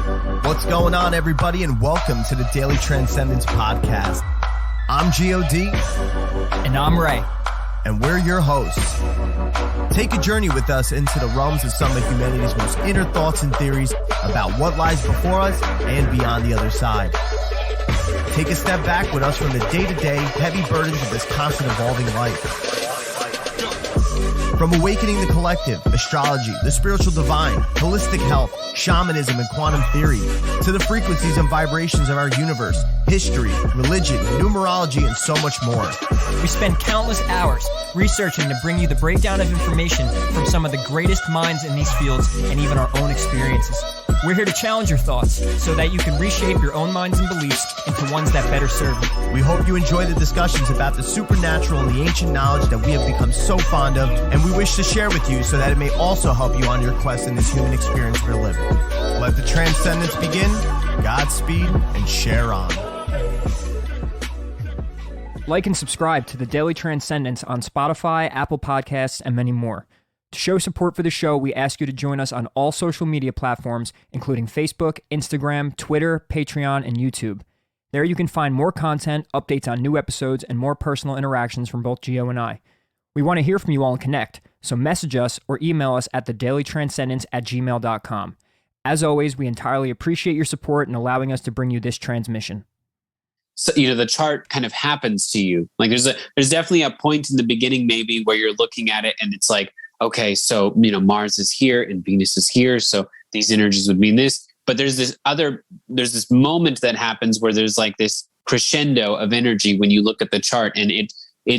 What's going on, everybody, and welcome to the Daily Transcendence Podcast. I'm G.O.D. And I'm Ray. And we're your hosts. Take a journey with us into the realms of some of humanity's most inner thoughts and theories about what lies before us and beyond the other side. Take a step back with us from the day-to-day heavy burdens of this constant evolving life. From awakening the collective, astrology, the spiritual divine, holistic health, shamanism, and quantum theory, to the frequencies and vibrations of our universe, history, religion, numerology, and so much more. We spend countless hours researching to bring you the breakdown of information from some of the greatest minds in these fields and even our own experiences. We're here to challenge your thoughts so that you can reshape your own minds and beliefs into ones that better serve you. We hope you enjoy the discussions about the supernatural and the ancient knowledge that we have become so fond of, and we wish to share with you so that it may also help you on your quest in this human experience we're living. Let the transcendence begin. Godspeed and share on. Like and subscribe to the Daily Transcendence on Spotify, Apple Podcasts, and many more. To show support for the show, we ask you to join us on all social media platforms, including Facebook, Instagram, Twitter, Patreon, and YouTube. There you can find more content, updates on new episodes, and more personal interactions from both Gio and I. We want to hear from you all and connect, so message us or email us at thedailytranscendence@gmail.com. As always, we entirely appreciate your support in allowing us to bring you this transmission. So, the chart kind of happens to you. Like there's definitely a point in the beginning maybe where you're looking at it and it's like, okay, so, Mars is here and Venus is here. So these energies would mean this. But there's this moment that happens where there's like this crescendo of energy when you look at the chart, and it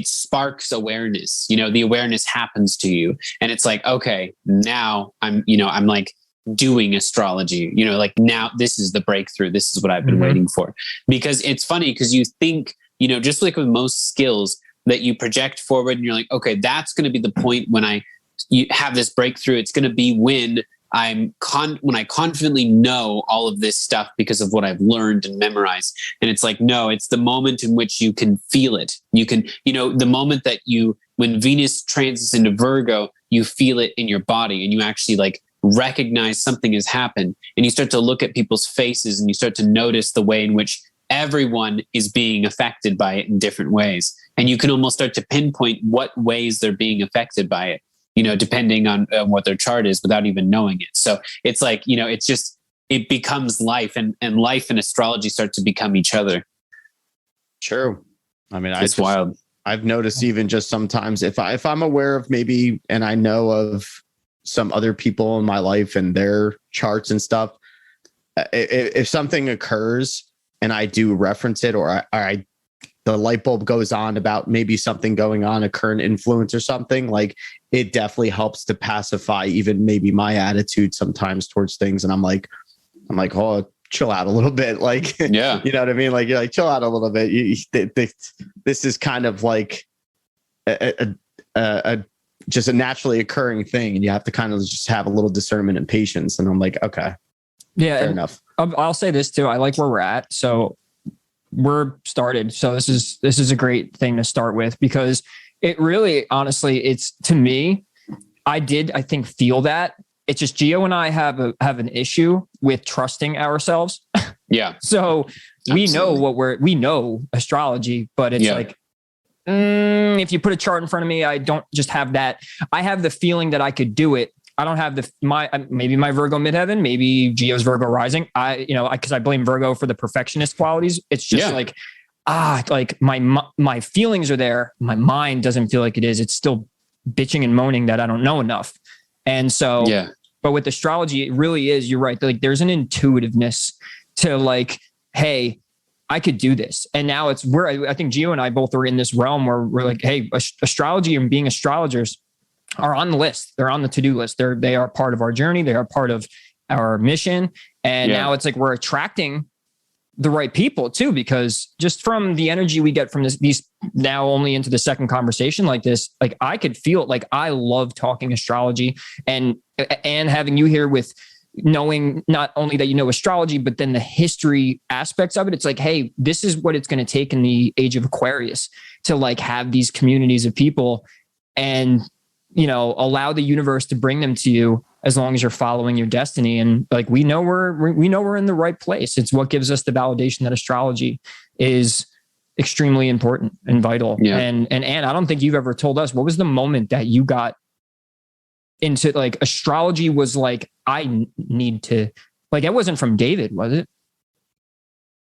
sparks awareness. The awareness happens to you. And it's like, okay, now I'm like doing astrology, like now this is the breakthrough. This is what I've been waiting for. Because it's funny because you think, just like with most skills that you project forward and you're like, okay, that's going to be the point when you have this breakthrough. It's going to be when when I confidently know all of this stuff because of what I've learned and memorized. And it's like, no, it's the moment in which you can feel it. You can, the moment that when Venus transits into Virgo, you feel it in your body and you actually like recognize something has happened, and you start to look at people's faces and you start to notice the way in which everyone is being affected by it in different ways. And you can almost start to pinpoint what ways they're being affected by it, depending on what their chart is without even knowing it. So it's like, it becomes life, and life and astrology start to become each other. True. I mean, it's wild. I've noticed even just sometimes if I'm aware of maybe, and I know of some other people in my life and their charts and stuff, if something occurs and I do reference it, or the light bulb goes on about maybe something going on, a current influence or something, like it definitely helps to pacify even maybe my attitude sometimes towards things. And I'm like, oh, chill out a little bit. Like, yeah, you know what I mean? Like, you're like, chill out a little bit. This is kind of like just a naturally occurring thing, and you have to kind of just have a little discernment and patience. And I'm like, okay, yeah, fair enough. I'll say this too. I like where we're at. So we're started. So this is a great thing to start with, because it really, honestly, it's, to me, I think feel that. It's just Gio and I have an issue with trusting ourselves. Yeah. So we know astrology, but it's like, if you put a chart in front of me, I don't just have that. I have the feeling that I could do it. I don't have maybe my Virgo midheaven, maybe Gio's Virgo rising. Because I blame Virgo for the perfectionist qualities. It's just like my feelings are there. My mind doesn't feel like it is. It's still bitching and moaning that I don't know enough. And so, but with astrology, it really is, you're right. Like there's an intuitiveness to like, hey, I could do this. And now I think Gio and I both are in this realm where we're like, hey, astrology and being astrologers are on the list. They're on the to-do list. They are part of our journey. They are part of our mission. And now it's like, we're attracting the right people too, because just from the energy we get from these now only into the second conversation like this, like I could feel it. Like I love talking astrology, and having you here with knowing not only that you know astrology, but then the history aspects of it. It's like, hey, this is what it's going to take in the age of Aquarius to like have these communities of people and, allow the universe to bring them to you as long as you're following your destiny. And like, we know we're in the right place. It's what gives us the validation that astrology is extremely important and vital. Yeah. And Anne, I don't think you've ever told us, what was the moment that you got into like astrology was like, I need to, like, it wasn't from David, was it?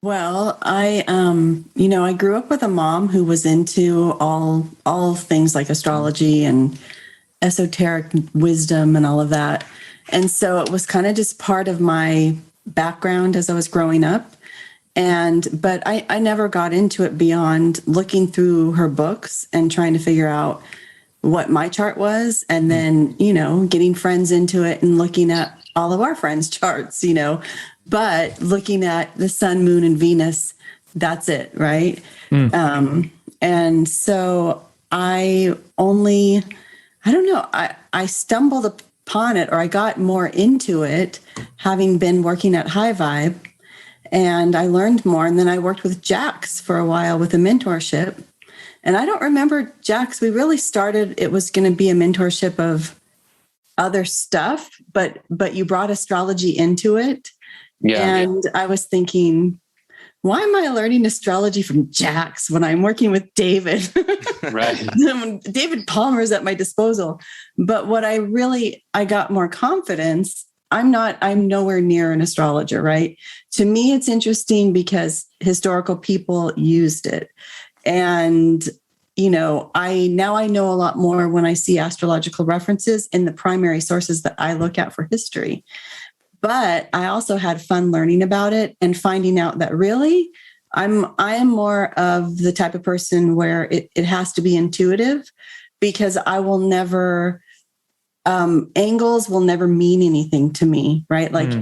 Well, I grew up with a mom who was into all things like astrology and esoteric wisdom and all of that. And so it was kind of just part of my background as I was growing up. But I never got into it beyond looking through her books and trying to figure out what my chart was. And then, getting friends into it and looking at all of our friends' charts, but looking at the sun, moon, and Venus, that's it. Right. And so I stumbled upon it, or I got more into it having been working at High Vibe. And I learned more. And then I worked with Jax for a while with a mentorship. And I don't remember Jax. We really started, it was going to be a mentorship of other stuff, but you brought astrology into it. Yeah. And I was thinking, why am I learning astrology from Jax when I'm working with David? Right. David Palmer is at my disposal. But what I got more confidence. I'm nowhere near an astrologer, right? To me, it's interesting because historical people used it. And, I know a lot more when I see astrological references in the primary sources that I look at for history. But I also had fun learning about it and finding out that really I am more of the type of person where it has to be intuitive, because I will never, angles will never mean anything to me, right? Like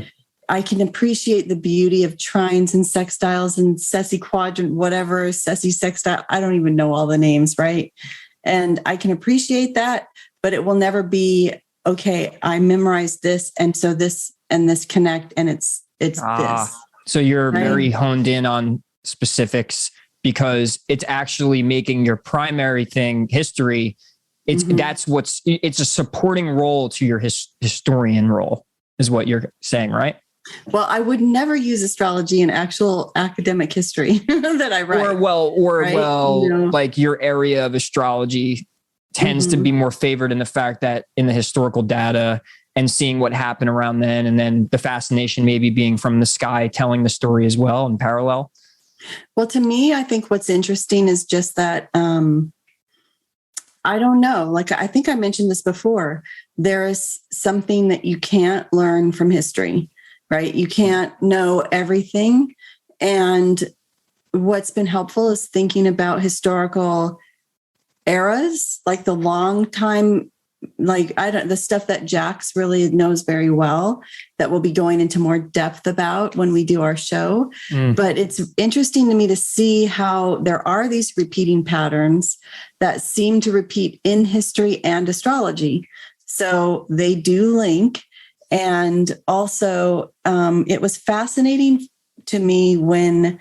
I can appreciate the beauty of trines and sextiles and sesquiquadrant, whatever, sextile. I don't even know all the names, right? And I can appreciate that, but it will never be, okay, I memorized this. And so this and this connect, and it's this. So you're very honed in on specifics because it's actually making your primary thing history. It's it's a supporting role to your historian role is what you're saying, right? Well, I would never use astrology in actual academic history that I write. Like your area of astrology tends to be more favored in the fact that in the historical data and seeing what happened around then, and then the fascination maybe being from the sky, telling the story as well in parallel. Well, to me, I think what's interesting is just that, I don't know, like I think I mentioned this before, there is something that you can't learn from history, right? You can't know everything. And what's been helpful is thinking about historical eras, like the long time, like the stuff that Jax really knows very well, that we'll be going into more depth about when we do our show. But it's interesting to me to see how there are these repeating patterns that seem to repeat in history and astrology. So they do link. And also it was fascinating to me when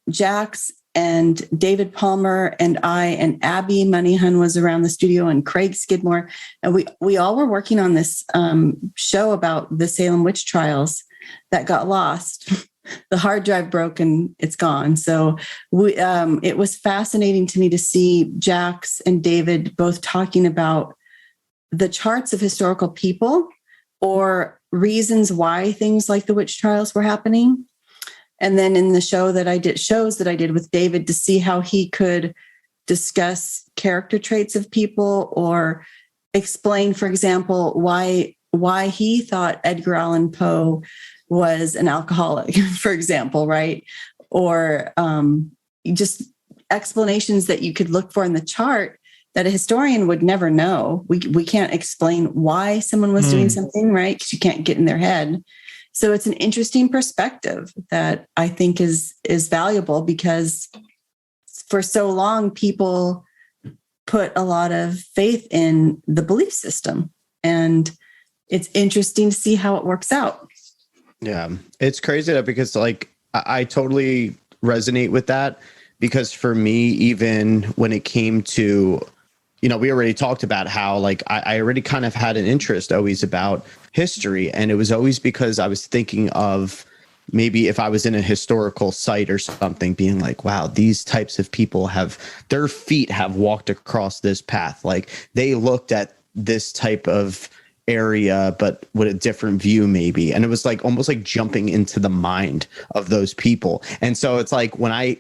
Jax and David Palmer and I and Abby Moneyhun was around the studio, and Craig Skidmore. And we all were working on this show about the Salem witch trials that got lost. The hard drive broke and it's gone. So it was fascinating to me to see Jax and David both talking about the charts of historical people or reasons why things like the witch trials were happening. And then in the shows that I did with David, to see how he could discuss character traits of people or explain, for example, why he thought Edgar Allan Poe was an alcoholic, for example, right? Or just explanations that you could look for in the chart that a historian would never know. We can't explain why someone was doing something, right? Because you can't get in their head. So it's an interesting perspective that I think is valuable, because for so long, people put a lot of faith in the belief system, and it's interesting to see how it works out. Yeah, it's crazy because I totally resonate with that, because for me, even when it came to we already talked about how like I already kind of had an interest always about history. And it was always because I was thinking of maybe if I was in a historical site or something, being like, wow, these types of people their feet have walked across this path. Like they looked at this type of area, but with a different view maybe. And it was like almost like jumping into the mind of those people. And so it's like when I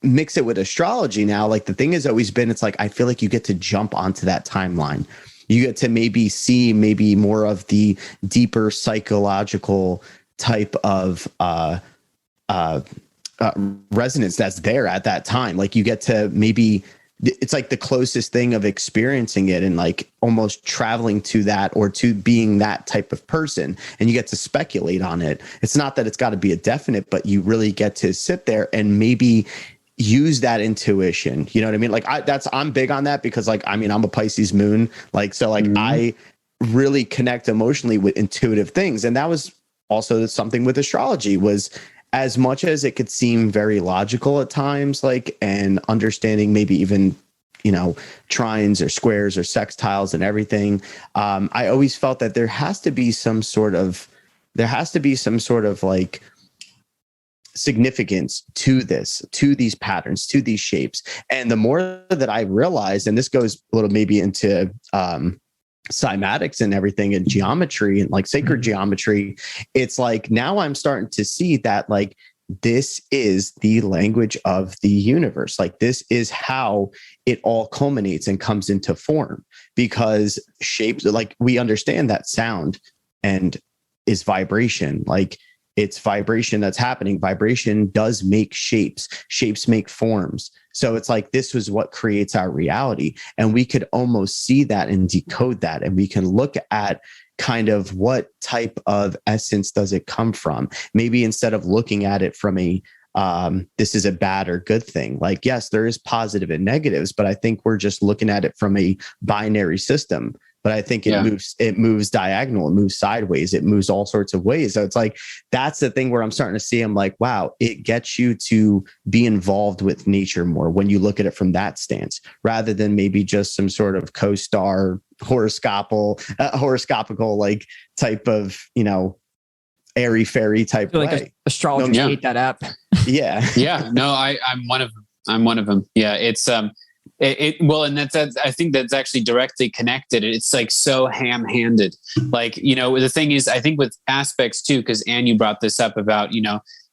mix it with astrology now, like the thing has always been, it's like, I feel like you get to jump onto that timeline. You get to maybe see maybe more of the deeper psychological type of resonance that's there at that time. Like you get to maybe, it's like the closest thing of experiencing it and like almost traveling to that or to being that type of person. And you get to speculate on it. It's not that it's got to be a definite, but you really get to sit there and maybe use that intuition. You know what I mean? Like I'm big on that because like, I mean, I'm a Pisces moon. Like, so like I really connect emotionally with intuitive things. And that was also something with astrology, was as much as it could seem very logical at times, like, and understanding maybe even, trines or squares or sextiles and everything. I always felt that there has to be some sort of like significance to these patterns, to these shapes. And the more that I realized, and this goes a little maybe into, cymatics and everything and geometry and like sacred geometry, it's like now I'm starting to see that like this is the language of the universe. Like this is how it all culminates and comes into form, because shapes, like we understand that sound and is vibration. Like it's vibration that's happening. Vibration does make shapes make forms. So it's like, this was what creates our reality. And we could almost see that and decode that. And we can look at kind of what type of essence does it come from? Maybe instead of looking at it from a, this is a bad or good thing. Like, yes, there is positive and negatives, but I think we're just looking at it from a binary system. But I think it moves diagonal, it moves sideways, it moves all sorts of ways. So it's like, that's the thing where I'm starting to see, I'm like, wow, it gets you to be involved with nature more when you look at it from that stance, rather than maybe just some sort of CoStar horoscopical like type of, airy fairy type way. Like astrologers hate that app. Yeah. Yeah. No, I'm one of them. Yeah. It's, well, and that's I think that's actually directly connected. It's like so ham-handed. Like, the thing is, I think with aspects too, because Anne, you brought this up about,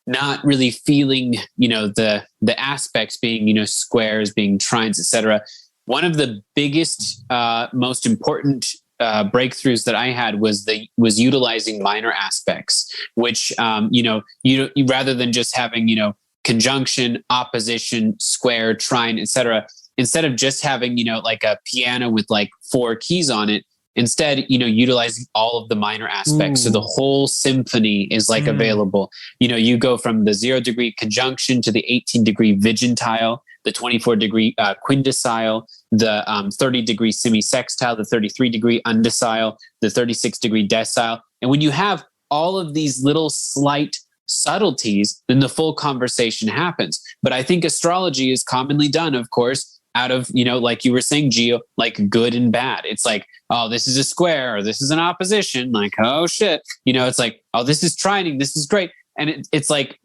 not really feeling, the aspects being, squares, being trines, etc. One of the biggest, most important breakthroughs that I had was utilizing minor aspects, which, you rather than just having, conjunction, opposition, square, trine, etc. Instead of just having, like a piano with like 4 keys on it, instead, utilizing all of the minor aspects. So the whole symphony is like available. You go from the 0-degree conjunction to the 18-degree vigintile, the 24-degree quindecile, the 30-degree semisextile, the 33-degree undecile, the 36-degree decile. And when you have all of these little slight subtleties, then the full conversation happens. But I think astrology is commonly done, of course, out of, like you were saying, Gio, like good and bad. It's like, oh, this is a square, or this is an opposition. Like, oh shit. It's like, oh, this is trining. This is great. And it's like,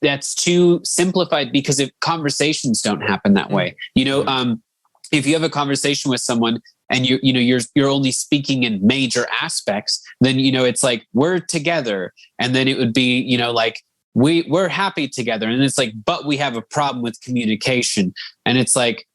that's too simplified, because if conversations don't happen that way, if you have a conversation with someone and you're only speaking in major aspects, then, it's like, we're together. And then it would be, like, we're happy together. And it's like, but we have a problem with communication. And it's like,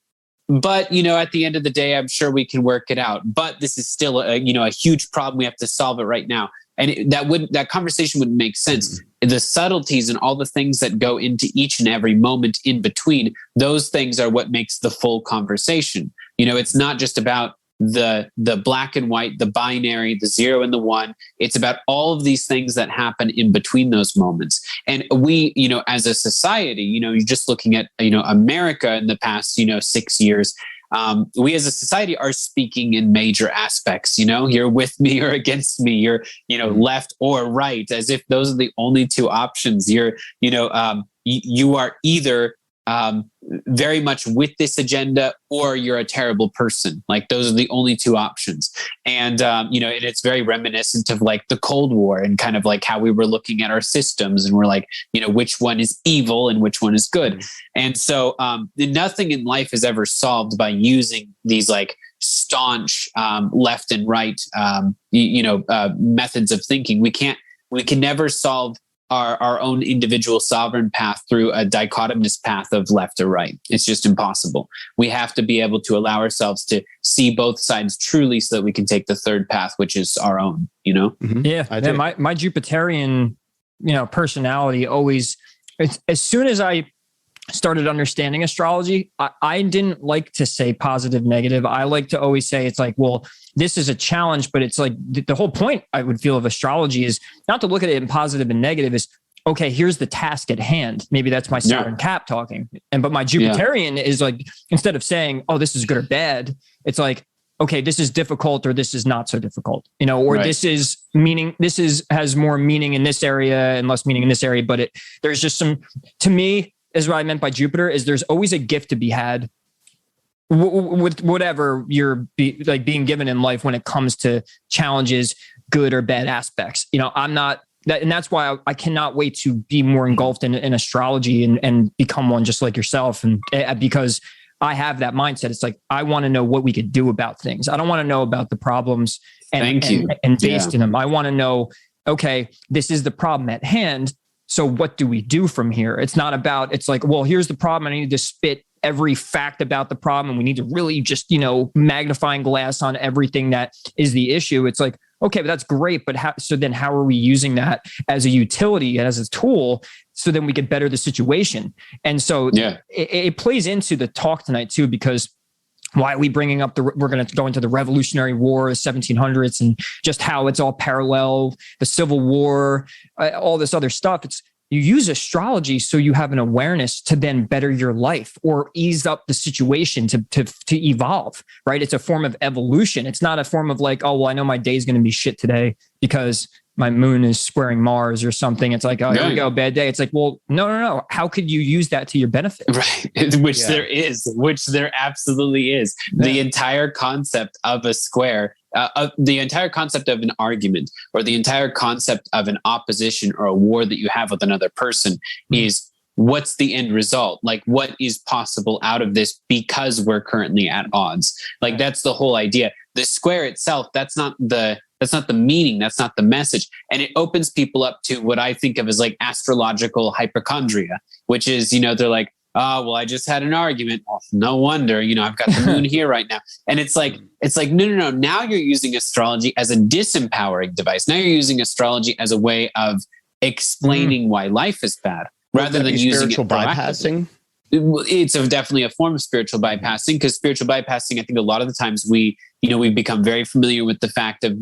but, at the end of the day, I'm sure we can work it out. But this is still a huge problem. We have to solve it right now. And that conversation wouldn't make sense. The subtleties and all the things that go into each and every moment in between, those things are what makes the full conversation. It's not just about the black and white, the binary, the 0 and the 1. It's about all of these things that happen in between those moments. And we, as a society, you're just looking at, America in the past, 6 years, we as a society are speaking in major aspects. You're with me or against me, you're, left or right, as if those are the only two options. You are either very much with this agenda, or you're a terrible person. Like those are the only two options. And, and it's very reminiscent of like the Cold War and kind of like how we were looking at our systems and we're like, which one is evil and which one is good. And so nothing in life is ever solved by using these like staunch left and right, methods of thinking. We can never solve our own individual sovereign path through a dichotomous path of left or right. It's just impossible. We have to be able to allow ourselves to see both sides truly so that we can take the third path, which is our own, Mm-hmm. Yeah. My Jupiterian, personality always, as soon as I started understanding astrology, I didn't like to say positive, negative. I like to always say it's like, well, this is a challenge, but it's like the whole point I would feel of astrology is not to look at it in positive and negative is, okay, here's the task at hand. Maybe that's my Saturn cap talking. But my Jupiterian is like, instead of saying, oh, this is good or bad, it's like, okay, this is difficult or this is not so difficult, or this is meaning, has more meaning in this area and less meaning in this area. But there's just to me, is what I meant by Jupiter is there's always a gift to be had with whatever you're being given in life when it comes to challenges, good or bad aspects. I'm not that, and that's why I cannot wait to be more engulfed in astrology and become one just like yourself. And because I have that mindset, it's like, I want to know what we could do about things. I don't want to know about the problems and based in them. I want to know, okay, this is the problem at hand. So what do we do from here? It's not about, it's like, well, here's the problem. I need to spit every fact about the problem. And we need to really just, magnifying glass on everything that is the issue. It's like, okay, but that's great. But how are we using that as a utility and as a tool so then we can better the situation? And so it plays into the talk tonight too, because why are we bringing up we're going to go into the Revolutionary War, 1700s, and just how it's all parallel, the Civil War, all this other stuff. You use astrology so you have an awareness to then better your life or ease up the situation to evolve, right? It's a form of evolution. It's not a form of like, oh, well, I know my day's going to be shit today because my moon is squaring Mars or something. It's like, oh, here we go, bad day. It's like, well, no. How could you use that to your benefit? Right. Which there absolutely is. Yeah. The entire concept of a square, the entire concept of an argument or the entire concept of an opposition or a war that you have with another person is what's the end result? Like what is possible out of this because we're currently at odds? Like that's the whole idea. The square itself, that's not the meaning. That's not the message. And it opens people up to what I think of as like astrological hypochondria, which is, they're like, oh, well, I just had an argument. Well, no wonder, I've got the moon here right now. And it's like, no. Now you're using astrology as a disempowering device. Now you're using astrology as a way of explaining why life is bad rather than using it bypassing. It's definitely a form of spiritual bypassing, because spiritual bypassing, I think a lot of the times we've become very familiar with the fact of,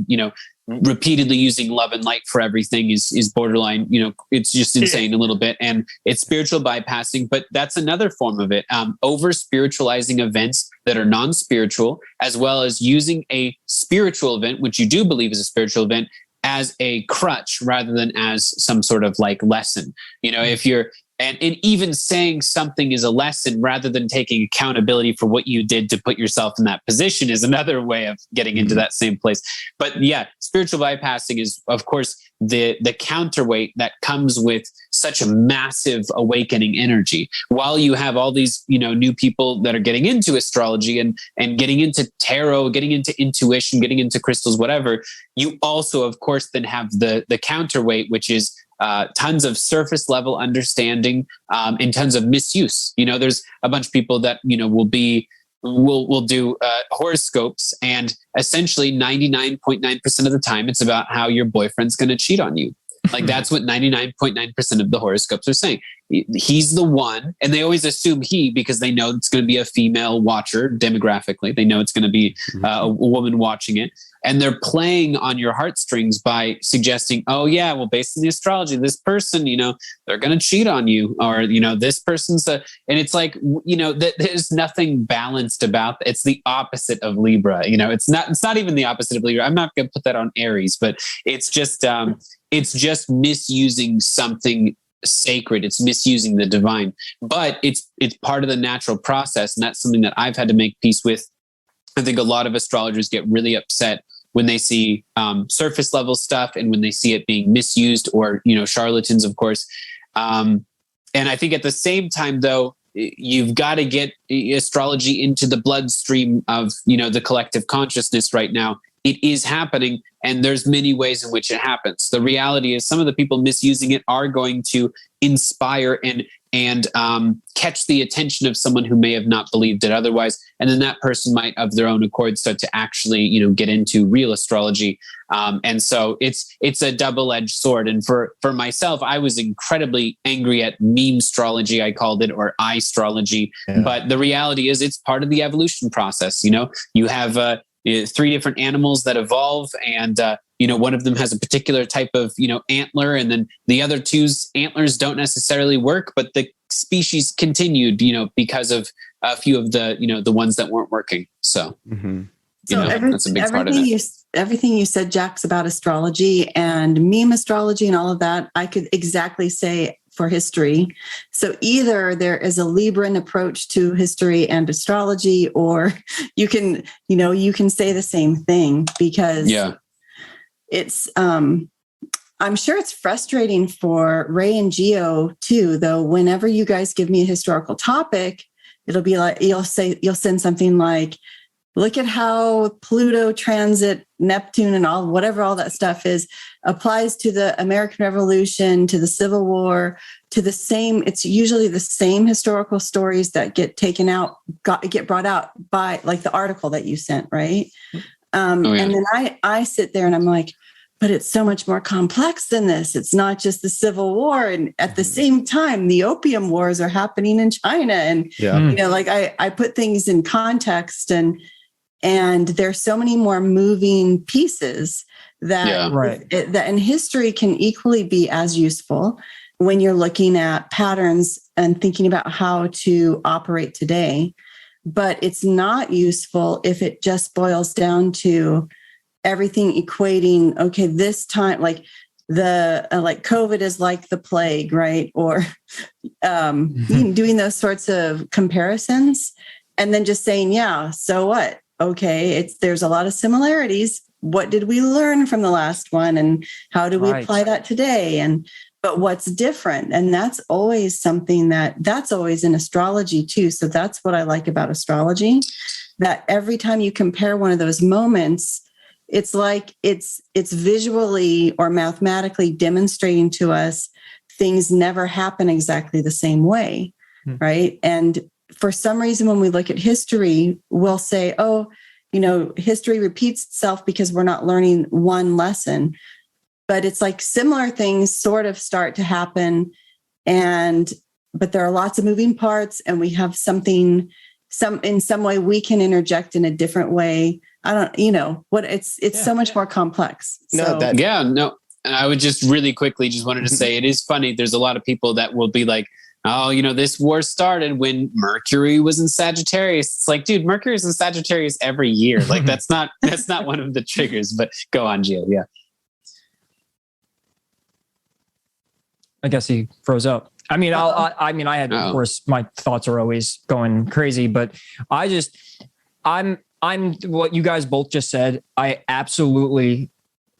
repeatedly using love and light for everything is borderline, it's just insane a little bit. And it's spiritual bypassing, but that's another form of it. Over spiritualizing events that are non-spiritual, as well as using a spiritual event, which you do believe is a spiritual event, as a crutch rather than as some sort of like lesson. If you're, and even saying something is a lesson rather than taking accountability for what you did to put yourself in that position is another way of getting into that same place. But yeah, spiritual bypassing is, of course, the counterweight that comes with such a massive awakening energy. While you have all these, new people that are getting into astrology and getting into tarot, getting into intuition, getting into crystals, whatever, you also, of course, then have the counterweight, which is tons of surface level understanding and tons of misuse. There's a bunch of people that, will do horoscopes, and essentially 99.9% of the time, it's about how your boyfriend's going to cheat on you. Like that's what 99.9% of the horoscopes are saying. He's the one, and they always assume he, because they know it's going to be a female watcher demographically. They know it's going to be a woman watching it. And they're playing on your heartstrings by suggesting, oh yeah, well, based on the astrology, this person, they're going to cheat on you, or, this person's and it's like, there's nothing balanced about it. It's the opposite of Libra. It's not even the opposite of Libra. I'm not going to put that on Aries, but it's just misusing something sacred. It's misusing the divine, but it's part of the natural process. And that's something that I've had to make peace with. I think a lot of astrologers get really upset when they see surface level stuff and when they see it being misused, or, charlatans, of course. And I think at the same time, though, you've got to get astrology into the bloodstream of, the collective consciousness right now. It is happening, and there's many ways in which it happens. The reality is some of the people misusing it are going to inspire and catch the attention of someone who may have not believed it otherwise. And then that person might, of their own accord, start to actually, get into real astrology. And so it's a double-edged sword. And for myself, I was incredibly angry at meme astrology, I called it, or I-astrology. Yeah. But the reality is it's part of the evolution process. You have 3 different animals that evolve, and one of them has a particular type of antler, and then the other 2's antlers don't necessarily work, but the species continued because of a few of the the ones that weren't working. So, that's a big part of it. Everything you said, Jax, about astrology and meme astrology and all of that, I could exactly say for history. So either there is a Libran approach to history and astrology, or you can say the same thing, because it's, I'm sure it's frustrating for Ray and Geo too, though. Whenever you guys give me a historical topic, it'll be like, you'll send something like, look at how Pluto transit Neptune and whatever all that stuff is applies to the American Revolution, to the Civil War, to the same. It's usually the same historical stories that get get brought out by, like, the article that you sent, right? And then I sit there and I'm like, but it's so much more complex than this. It's not just the Civil War. And at the same time, the Opium Wars are happening in China. And, I put things in context, and there's so many more moving pieces that, that in history can equally be as useful when you're looking at patterns and thinking about how to operate today. But it's not useful if it just boils down to everything equating, okay, this time, like like COVID is like the plague, right? Or doing those sorts of comparisons, and then just saying, so what? Okay, there's a lot of similarities. What did we learn from the last one, and how do we apply that today? But what's different? And that's always something that's always in astrology too. So that's what I like about astrology, that every time you compare one of those moments, it's like it's visually or mathematically demonstrating to us things never happen exactly the same way, right? And for some reason, when we look at history, we'll say, history repeats itself because we're not learning one lesson. But it's like similar things sort of start to happen. But there are lots of moving parts, and we have in some way we can interject in a different way. I don't, it's so much more complex. I would just really quickly wanted to say, it is funny. There's a lot of people that will be like, oh, this war started when Mercury was in Sagittarius. It's like, dude, Mercury is in Sagittarius every year. Like, that's not one of the triggers. But go on, Gio. Yeah. I guess he froze up. I mean, I had, of course, my thoughts are always going crazy, but I'm what you guys both just said. I absolutely,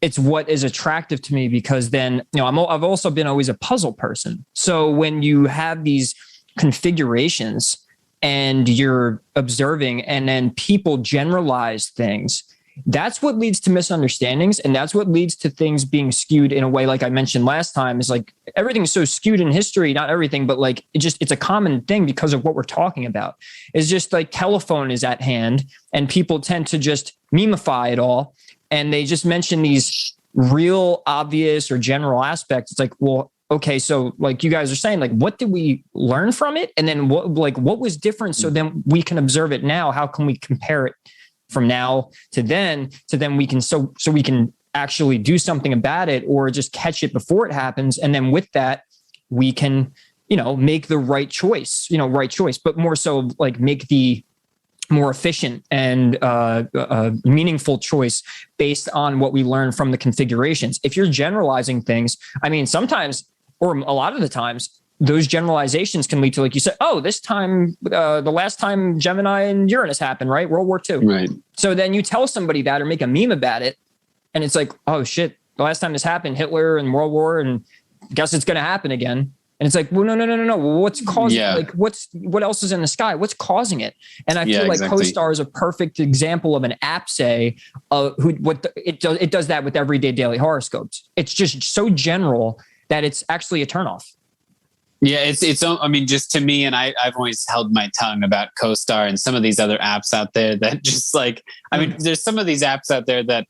it's what is attractive to me, because then, I've also been always a puzzle person. So when you have these configurations and you're observing, and then people generalize things, that's what leads to misunderstandings. And that's what leads to things being skewed in a way, like I mentioned last time, is like everything is so skewed in history, not everything, but like it's a common thing because of what we're talking about. It's just like telephone is at hand, and people tend to just memify it all. And they just mention these real obvious or general aspects. It's like, well, okay, so like you guys are saying, like, what did we learn from it? And then what was different? So then we can observe it now. How can we compare it from now to then we can, so we can actually do something about it, or just catch it before it happens. And then with that, we can, make the right choice, but more so like make the more efficient and meaningful choice based on what we learn from the configurations. If you're generalizing things, I mean, sometimes or a lot of the times, those generalizations can lead to, like you said, oh, this time, the last time Gemini and Uranus happened, right? World War II. Right. So then you tell somebody that or make a meme about it. And it's like, oh shit, the last time this happened, Hitler and World War, and guess it's going to happen again. And it's like, well, no. Well, what's causing, like, what else is in the sky? What's causing it? And I feel like CoStar is a perfect example of an app, say, it does that with everyday daily horoscopes. It's just so general that it's actually a turnoff. Yeah, it's. I mean, just to me, and I've always held my tongue about CoStar and some of these other apps out there that just like, I mean, there's some of these apps out there that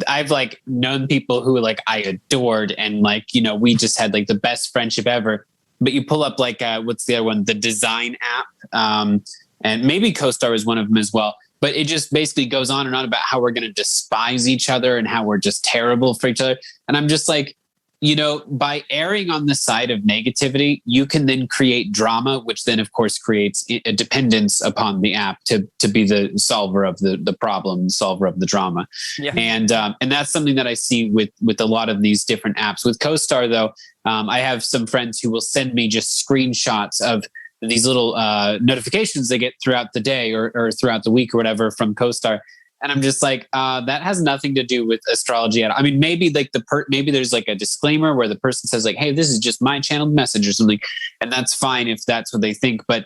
I've like known people who like I adored, and like, you know, we just had like the best friendship ever. But you pull up like what's the other one, the design app, and maybe CoStar is one of them as well. But it just basically goes on and on about how we're going to despise each other and how we're just terrible for each other. And I'm just like, you know, by erring on the side of negativity, you can then create drama, which then, of course, creates a dependence upon the app to be the solver of the problem, solver of the drama. Yeah. And that's something that I see with a lot of these different apps. With CoStar, though, I have some friends who will send me just screenshots of these little notifications they get throughout the day or throughout the week or whatever from CoStar. And I'm just like, that has nothing to do with astrology. I mean, maybe like maybe there's like a disclaimer where the person says like, hey, this is just my channeled message or something. And that's fine if that's what they think. But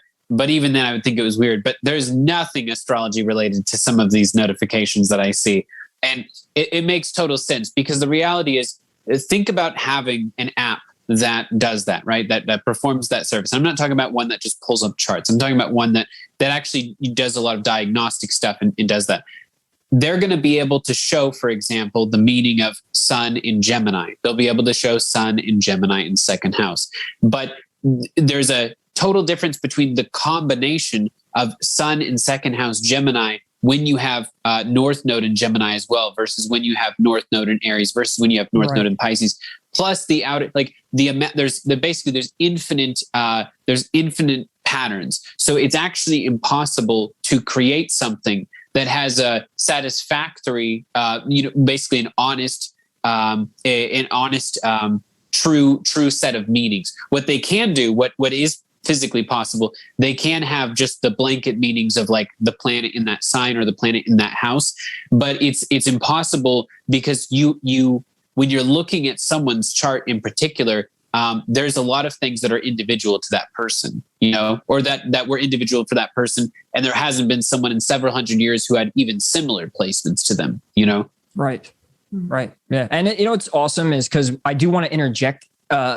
even then I would think it was weird. But there's nothing astrology related to some of these notifications that I see. And it makes total sense, because the reality is, think about having an app that does that, right? That performs that service. I'm not talking about one that just pulls up charts. I'm talking about one that actually does a lot of diagnostic stuff and does that. They're going to be able to show, for example, the meaning of Sun in Gemini. They'll be able to show Sun in Gemini in second house. But there's a total difference between the combination of Sun in second house Gemini when you have North Node in Gemini as well, versus when you have North Node in Aries, versus when you have North Node in Pisces. Plus the there's infinite patterns. So it's actually impossible to create something that has a satisfactory, basically an honest, true set of meanings. What they can do, what is physically possible, they can have just the blanket meanings of like the planet in that sign or the planet in that house, but it's impossible, because you when you're looking at someone's chart in particular, there's a lot of things that are individual to that person, or that were individual for that person. And there hasn't been someone in several hundred years who had even similar placements to them, Right. Right. Yeah. And it's awesome is because I do want to interject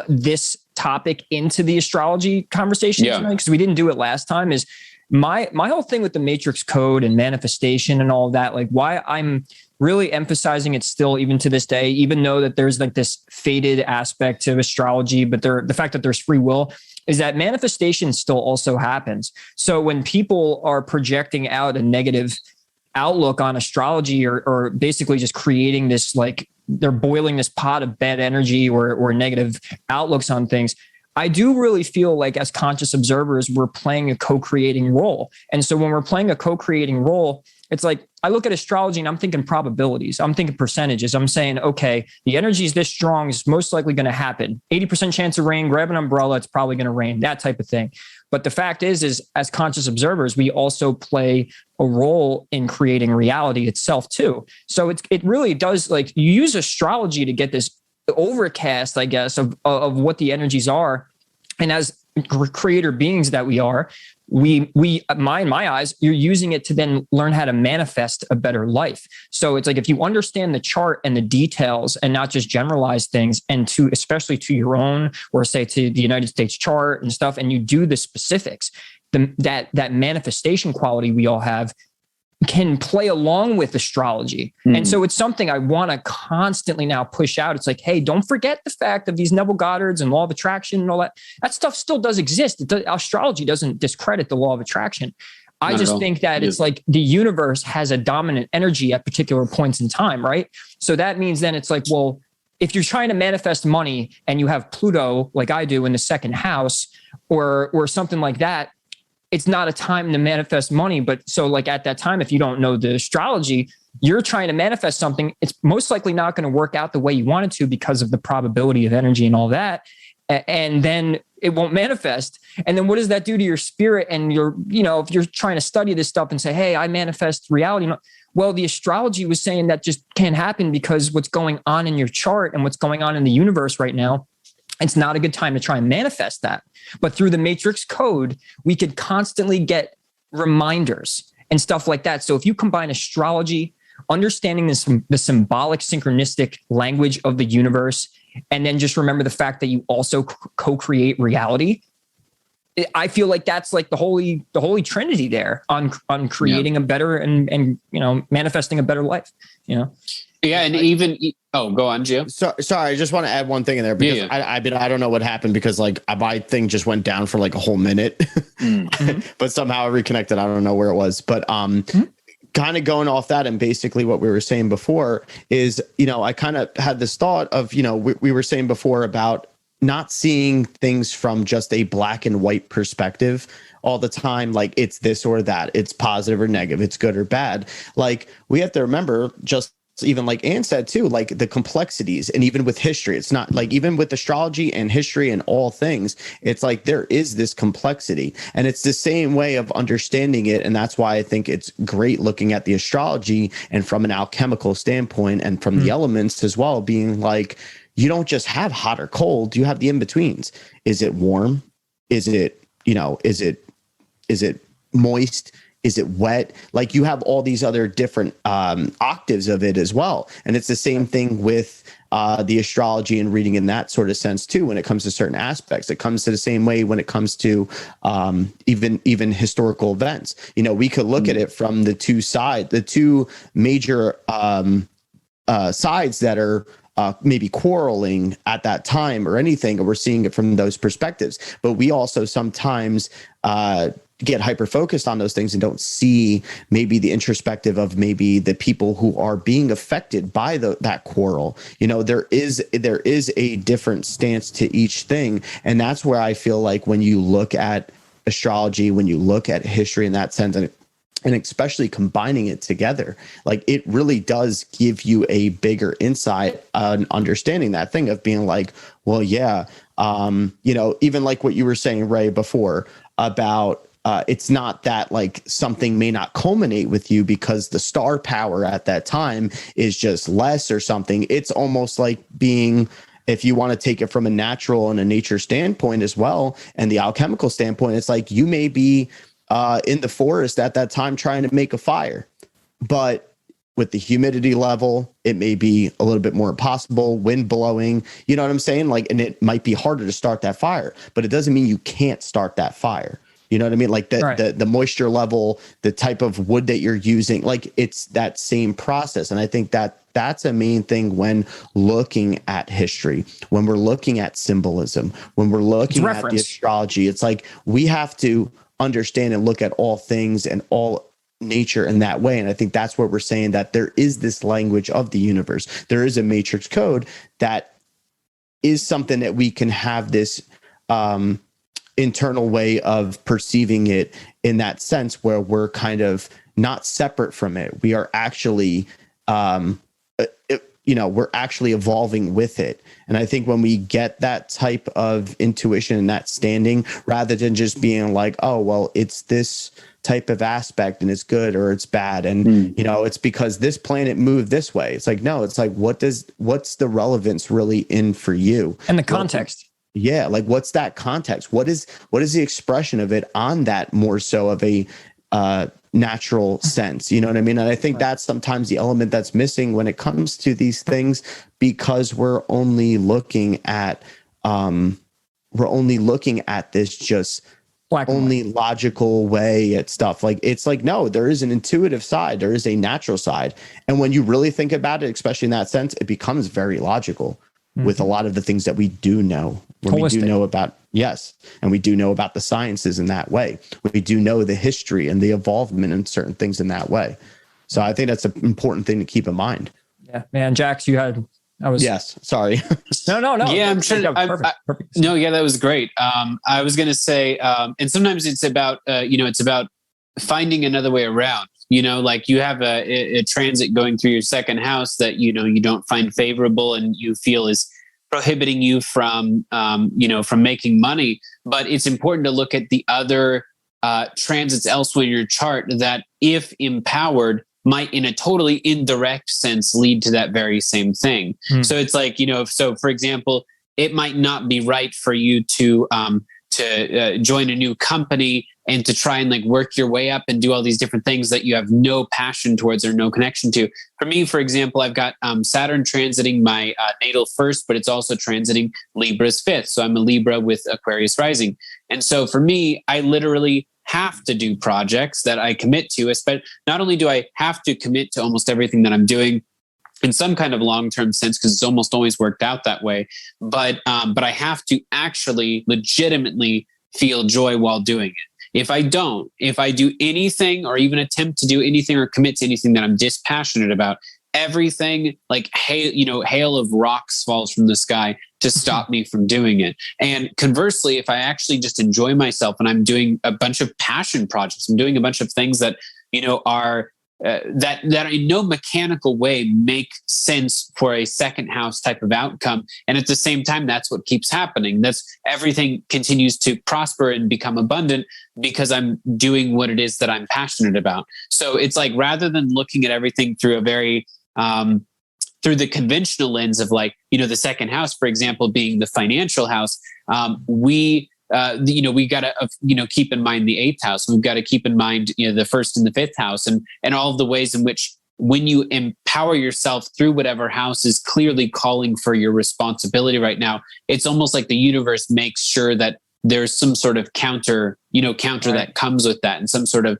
this topic into the astrology conversation tonight, because we didn't do it last time. Is my whole thing with the matrix code and manifestation and all that, like why I'm really emphasizing it still even to this day, even though that there's like this faded aspect to astrology, but the fact that there's free will, is that manifestation still also happens. So when people are projecting out a negative outlook on astrology, or basically just creating this, like they're boiling this pot of bad energy or negative outlooks on things, I do really feel like as conscious observers, we're playing a co-creating role. And so when we're playing a co-creating role, it's like, I look at astrology and I'm thinking probabilities. I'm thinking percentages. I'm saying, okay, the energy is this strong, it's most likely going to happen. 80% chance of rain, grab an umbrella, it's probably going to rain, that type of thing. But the fact is as conscious observers, we also play a role in creating reality itself too. So it really does, like, you use astrology to get this overcast, I guess, of what the energies are. And as creator beings that we are, in my eyes, you're using it to then learn how to manifest a better life. So it's like, if you understand the chart and the details and not just generalize things, and especially to your own, or say to the United States chart and stuff, and you do the specifics, that manifestation quality we all have can play along with astrology. And so it's something I want to constantly now push out. It's like, hey, don't forget the fact of these Neville Goddards and law of attraction and all that. That stuff still does exist. Astrology doesn't discredit the law of attraction. I just think that it's like the universe has a dominant energy at particular points in time, right? So that means then it's like, well, if you're trying to manifest money and you have Pluto, like I do, in the second house or something like that, it's not a time to manifest money. But so like at that time, if you don't know the astrology, you're trying to manifest something, it's most likely not going to work out the way you want it to because of the probability of energy and all that. and then it won't manifest. And then what does that do to your spirit? And if you're trying to study this stuff and say, hey, I manifest reality. Well, the astrology was saying that just can't happen because what's going on in your chart and what's going on in the universe right now, it's not a good time to try and manifest that. But through the matrix code, we could constantly get reminders and stuff like that. So if you combine astrology, understanding the symbolic synchronistic language of the universe, and then just remember the fact that you also co-create reality, I feel like that's like the holy trinity there on creating a better and manifesting a better life. Yeah, and even go on, Gio. So sorry, I just want to add one thing in there because I don't know what happened because like my thing just went down for like a whole minute, but somehow I reconnected. I don't know where it was, but kind of going off that and basically what we were saying before is I kind of had this thought of we were saying before about not seeing things from just a black and white perspective all the time, like it's this or that, it's positive or negative, it's good or bad. Like we have to remember, just even like Anne said too, like the complexities, and even with history, it's not like even with astrology and history and all things, it's like there is this complexity, and it's the same way of understanding it. And that's why I think it's great looking at the astrology and from an alchemical standpoint and from the elements as well, being like, you don't just have hot or cold, you have the in-betweens. Is it warm? Is it, is it moist? Is it wet? Like you have all these other different octaves of it as well. And it's the same thing with the astrology and reading in that sort of sense too, when it comes to certain aspects. It comes to the same way when it comes to even historical events. We could look at it from the two major sides that are maybe quarreling at that time or anything, or we're seeing it from those perspectives. But we also sometimes get hyper focused on those things and don't see maybe the introspective of maybe the people who are being affected by that quarrel. There is a different stance to each thing. And that's where I feel like when you look at astrology, when you look at history in that sense, and especially combining it together, like it really does give you a bigger insight on understanding that thing of being like, well, yeah, even like what you were saying, Ray, before about it's not that like something may not culminate with you because the star power at that time is just less or something. It's almost like being, if you want to take it from a natural and a nature standpoint as well, and the alchemical standpoint, it's like you may be in the forest at that time trying to make a fire, but with the humidity level, it may be a little bit more impossible, wind blowing, you know what I'm saying? Like, and it might be harder to start that fire, but it doesn't mean you can't start that fire. You know what I mean? Like the moisture level, the type of wood that you're using, like it's that same process. And I think that that's a main thing when looking at history, when we're looking at symbolism, when we're looking at the astrology, it's like we have to understand and look at all things and all nature in that way. And I think that's what we're saying, that there is this language of the universe. There is a matrix code that is something that we can have this internal way of perceiving it in that sense where we're kind of not separate from it. We are actually, we're actually evolving with it. And I think when we get that type of intuition and that standing, rather than just being like, oh, well, it's this type of aspect and it's good or it's bad. And, it's because this planet moved this way. It's like, no, it's like, what's the relevance really in for you? And the context. Yeah. Like what's that context? What is the expression of it on that more so of a natural sense? You know what I mean? And I think that's sometimes the element that's missing when it comes to these things, because we're only looking at this just only logical way at stuff. Like it's like, no, there is an intuitive side, there is a natural side. And when you really think about it, especially in that sense, it becomes very logical with a lot of the things that we do know. When we do know about, yes. And we do know about the sciences in that way. We do know the history and the involvement in certain things in that way. So I think that's an important thing to keep in mind. Yeah, man. Jax, yes. Sorry. No. Yeah, I'm sure. Perfect. No, yeah, that was great. I was going to say, and sometimes it's about, it's about finding another way around. Like you have a transit going through your second house that, you don't find favorable and you feel is prohibiting you from, from making money. But it's important to look at the other transits elsewhere in your chart that, if empowered, might in a totally indirect sense lead to that very same thing. So it's like, so for example, it might not be right for you to join a new company and to try and like work your way up and do all these different things that you have no passion towards or no connection to. For me, for example, I've got Saturn transiting my natal first, but it's also transiting Libra's fifth. So I'm a Libra with Aquarius rising. And so for me, I literally have to do projects that I commit to. Not only do I have to commit to almost everything that I'm doing in some kind of long-term sense, because it's almost always worked out that way, but I have to actually legitimately feel joy while doing it. If I do anything or even attempt to do anything or commit to anything that I'm dispassionate about, everything like hail of rocks falls from the sky to stop me from doing it. And conversely, if I actually just enjoy myself and I'm doing a bunch of passion projects, I'm doing a bunch of things that, are that in no mechanical way make sense for a second house type of outcome. And at the same time, that's what keeps happening. That's everything continues to prosper and become abundant because I'm doing what it is that I'm passionate about. So it's like, rather than looking at everything through a very, through the conventional lens of like, the second house, for example, being the financial house, we got to, keep in mind the eighth house. We've got to keep in mind, the first and the fifth house and all of the ways in which when you empower yourself through whatever house is clearly calling for your responsibility right now, it's almost like the universe makes sure that there's some sort of counter right. that comes with that and some sort of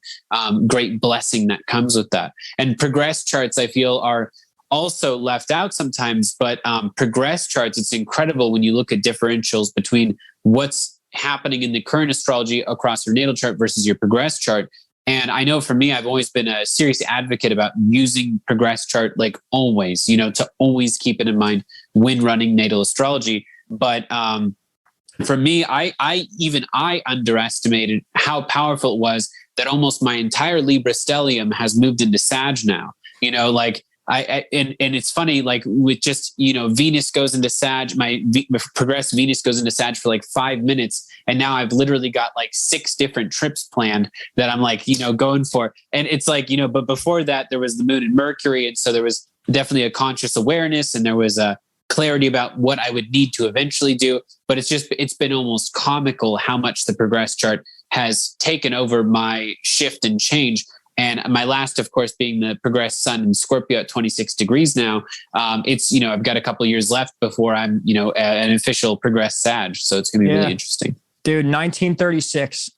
great blessing that comes with that. And progress charts, I feel, are also left out sometimes, but progress charts, it's incredible when you look at differentials between what's happening in the current astrology across your natal chart versus your progress chart. And I know for me, I've always been a serious advocate about using progress chart, like always, to always keep it in mind when running natal astrology. But for me, I underestimated how powerful it was that almost my entire Libra stellium has moved into Sag now. And it's funny, like with just, Venus goes into Sag, my progressed Venus goes into Sag for like 5 minutes. And now I've literally got like 6 different trips planned that I'm like, going for. And it's like, but before that there was the moon and Mercury. And so there was definitely a conscious awareness and there was a clarity about what I would need to eventually do. But it's been almost comical how much the progress chart has taken over my shift and change. And my last, of course, being the progressed sun in Scorpio at 26 degrees now. It's, I've got a couple of years left before I'm, an official progressed Sag. So it's going to be really interesting. Dude, 1936.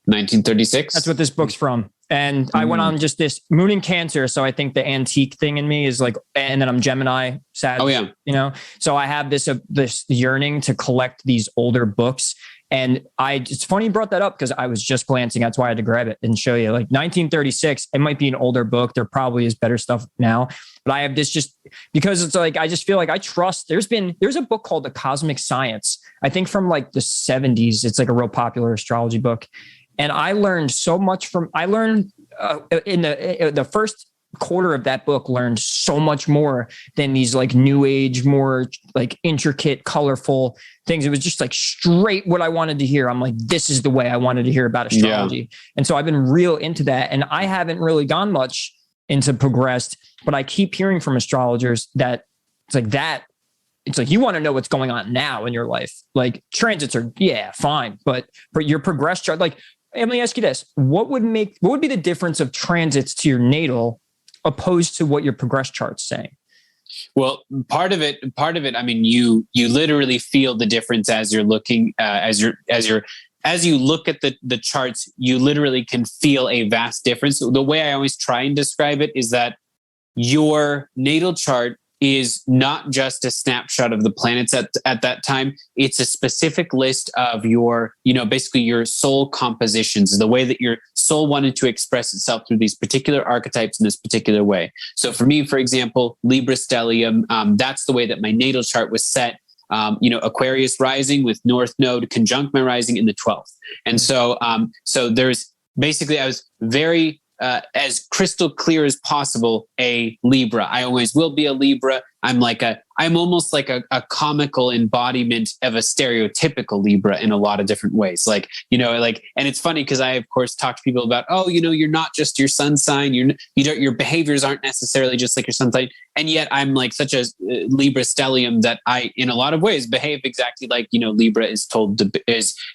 1936? That's what this book's from. And I went on just this moon in Cancer. So I think the antique thing in me is like, and then I'm Gemini, Sag. Oh, yeah. So I have this yearning to collect these older books. And it's funny you brought that up because I was just glancing. That's why I had to grab it and show you. Like 1936, it might be an older book. There probably is better stuff now. But I have this just because it's like, I just feel like I trust. There's a book called The Cosmic Science, I think from like the 70s. It's like a real popular astrology book. And I learned so much in the first quarter of that book, learned so much more than these like new age, more like intricate, colorful things. It was just like straight what I wanted to hear. I'm like, this is the way I wanted to hear about astrology. Yeah. And so I've been real into that. And I haven't really gone much into progressed, but I keep hearing from astrologers that it's like that. It's like, you want to know what's going on now in your life. Like transits are, fine. But for your progressed chart, like, let me ask you this. What would be the difference of transits to your natal opposed to what your progress chart's saying? Well, part of it, I mean, you literally feel the difference as you're looking, as you look at the charts, you literally can feel a vast difference. The way I always try and describe it is that your natal chart is not just a snapshot of the planets at that time. It's a specific list of your, basically your soul compositions, the way that your soul wanted to express itself through these particular archetypes in this particular way. So for me, for example, Libra stellium, that's the way that my natal chart was set. Aquarius rising with North Node conjunct my rising in the 12th. And so there's basically, I was very, as crystal clear as possible, a Libra. I always will be a Libra. I I'm almost like a comical embodiment of a stereotypical Libra in a lot of different ways. Like, and it's funny because I, of course, talk to people about, you're not just your sun sign. Your behaviors aren't necessarily just like your sun sign. And yet I'm like such a Libra stellium that I, in a lot of ways, behave exactly like, Libra is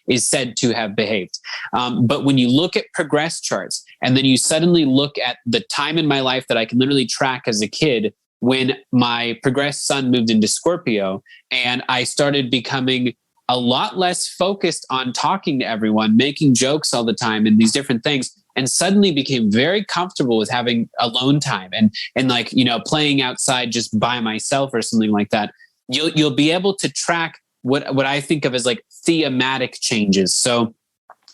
is said to have behaved. But when you look at progress charts and then you suddenly look at the time in my life that I can literally track as a kid, when my progressed sun moved into Scorpio and I started becoming a lot less focused on talking to everyone, making jokes all the time and these different things, and suddenly became very comfortable with having alone time and like, playing outside just by myself or something like that, you'll be able to track what I think of as like thematic changes. So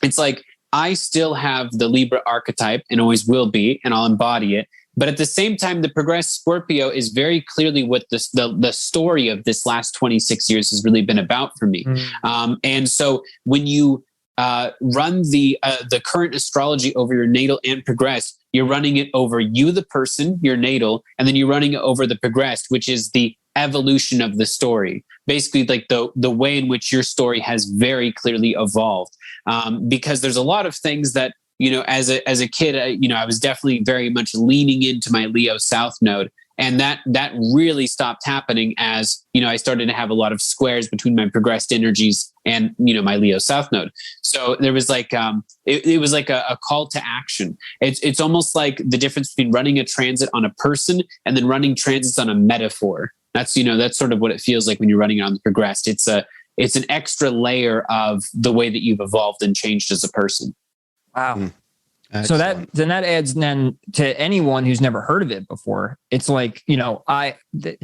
it's like, I still have the Libra archetype and always will be, and I'll embody it. But at the same time, the progressed Scorpio is very clearly what the story of this last 26 years has really been about for me. And so when you run the current astrology over your natal and progressed, you're running it over you, the person, your natal, and then you're running it over the progressed, which is the evolution of the story. Basically, like the way in which your story has very clearly evolved. Because there's a lot of things that, as a kid, I was definitely very much leaning into my Leo South node. And that really stopped happening as, I started to have a lot of squares between my progressed energies and, my Leo South node. So there was like, it was like a call to action. It's almost like the difference between running a transit on a person and then running transits on a metaphor. That's sort of what it feels like when you're running on the progressed. It's an extra layer of the way that you've evolved and changed as a person. Wow. So that adds then to anyone who's never heard of it before. It's like, this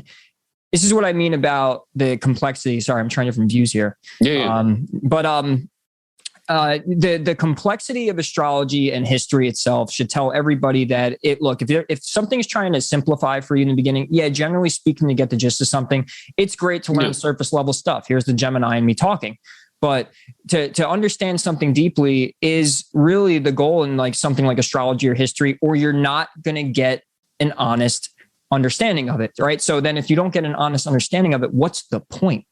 is what I mean about the complexity. Sorry, I'm trying different views here. The complexity of astrology and history itself should tell everybody that if something's trying to simplify for you in the beginning, generally speaking, to get the gist of something, it's great to learn surface level stuff. Here's the Gemini and me talking. But to understand something deeply is really the goal in like something like astrology or history, or you're not going to get an honest understanding of it, right? So then if you don't get an honest understanding of it, what's the point?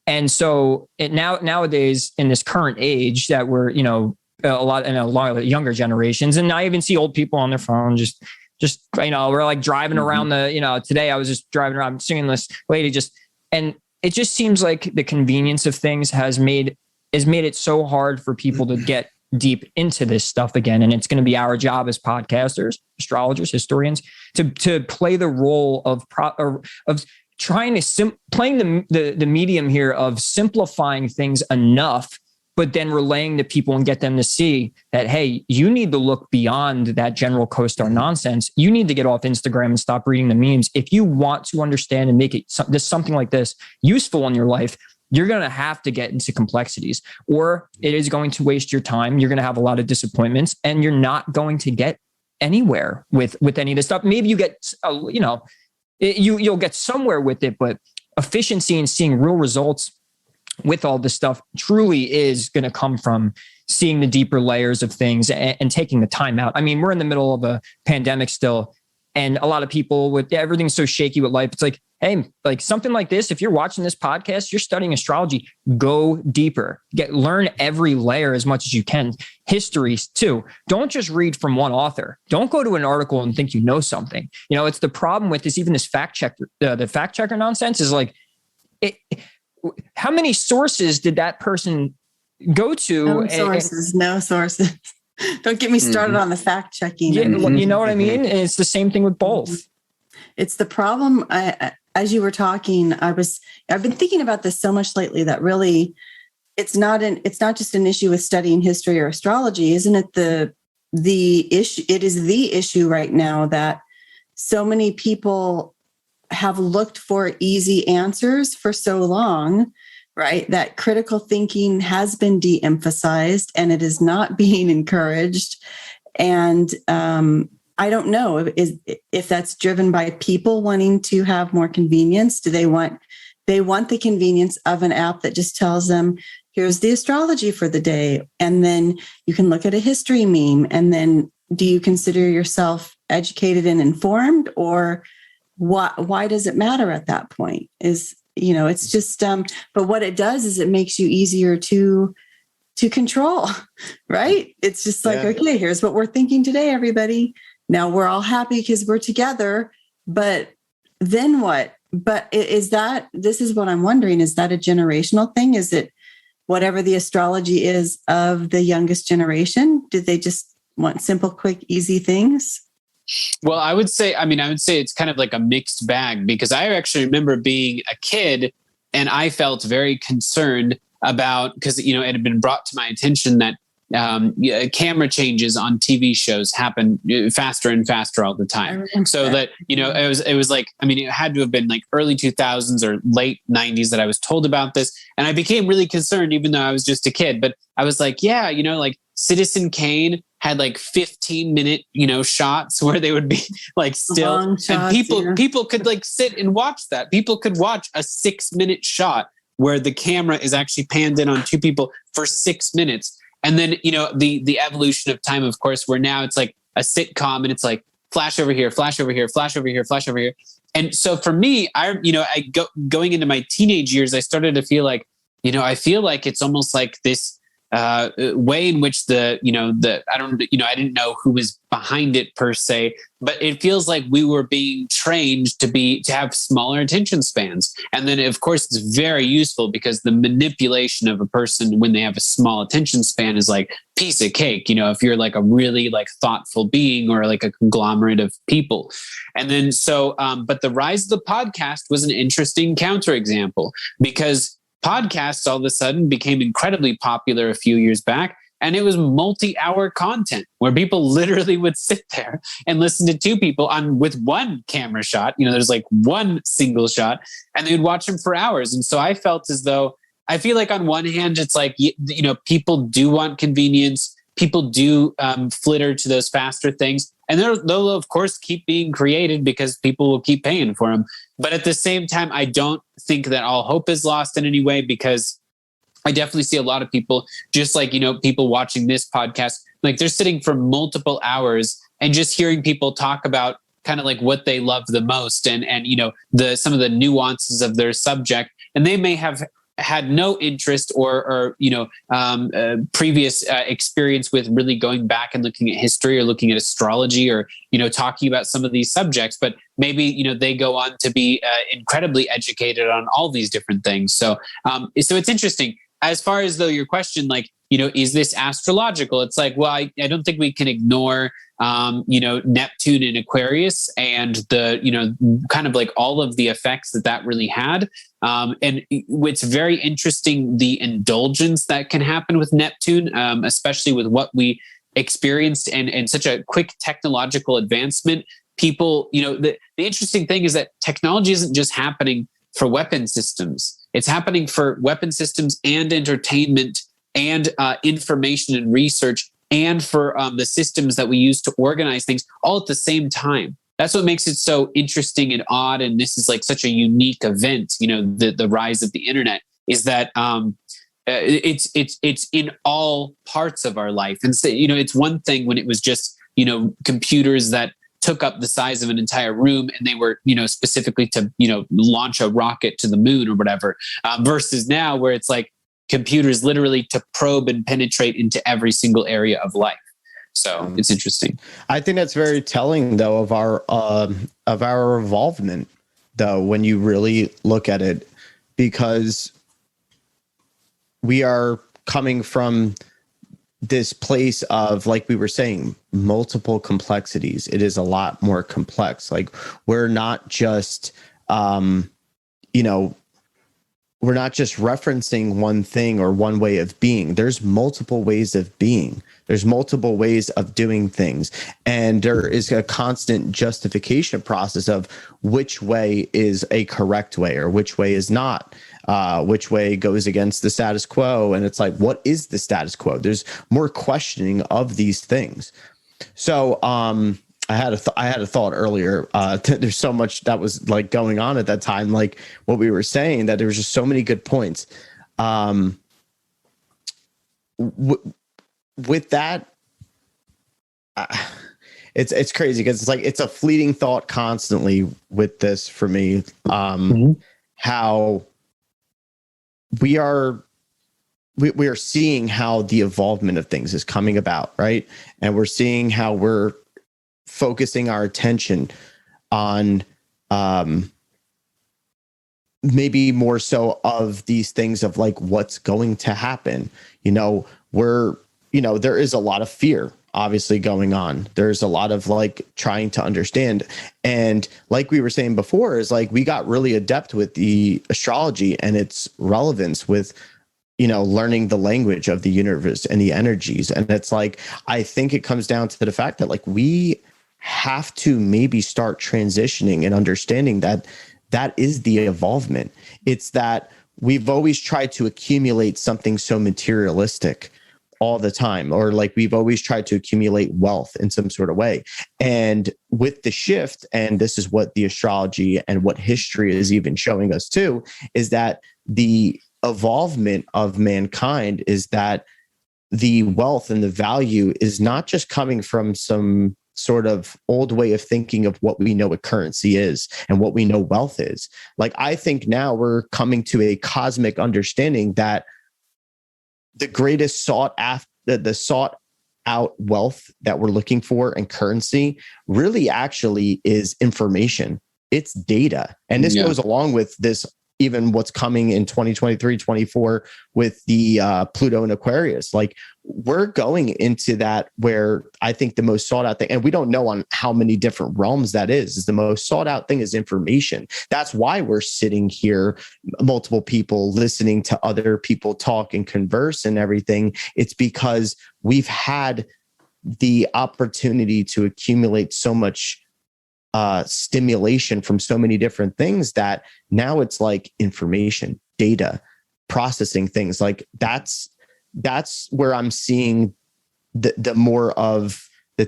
And so nowadays in this current age that we're, a lot of younger generations, and I even see old people on their phone, just we're like driving around today I was just driving around seeing this lady and it just seems like the convenience of things has made it so hard for people to get deep into this stuff again. And it's going to be our job as podcasters, astrologers, historians, to play the role of trying to playing the medium here of simplifying things enough, but then relaying to people and get them to see that, hey, you need to look beyond that general CoStar nonsense. You need to get off Instagram and stop reading the memes. If you want to understand and make it something like this useful in your life, you're going to have to get into complexities, or it is going to waste your time. You're going to have a lot of disappointments, and you're not going to get anywhere with any of this stuff. Maybe you get, you'll get somewhere with it, but efficiency and seeing real results with all this stuff truly is going to come from seeing the deeper layers of things and taking the time out. I mean, we're in the middle of a pandemic still, and a lot of people with everything's so shaky with life. It's like, hey, like something like this, if you're watching this podcast, you're studying astrology, go deeper, learn every layer as much as you can. Histories too. Don't just read from one author. Don't go to an article and think you know something. It's the problem with this, even this fact checker, the fact checker nonsense is like, how many sources did that person go to? No sources. Don't get me started on the fact checking. Yeah, you know what I mean? And it's the same thing with both. It's the problem. As you were talking, I've been thinking about this so much lately that really it's not just an issue with studying history or astrology. Isn't it the issue? It is the issue right now that so many people have looked for easy answers for so long, right? That critical thinking has been de-emphasized and it is not being encouraged. And I don't know if that's driven by people wanting to have more convenience. Do they want the convenience of an app that just tells them, here's the astrology for the day. And then you can look at a history meme. And then do you consider yourself educated and informed, or why does it matter at that point? It's just, but what it does is it makes you easier to control, right? It's just like, okay, here's what we're thinking today, everybody. Now we're all happy because we're together, but then what? But this is what I'm wondering, is that a generational thing? Is it whatever the astrology is of the youngest generation? Did they just want simple, quick, easy things? Well, I would say it's kind of like a mixed bag, because I actually remember being a kid and I felt very concerned about, because, it had been brought to my attention that camera changes on TV shows happen faster and faster all the time. So that, it was like, it had to have been like early 2000s or late 90s that I was told about this. And I became really concerned, even though I was just a kid. But I was like, yeah, like Citizen Kane had like 15-minute, shots where they would be like still, shots, and people could like sit and watch that. People could watch a 6-minute shot where the camera is actually panned in on two people for 6 minutes. And then, the evolution of time, of course, where now it's like a sitcom and it's like flash over here, flash over here, flash over here, flash over here. And so for me, going into my teenage years, I started to feel like, I feel like it's almost like this way in which I didn't know who was behind it per se, but it feels like we were being trained to have smaller attention spans. And then of course it's very useful, because the manipulation of a person when they have a small attention span is like piece of cake, if you're like a really like thoughtful being or like a conglomerate of people. And then but the rise of the podcast was an interesting counterexample, because podcasts all of a sudden became incredibly popular a few years back. And it was multi-hour content where people literally would sit there and listen to two people with one camera shot. There's like one single shot, and they would watch them for hours. And so I felt as though, I feel like on one hand, it's like, people do want convenience. People do flitter to those faster things. And they'll, of course, keep being created because people will keep paying for them. But at the same time, I don't think that all hope is lost in any way, because I definitely see a lot of people, just like, people watching this podcast, like they're sitting for multiple hours and just hearing people talk about kind of like what they love the most and some of the nuances of their subject. And they may have had no interest or previous experience with really going back and looking at history or looking at astrology or, talking about some of these subjects, but maybe, they go on to be incredibly educated on all these different things. So it's interesting. As far as though your question, like, is this astrological? It's like, well, I don't think we can ignore, Neptune in Aquarius and the, kind of like all of the effects that really had. And it's very interesting, the indulgence that can happen with Neptune, especially with what we experienced and such a quick technological advancement. People, the interesting thing is that technology isn't just happening for weapon systems. It's happening for weapon systems and entertainment and information and research, and for the systems that we use to organize things all at the same time. That's what makes it so interesting and odd. And this is like such a unique event, the rise of the internet, is that it's in all parts of our life. And so, it's one thing when it was just, computers that took up the size of an entire room and they were, specifically to, launch a rocket to the moon or whatever, versus now where it's like computers literally to probe and penetrate into every single area of life. So it's interesting. I think that's very telling, though, of our involvement, though, when you really look at it, because we are coming from this place of, like we were saying, multiple complexities. It is a lot more complex. Like, we're not just, we're not just referencing one thing or one way of being. There's multiple ways of being. There's multiple ways of doing things. And there is a constant justification process of which way is a correct way or which way is not, which way goes against the status quo. And it's like, what is the status quo? There's more questioning of these things. So, I had a thought earlier. There's so much that was like going on at that time, like what we were saying, that there was just so many good points. With that, it's crazy because it's like, it's a fleeting thought constantly with this for me. How we are seeing how the evolvement of things is coming about, right? And we're seeing how we're focusing our attention on maybe more so of these things of like what's going to happen. There is a lot of fear obviously going on. There's a lot of like trying to understand. And like we were saying before, is like we got really adept with the astrology and its relevance with learning the language of the universe and the energies. And it's like, I think it comes down to the fact that like we have to maybe start transitioning and understanding that is the evolvement. It's that we've always tried to accumulate something so materialistic all the time, or like we've always tried to accumulate wealth in some sort of way. And with the shift, and this is what the astrology and what history is even showing us too, is that the evolvement of mankind is that the wealth and the value is not just coming from some sort of old way of thinking of what we know a currency is and what we know wealth is. Like, I think now we're coming to a cosmic understanding that the greatest sought out wealth that we're looking for in currency really actually is information. It's data. And this goes along with this, even what's coming in 2023, 24 with the Pluto and Aquarius. Like, we're going into that where I think the most sought out thing, and we don't know on how many different realms that is the most sought out thing is information. That's why we're sitting here, multiple people listening to other people talk and converse and everything. It's because we've had the opportunity to accumulate so much stimulation from so many different things that now it's like information, data, processing things. Like that's where I'm seeing the more of the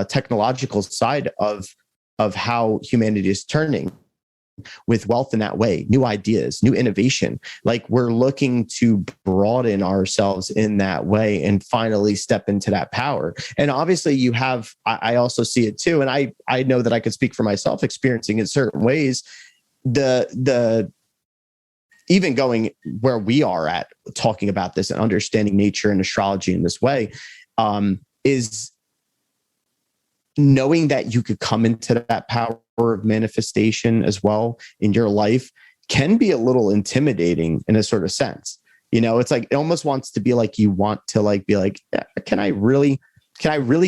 technological side of how humanity is turning with wealth in that way, new ideas, new innovation. Like, we're looking to broaden ourselves in that way and finally step into that power. And obviously I also see it too. And I know that I could speak for myself experiencing in certain ways, the even going where we are at talking about this and understanding nature and astrology in this way, is knowing that you could come into that power of manifestation as well in your life can be a little intimidating in a sort of sense. It's like, it almost wants to be like, you want to like, be like, yeah, can I really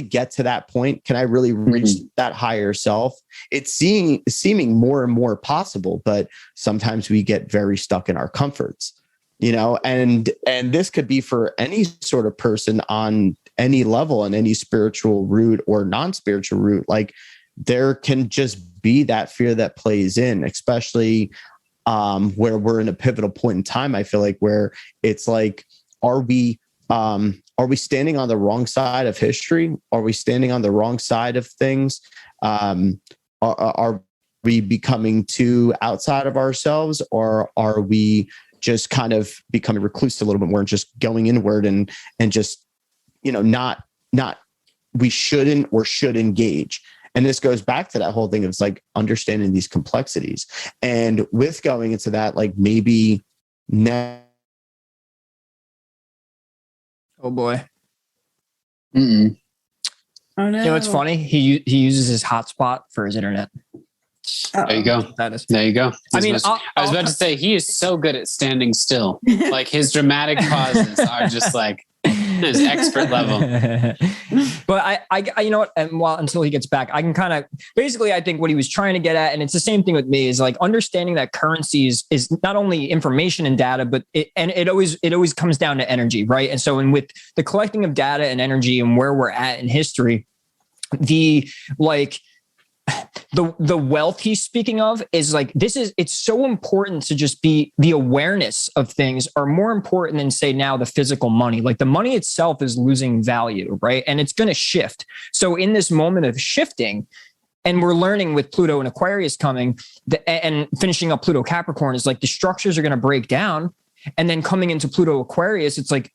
get to that point? Can I really reach that higher self? It's seeming more and more possible, but sometimes we get very stuck in our comforts, and this could be for any sort of person on any level, and any spiritual route or non-spiritual route. Like, there can just be that fear that plays in, especially where we're in a pivotal point in time. I feel like where it's like, are we standing on the wrong side of history? Are we standing on the wrong side of things? Are we becoming too outside of ourselves, or are we just kind of becoming recluse a little bit more and just going inward and just, not we shouldn't or should engage? And this goes back to that whole thing of, it's like understanding these complexities. And with going into that, like maybe now. Oh boy. Oh no. It's funny. He uses his hotspot for his internet. There you go. That is. There you go. I was about to say, he is so good at standing still. Like, his dramatic pauses are just like his expert level. But I you know what? And until he gets back, I can kind of basically, I think what he was trying to get at, and it's the same thing with me, is like understanding that currencies is not only information and data, but it always comes down to energy, right? And so, with the collecting of data and energy and where we're at in history, the wealth he's speaking of is like, it's so important to just be, the awareness of things are more important than, say, now the physical money. Like, the money itself is losing value, right? And it's going to shift. So in this moment of shifting, and we're learning with Pluto and Aquarius coming and finishing up Pluto Capricorn, is like the structures are going to break down. And then coming into Pluto Aquarius, it's like,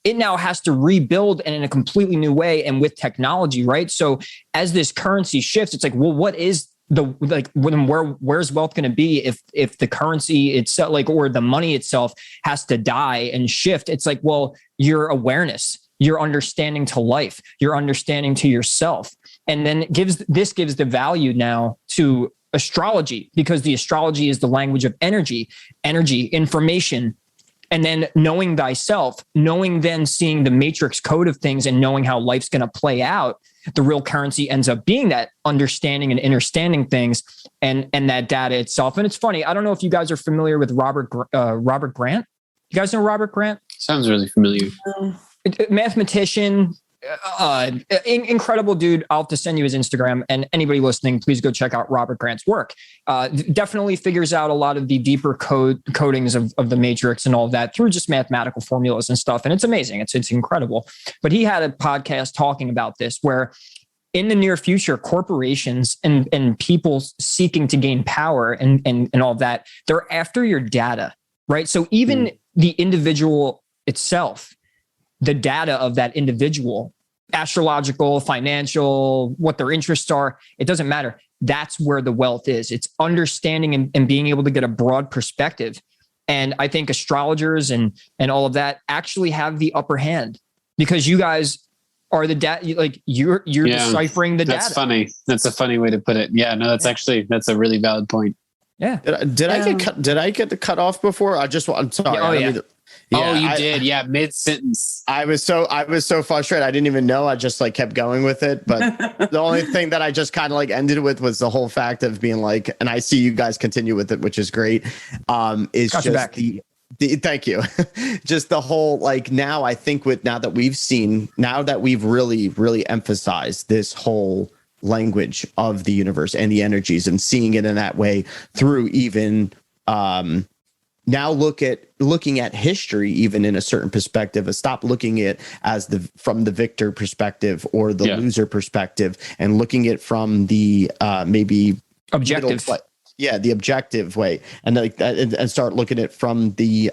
it now has to rebuild and in a completely new way and with technology, right? So as this currency shifts, it's like, well, what is where's wealth going to be if the currency itself, like, or the money itself has to die and shift? It's like, well, your awareness, your understanding to life, your understanding to yourself. And then gives the value now to astrology, because the astrology is the language of energy, information, and then knowing thyself, then seeing the matrix code of things and knowing how life's going to play out. The real currency ends up being that understanding and understanding things and that data itself. And it's funny, I don't know if you guys are familiar with Robert Grant. You guys know Robert Grant? Sounds really familiar. Mathematician, incredible dude. I'll have to send you his Instagram, and anybody listening, please go check out Robert Grant's work. Definitely figures out a lot of the deeper codings of the matrix and all of that through just mathematical formulas and stuff. And it's amazing. It's incredible. But he had a podcast talking about this, where in the near future, corporations and people seeking to gain power and all of that, they're after your data, right? So even the individual itself, the data of that individual, astrological, financial, what their interests are, it doesn't matter. That's where the wealth is. It's understanding and being able to get a broad perspective. And I think astrologers and all of that actually have the upper hand, because you guys are the data, like you're deciphering the data. That's funny. That's a funny way to put it. Yeah, no, that's a really valid point. Yeah. Did I get cut off before? I'm sorry. Oh, yeah. You did. Yeah. Mid sentence. I was so frustrated. I didn't even know. I just like kept going with it. But the only thing that I just kind of like ended with was the whole fact of being like, and I see you guys continue with it, which is great. Is Got just the thank you. Just the whole, like, now I think now that we've really, really emphasized this whole language of the universe and the energies and seeing it in that way through even, now looking at history, even in a certain perspective, stop looking at as from the victor perspective or the loser perspective, and looking at from the maybe objective. The objective way, and start looking at from the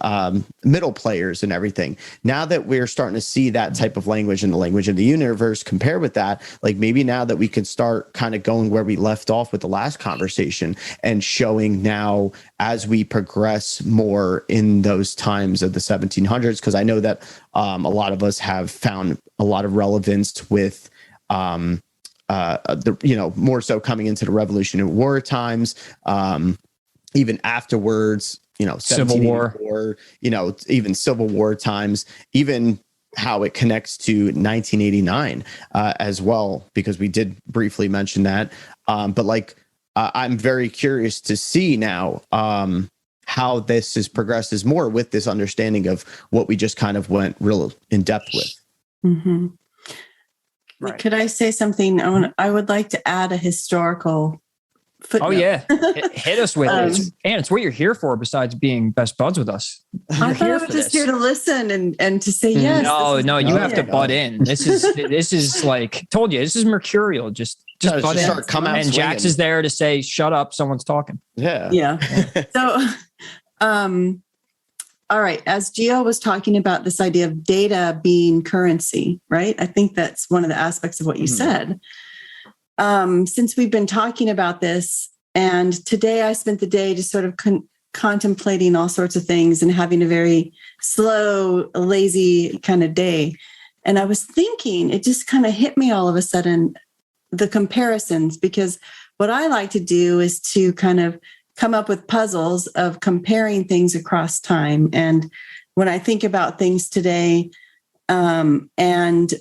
middle players and everything. Now that we're starting to see that type of language and the language of the universe compare with that, like maybe now that we can start kind of going where we left off with the last conversation and showing now as we progress more in those times of the 1700s, because I know that a lot of us have found a lot of relevance with more so coming into the Revolutionary War times, even afterwards, Civil War, even Civil War times, even how it connects to 1989 as well, because we did briefly mention that. But I'm very curious to see now how this has progressed more with this understanding of what we just kind of went real in depth with. Mm-hmm. Right. Could I say something? I would like to add a historical footnote. Oh, yeah. Hit us with it. And it's what you're here for besides being best buds with us. I thought I was just here to listen and to say yes. No, you have to butt in. This is like, told you, this is mercurial. Just butt in. Come out and swinging. Jax is there to say, shut up, someone's talking. Yeah. So, all right. As Gio was talking about this idea of data being currency, right? I think that's one of the aspects of what you said. Since we've been talking about this, and today I spent the day just sort of contemplating all sorts of things and having a very slow, lazy kind of day. And I was thinking, it just kind of hit me all of a sudden, the comparisons, because what I like to do is to kind of come up with puzzles of comparing things across time. And when I think about things today, and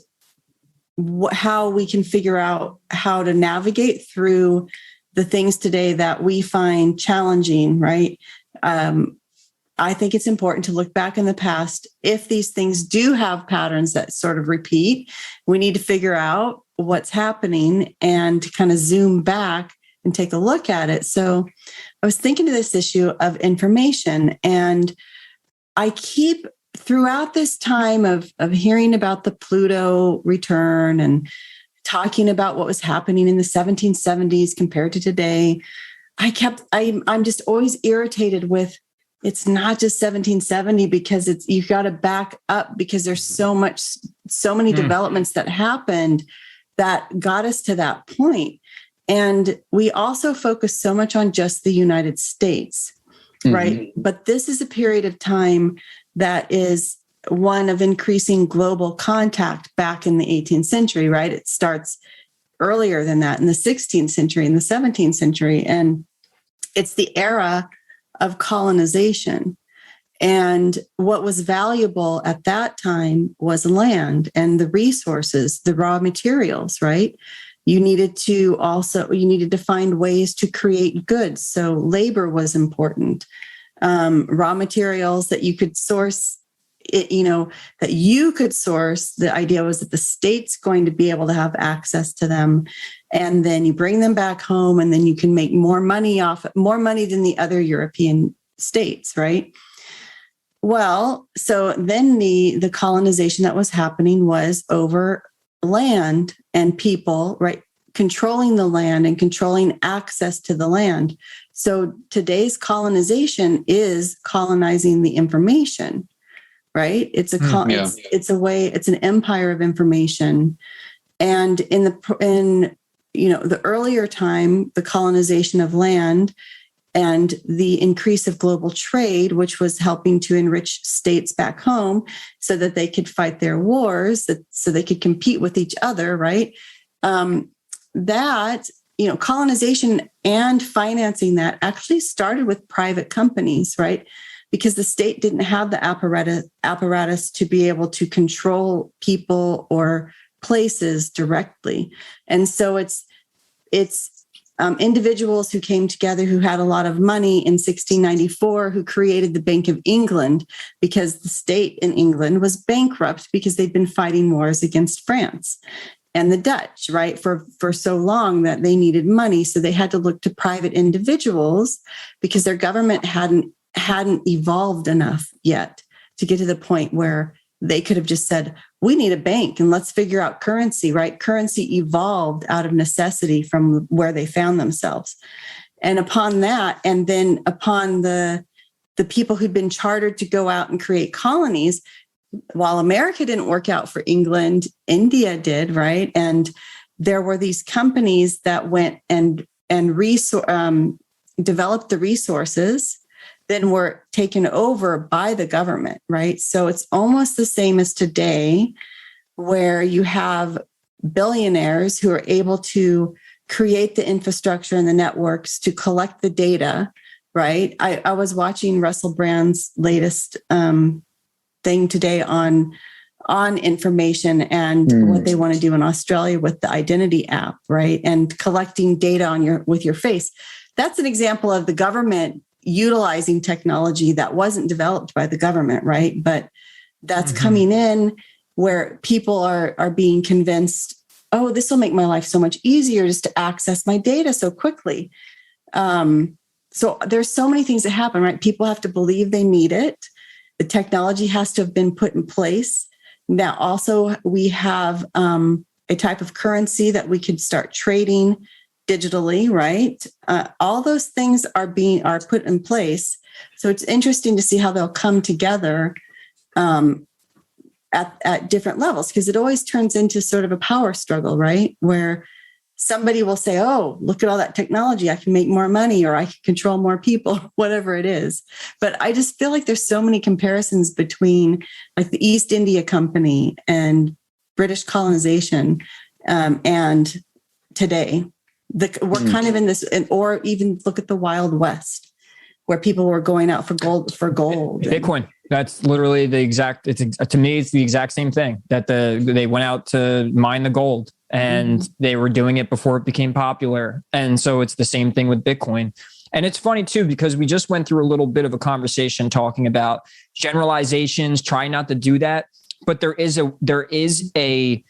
how we can figure out how to navigate through the things today that we find challenging, right? I think it's important to look back in the past. If these things do have patterns that sort of repeat, we need to figure out what's happening and kind of zoom back and take a look at it. So I was thinking of this issue of information, and I keep throughout this time of hearing about the Pluto return and talking about what was happening in the 1770s compared to today, I'm just always irritated with it's not just 1770 because you got to back up because there's so many developments that happened that got us to that point. And we also focus so much on just the United States, right? But this is a period of time that is one of increasing global contact back in the 18th century, right? It starts earlier than that in the 16th century, in the 17th century. And it's the era of colonization. And what was valuable at that time was land and the resources, the raw materials, right? You needed to find ways to create goods. So labor was important. Raw materials that you could source, that you could source. The idea was that the state's going to be able to have access to them. And then you bring them back home and then you can make more money than the other European states, right? Well, so then the colonization that was happening was over land and people, right? Controlling the land and controlling access to the land. So today's colonization is colonizing the information, right? It's an empire of information. And in the earlier time, the colonization of land and the increase of global trade, which was helping to enrich states back home so that they could fight their wars, so they could compete with each other, right? Colonization and financing that actually started with private companies, right? Because the state didn't have the apparatus to be able to control people or places directly. And so it's individuals who came together who had a lot of money in 1694 who created the Bank of England because the state in England was bankrupt because they'd been fighting wars against France and the Dutch, right, for so long that they needed money. So they had to look to private individuals because their government hadn't evolved enough yet to get to the point where they could have just said, we need a bank and let's figure out currency, right? Currency evolved out of necessity from where they found themselves. And upon that, and then upon the people who'd been chartered to go out and create colonies, while America didn't work out for England, India did, right? And there were these companies that went and developed the resources, then were taken over by the government, right? So it's almost the same as today, where you have billionaires who are able to create the infrastructure and the networks to collect the data, right? I was watching Russell Brand's latest thing today on information and what they want to do in Australia with the identity app, right? And collecting data with your face. That's an example of the government utilizing technology that wasn't developed by the government, right? But that's coming in where people are being convinced, oh, this will make my life so much easier just to access my data so quickly. So there's so many things that happen, right? People have to believe they need it. The technology has to have been put in place. Now, also, we have a type of currency that we could start trading digitally, right? All those things are put in place. So it's interesting to see how they'll come together at different levels, because it always turns into sort of a power struggle, right? Where somebody will say, oh, look at all that technology. I can make more money, or I can control more people, whatever it is. But I just feel like there's so many comparisons between like the East India Company and British colonization and today. We're kind of in this, or even look at the Wild West, where people were going out for gold. Bitcoin. That's literally to me, it's the exact same thing, that they went out to mine the gold, and they were doing it before it became popular. And so it's the same thing with Bitcoin. And it's funny too, because we just went through a little bit of a conversation talking about generalizations, try not to do that. But there is a,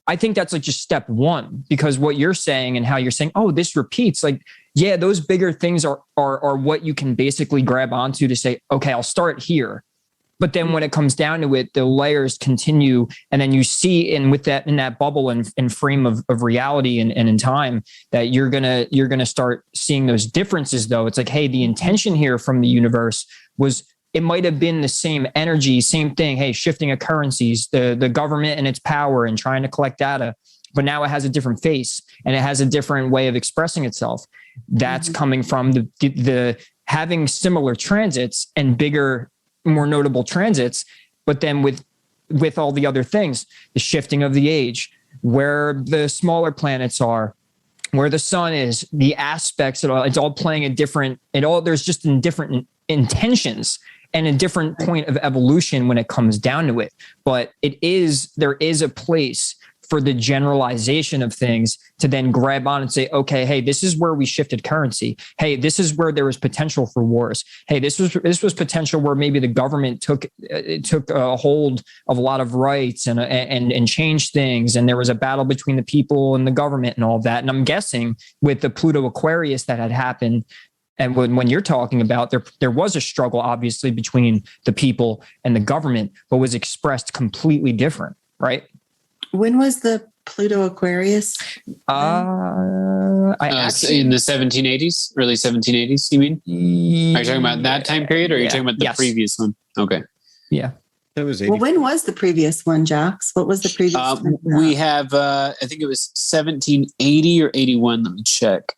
I think that's like just step one, because what you're saying and how you're saying, oh, this repeats, like, yeah, those bigger things are what you can basically grab onto to say, okay, I'll start here. But then when it comes down to it, the layers continue. And then you see in that bubble and frame of reality and in time that you're gonna start seeing those differences though. It's like, hey, the intention here from the universe was, it might have been the same energy, same thing. Hey, shifting of currencies, the government and its power and trying to collect data, but now it has a different face and it has a different way of expressing itself. That's coming from the having similar transits and bigger, more notable transits, but then with all the other things, the shifting of the age, where the smaller planets are, where the sun is, the aspects, it's all playing a different, there's just in different intentions and a different point of evolution when it comes down to it. But there is a place for the generalization of things to then grab on and say, okay, hey, this is where we shifted currency. Hey, this is where there was potential for wars. Hey, this was potential where maybe the government took a hold of a lot of rights and changed things. And there was a battle between the people and the government and all of that. And I'm guessing with the Pluto Aquarius that had happened, and when you're talking about there was a struggle, obviously, between the people and the government, but was expressed completely different, right? When was the Pluto Aquarius? In the 1780s, early 1780s, you mean? Are you talking about that time period, or are you talking about the previous one? Okay. Yeah. That was 84. Well, when was the previous one, Jax? What was the previous one? We have, I think it was 1780 or 81. Let me check.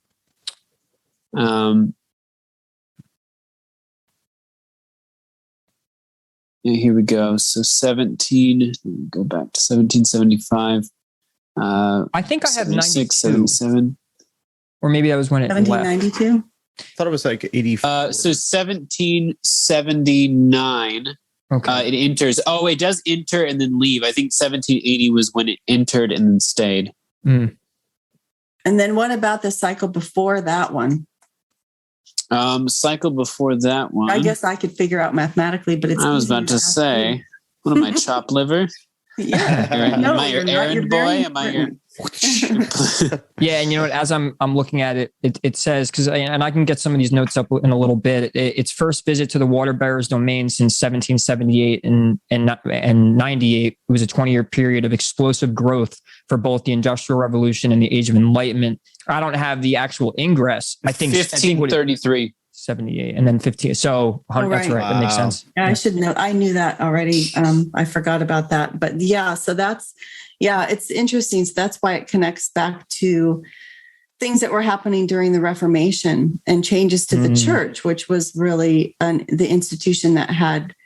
Yeah, here we go. So go back to 1775. I think I have 96, 77. Or maybe that was when it 1792? left. I thought it was like 84. So 1779. Okay. It enters. Oh, it does enter and then leave. I think 1780 was when it entered and then stayed. Mm. And then what about the cycle before that one? Cycle before that one. I guess I could figure out mathematically, but I was about to say, what am I, chopped liver? Yeah. Am I your errand boy? Am I your... Yeah, and you know what? As I'm looking at it, it says, and I can get some of these notes up in a little bit. Its first visit to the water bearer's domain since 1778 and 98. It was a 20-year period of explosive growth for both the Industrial Revolution and the Age of Enlightenment. I don't have the actual ingress. I think 1533. 78 and then 15. So that's right. That makes sense. Yeah, I should know. I knew that already. I forgot about that. But yeah, so it's interesting. So that's why it connects back to things that were happening during the Reformation and changes to the church, which was really the institution that had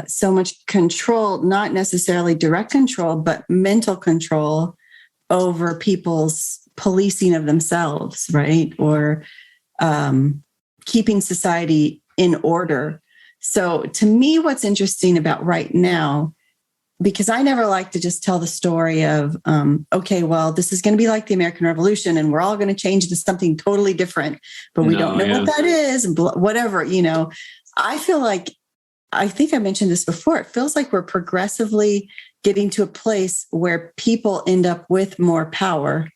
so much control, not necessarily direct control, but mental control over people's policing of themselves, right? Or keeping society in order. So to me, what's interesting about right now, because I never like to just tell the story of, okay, well, this is going to be like the American Revolution and we're all going to change to something totally different, but we don't know what that is, and whatever, I feel like, I think I mentioned this before, it feels like we're progressively getting to a place where people end up with more power,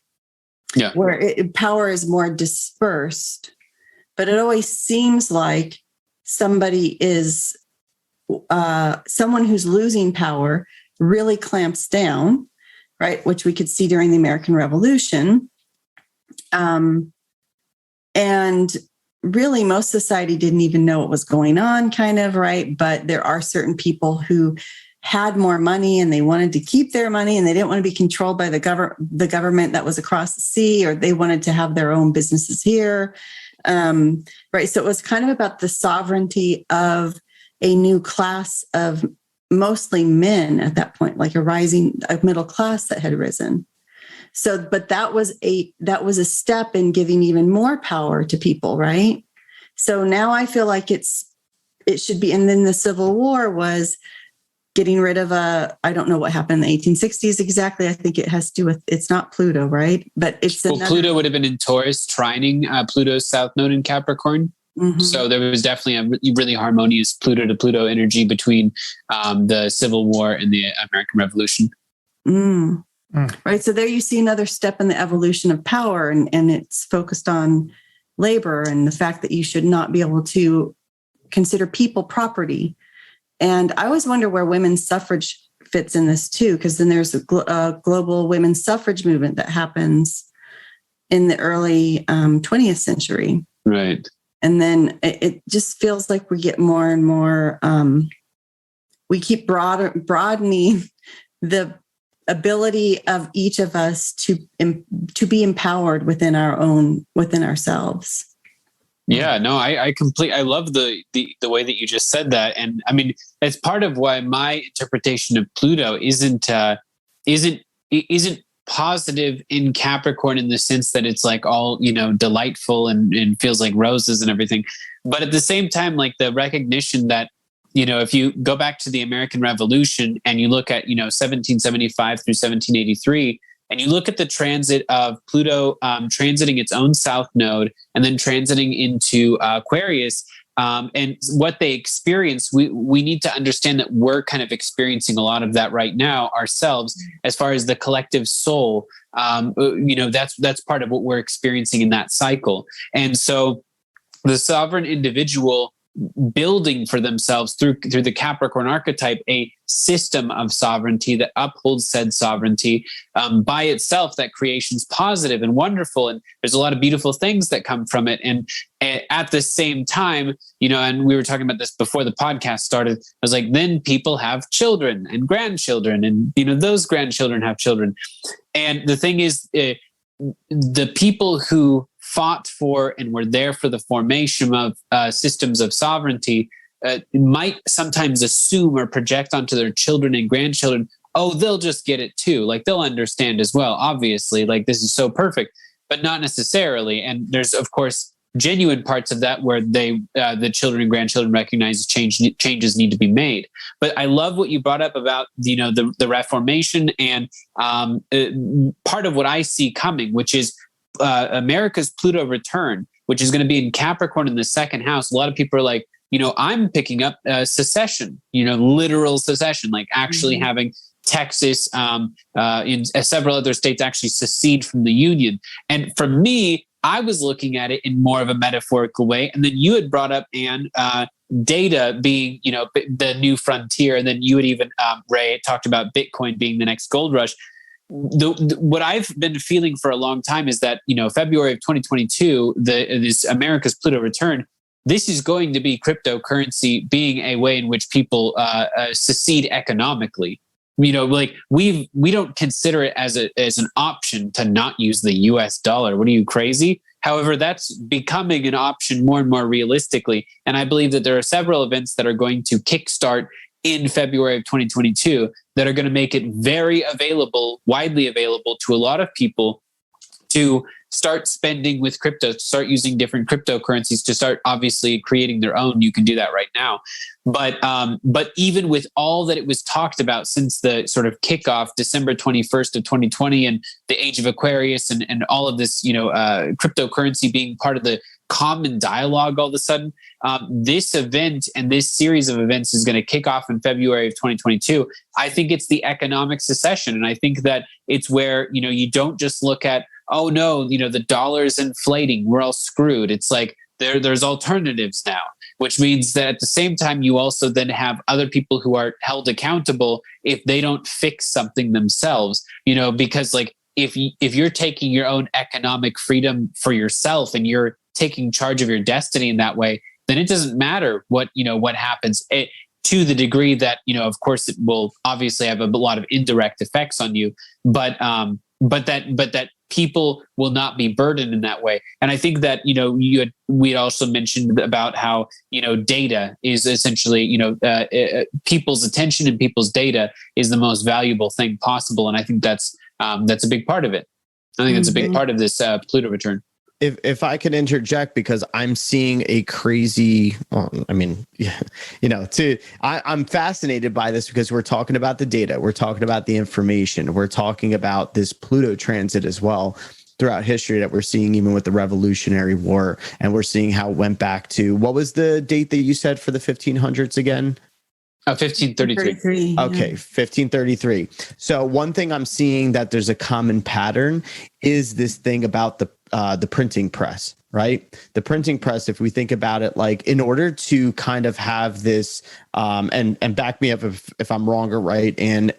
where power is more dispersed. But it always seems like somebody is someone who's losing power really clamps down, right? Which we could see during the American Revolution. And really most society didn't even know what was going on, kind of, right? But there are certain people who had more money and they wanted to keep their money and they didn't want to be controlled by the government that was across the sea, or they wanted to have their own businesses here. Right. So it was kind of about the sovereignty of a new class of mostly men at that point, like a middle class that had risen. So, but that was a step in giving even more power to people. Right. So now I feel like it should be. And then the Civil War was getting rid of I don't know what happened in the 1860s exactly. I think it has to do with, it's not Pluto, right? But it's Pluto would have been in Taurus, trining Pluto's south node in Capricorn. Mm-hmm. So there was definitely a really harmonious Pluto to Pluto energy between the Civil War and the American Revolution. Right. So there you see another step in the evolution of power, and it's focused on labor and the fact that you should not be able to consider people property. And I always wonder where women's suffrage fits in this too, because then there's a global women's suffrage movement that happens in the early 20th century. Right. And then it just feels like we get more and more, we keep broadening the ability of each of us to be empowered within ourselves. Yeah, no, I love the way that you just said that. And I mean, it's part of why my interpretation of Pluto isn't positive in Capricorn in the sense that it's like all, delightful and feels like roses and everything. But at the same time, like the recognition that, if you go back to the American Revolution and you look at, 1775 through 1783, and you look at the transit of Pluto transiting its own south node and then transiting into Aquarius, and what they experience, we need to understand that we're kind of experiencing a lot of that right now ourselves, as far as the collective soul. That's part of what we're experiencing in that cycle. And so the sovereign individual building for themselves through the Capricorn archetype a system of sovereignty that upholds said sovereignty by itself, that creation's positive and wonderful, and there's a lot of beautiful things that come from it. And at the same time, and we were talking about this before the podcast started, I was like, then people have children and grandchildren, and those grandchildren have children. And the thing is, the people who fought for and were there for the formation of systems of sovereignty might sometimes assume or project onto their children and grandchildren, oh, they'll just get it too. Like they'll understand as well. Obviously, like this is so perfect, but not necessarily. And there's, of course, genuine parts of that where the children and grandchildren recognize changes need to be made. But I love what you brought up about, the Reformation and part of what I see coming, which is America's Pluto return, which is going to be in Capricorn in the second house. A lot of people are like, I'm picking up secession, literal secession, like actually having Texas in several other states actually secede from the Union. And for me, I was looking at it in more of a metaphorical way. And then you had brought up, Anne, data being, the new frontier. And then you had even, Ray, talked about Bitcoin being the next gold rush. What I've been feeling for a long time is that, February of 2022, this America's Pluto return, this is going to be cryptocurrency being a way in which people secede economically. Like we don't consider it as an option to not use the US dollar. What are you, crazy? However, that's becoming an option more and more realistically. And I believe that there are several events that are going to kickstart in February of 2022 that are going to make it very available, widely available to a lot of people to start spending with crypto, to start using different cryptocurrencies, to start obviously creating their own. You can do that right now. But even with all that it was talked about since the sort of kickoff, December 21st of 2020 and the age of Aquarius and all of this, cryptocurrency being part of the common dialogue all of a sudden, this event and this series of events is going to kick off in February of 2022. I think it's the economic secession. And I think that it's where, you don't just look at, oh no, the dollar's inflating, we're all screwed. It's like there's alternatives now, which means that at the same time, you also then have other people who are held accountable if they don't fix something themselves, because like if you're taking your own economic freedom for yourself and you're taking charge of your destiny in that way, then it doesn't matter what happens, to the degree that, of course, it will obviously have a lot of indirect effects on you, but that people will not be burdened in that way. And I think that, we had also mentioned about how, data is essentially, people's attention and people's data is the most valuable thing possible. And I think that's a big part of it. I think that's a big part of this Pluto return. If I could interject, because I'm seeing a crazy, I'm fascinated by this because we're talking about the data, we're talking about the information, we're talking about this Pluto transit as well throughout history that we're seeing even with the Revolutionary War. And we're seeing how it went back to, what was the date that you said for the 1500s again? 1533. Okay, 1533. So one thing I'm seeing that there's a common pattern is this thing about the printing press. right? The printing press, if we think about it, like in order to kind of have this, and back me up if I'm wrong or right, and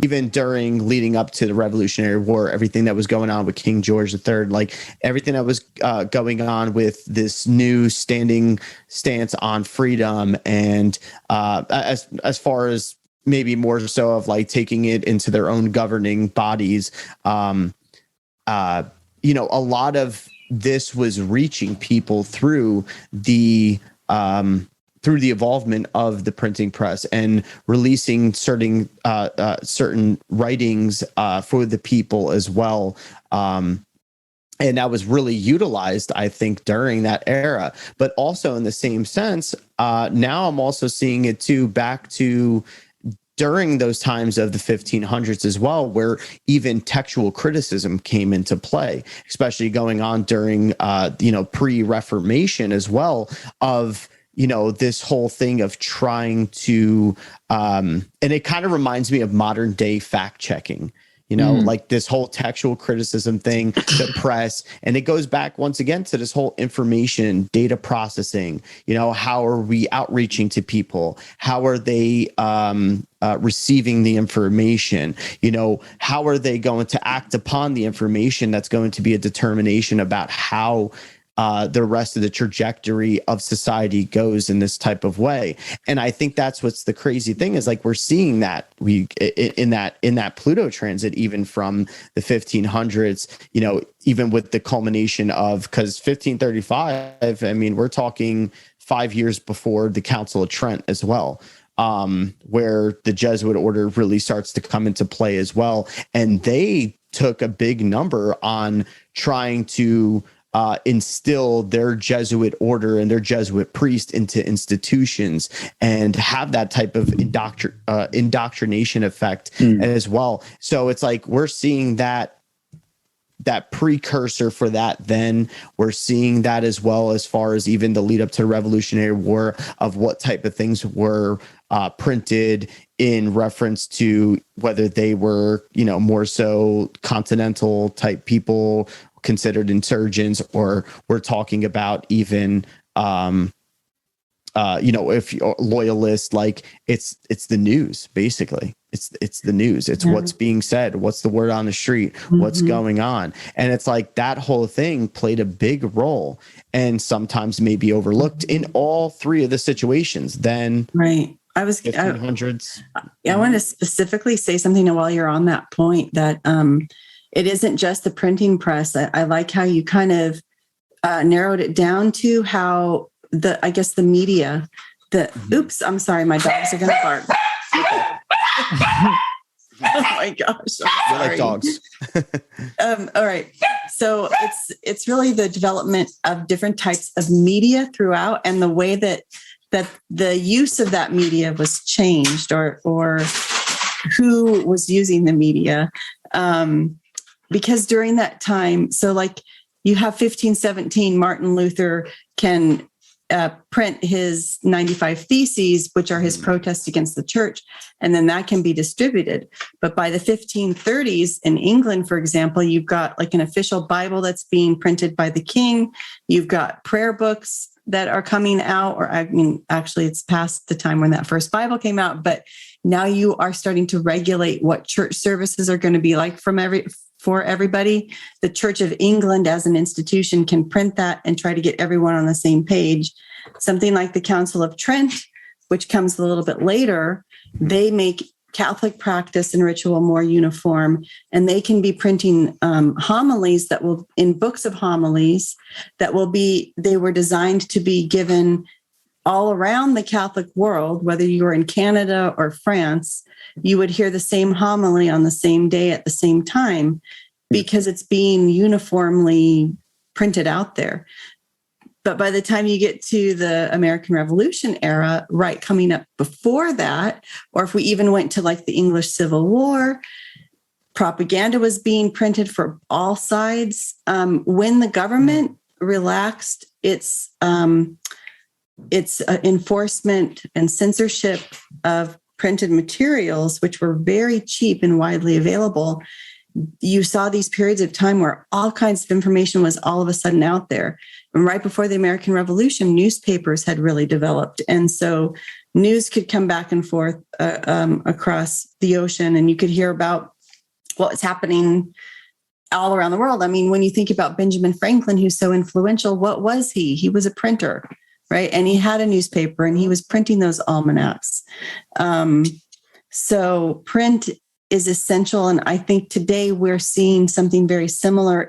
even during leading up to the Revolutionary War, everything that was going on with King George III, like everything that was going on with this new stance on freedom, and as far as maybe more so of like taking it into their own governing bodies, a lot of this was reaching people through the involvement of the printing press and releasing certain writings for the people as well. And that was really utilized, I think, during that era. But also in the same sense, now I'm also seeing it too back to during those times of the 1500s as well, where even textual criticism came into play, especially going on during, pre-Reformation as well, of, this whole thing of trying to, and it kind of reminds me of modern day fact checking. Like this whole textual criticism thing, the press, and it goes back once again to this whole information data processing. How are we outreaching to people? How are they receiving the information? How are they going to act upon the information that's going to be a determination about how the rest of the trajectory of society goes in this type of way. And I think that's what's the crazy thing is like we're seeing that in that Pluto transit, even from the 1500s, even with the culmination of, because 1535, I mean, we're talking 5 years before the Council of Trent as well, where the Jesuit order really starts to come into play as well. And they took a big number on trying to instill their Jesuit order and their Jesuit priest into institutions and have that type of indoctrination effect as well. So it's like we're seeing that precursor for that. Then we're seeing that as well as far as even the lead up to the Revolutionary War of what type of things were printed in reference to whether they were, more so continental type people considered insurgents, or we're talking about even if you're loyalist, like it's the news, basically. It's the news. It's what's being said, what's the word on the street, what's going on. And it's like that whole thing played a big role and sometimes maybe overlooked in all three of the situations. Then right. I 1500s. I want to specifically say something while you're on that point, that it isn't just the printing press. I like how you kind of narrowed it down to how the media, oops, I'm sorry, my dogs are going to bark. Oh my gosh. We're like dogs. All right. So it's really the development of different types of media throughout, and the way that the use of that media was changed, or who was using the media. Because during that time, so like you have 1517, Martin Luther can print his 95 Theses, which are his protests against the church, and then that can be distributed. But by the 1530s in England, for example, you've got like an official Bible that's being printed by the king. You've got prayer books that are coming out, or I mean, actually it's past the time when that first Bible came out, but now you are starting to regulate what church services are going to be like for everybody. The Church of England as an institution can print that and try to get everyone on the same page. Something like the Council of Trent, which comes a little bit later, they make Catholic practice and ritual more uniform, and they can be printing homilies that will, in books of homilies that will be, they were designed to be given all around the Catholic world, whether you were in Canada or France, you would hear the same homily on the same day at the same time, because it's being uniformly printed out there. But by the time you get to the American Revolution era, right, coming up before that, or if we even went to like the English Civil War, propaganda was being printed for all sides. When the government relaxed its enforcement and censorship of printed materials, which were very cheap and widely available, you saw these periods of time where all kinds of information was all of a sudden out there. right before the American Revolution, newspapers had really developed. And so news could come back and forth across the ocean, and you could hear about what was happening all around the world. I mean, when you think about Benjamin Franklin, who's so influential, what was he? He was a printer, right? And he had a newspaper, and he was printing those almanacs. So print is essential. And I think today we're seeing something very similar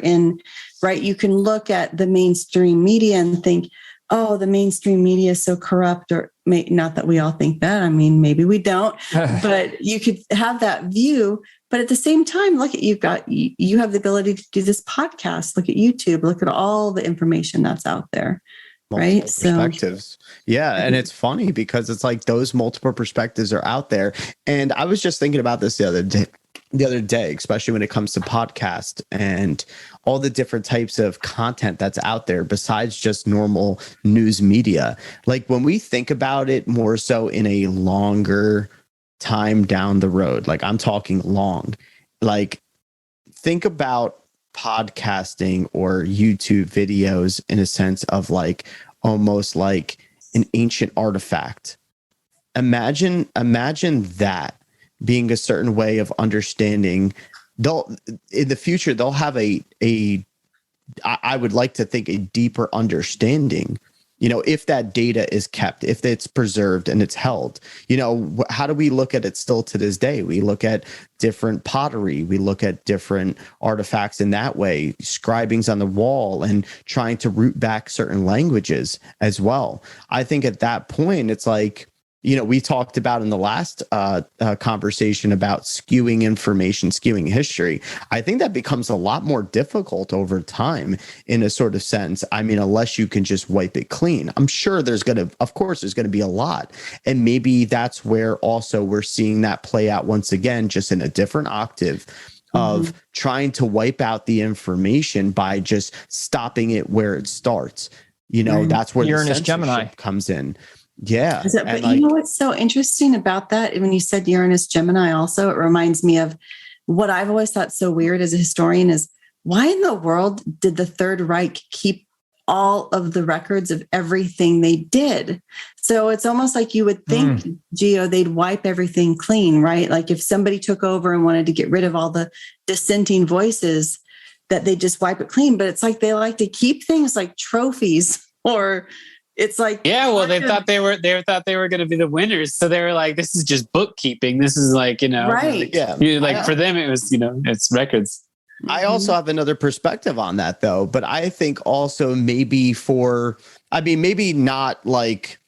right? You can look at the mainstream media and think, oh, the mainstream media is so corrupt, or not that we all think that. I mean, maybe we don't, but you could have that view. But at the same time, look at you have the ability to do this podcast. Look at YouTube. Look at all the information that's out there. Multiple right? perspectives. Yeah. And it's funny because it's like those multiple perspectives are out there. And I was just thinking about this the other day, especially when it comes to podcast and all the different types of content that's out there besides just normal news media. Like when we think about it more so in a longer time down the road, like I'm talking long, like think about podcasting or YouTube videos in a sense of like almost like an ancient artifact. Imagine that being a certain way of understanding. In the future they'll have I would like to think a deeper understanding, if that data is kept, if it's preserved and it's held. How do we look at it still to this day? We look at different pottery, we look at different artifacts in that way, scribings on the wall, and trying to root back certain languages as well. I think at that point it's like, we talked about in the last conversation about skewing information, skewing history. I think that becomes a lot more difficult over time in a sort of sense. I mean, unless you can just wipe it clean. I'm sure there's going to be a lot. And maybe that's where also we're seeing that play out once again, just in a different octave of trying to wipe out the information by just stopping it where it starts. That's where Uranus, the censorship Gemini comes in. Yeah. But you know what's so interesting about that? When you said Uranus, Gemini also, it reminds me of what I've always thought so weird as a historian is why in the world did the Third Reich keep all of the records of everything they did? So it's almost like you would think, Gio, they'd wipe everything clean, right? Like if somebody took over and wanted to get rid of all the dissenting voices, that they just wipe it clean. But it's like they like to keep things like trophies, or it's like, they thought they were going to be the winners, so they were like, "This is just bookkeeping. This is like, right? For them, it was, it's records." I also have another perspective on that, though. But I think also maybe maybe not like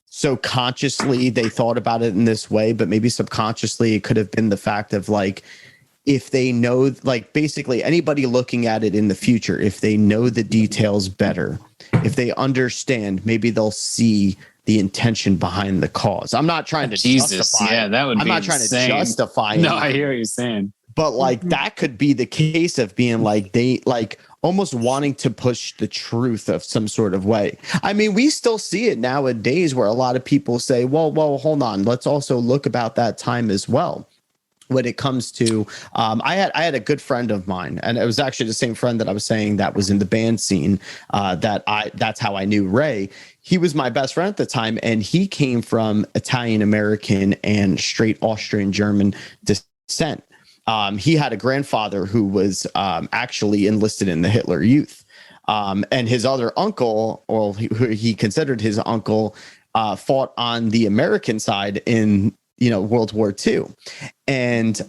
so consciously they thought about it in this way, but maybe subconsciously it could have been the fact of like, if they know, like basically anybody looking at it in the future, if they know the details better, if they understand, maybe they'll see the intention behind the cause. I'm not trying to justify. Yeah, that would. I'm not trying to justify. No, I hear what you're saying. But like that could be the case of being like they like almost wanting to push the truth of some sort of way. I mean, we still see it nowadays where a lot of people say, well, hold on, let's also look about that time as well. When it comes to, I had a good friend of mine, and it was actually the same friend that I was saying that was in the band scene. That's how I knew Ray. He was my best friend at the time, and he came from Italian American and straight Austrian German descent. He had a grandfather who was actually enlisted in the Hitler Youth, and his other uncle, or who he considered his uncle, fought on the American side in World War II. And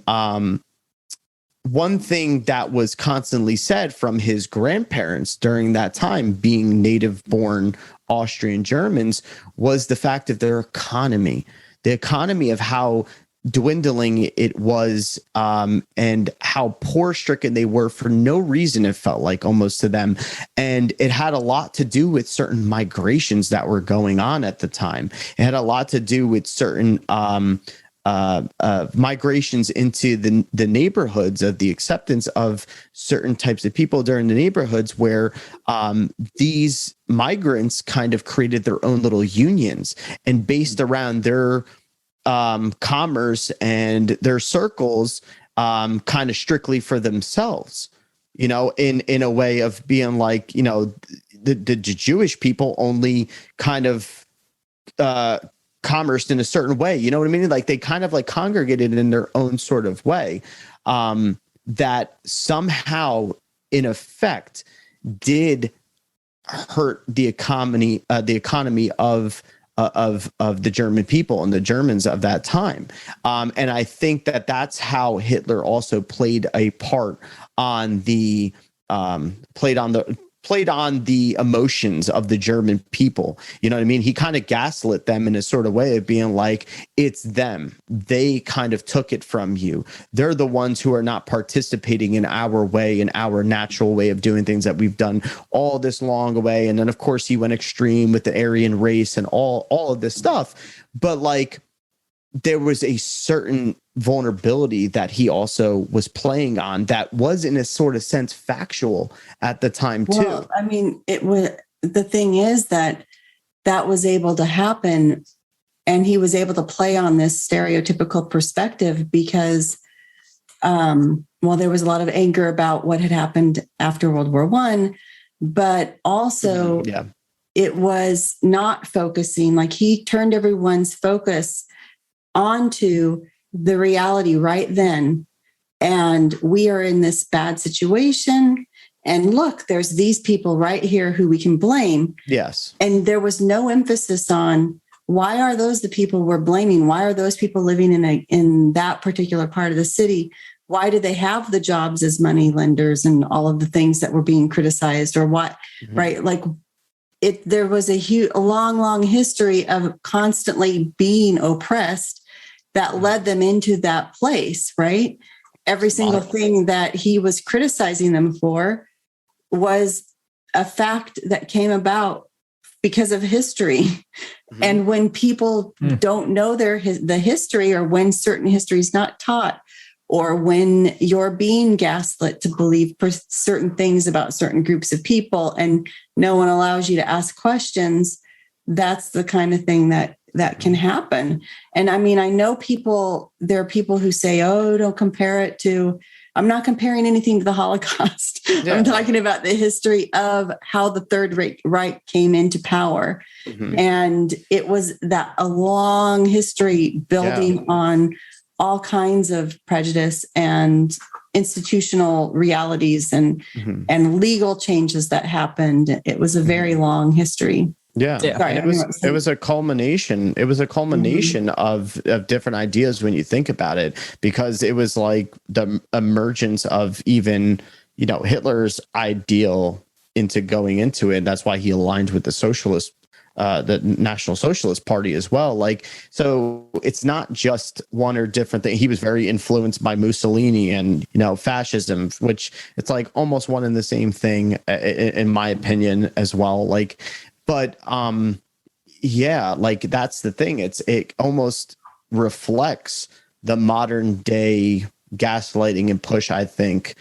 one thing that was constantly said from his grandparents during that time, being native born Austrian Germans, was the fact of their economy, the economy of how dwindling it was, and how poor stricken they were for no reason, it felt like almost to them. And it had a lot to do with certain migrations that were going on at the time. It had a lot to do with certain migrations into the neighborhoods, of the acceptance of certain types of people during the neighborhoods, where these migrants kind of created their own little unions, and based around their commerce and their circles, kind of strictly for themselves, in a way of being like, the Jewish people only kind of commerced in a certain way. You know what I mean? Like they kind of like congregated in their own sort of way, that somehow in effect did hurt the economy of the German people and the Germans of that time. And I think that that's how Hitler also played a part on the emotions of the German people. You know what I mean? He kind of gaslit them in a sort of way of being like, it's them. They kind of took it from you. They're the ones who are not participating in our way, in our natural way of doing things that we've done all this long way. And then of course he went extreme with the Aryan race and all of this stuff. But like, there was a certain vulnerability that he also was playing on that was in a sort of sense factual at the time too. Well, I mean, the thing is that was able to happen, and he was able to play on this stereotypical perspective because, there was a lot of anger about what had happened after World War I, but also it was not focusing, like he turned everyone's focus onto the reality right then. And we are in this bad situation. And look, there's these people right here who we can blame. Yes. And there was no emphasis on why are those the people we're blaming? Why are those people living in that particular part of the city? Why do they have the jobs as money lenders and all of the things that were being criticized, or what, right? Like there was a long history of constantly being oppressed that led them into that place, right? Every single thing that he was criticizing them for was a fact that came about because of history. Mm-hmm. And when people don't know the history, or when certain history is not taught, or when you're being gaslit to believe certain things about certain groups of people and no one allows you to ask questions, that's the kind of thing that can happen. And I mean, I know there are people who say, oh, don't compare it to, I'm not comparing anything to the Holocaust. Yeah. I'm talking about the history of how the Third Reich came into power. Mm-hmm. And it was a long history building on all kinds of prejudice and institutional realities and legal changes that happened. It was a very long history. Yeah. Sorry, it was a culmination. It was a culmination of different ideas when you think about it, because it was like the emergence of even, Hitler's ideal into going into it. That's why he aligned with the National Socialist Party as well. Like, so it's not just one or different thing. He was very influenced by Mussolini and, fascism, which it's like almost one and the same thing in my opinion as well. Like, but like that's the thing. It almost reflects the modern day gaslighting and push, I think,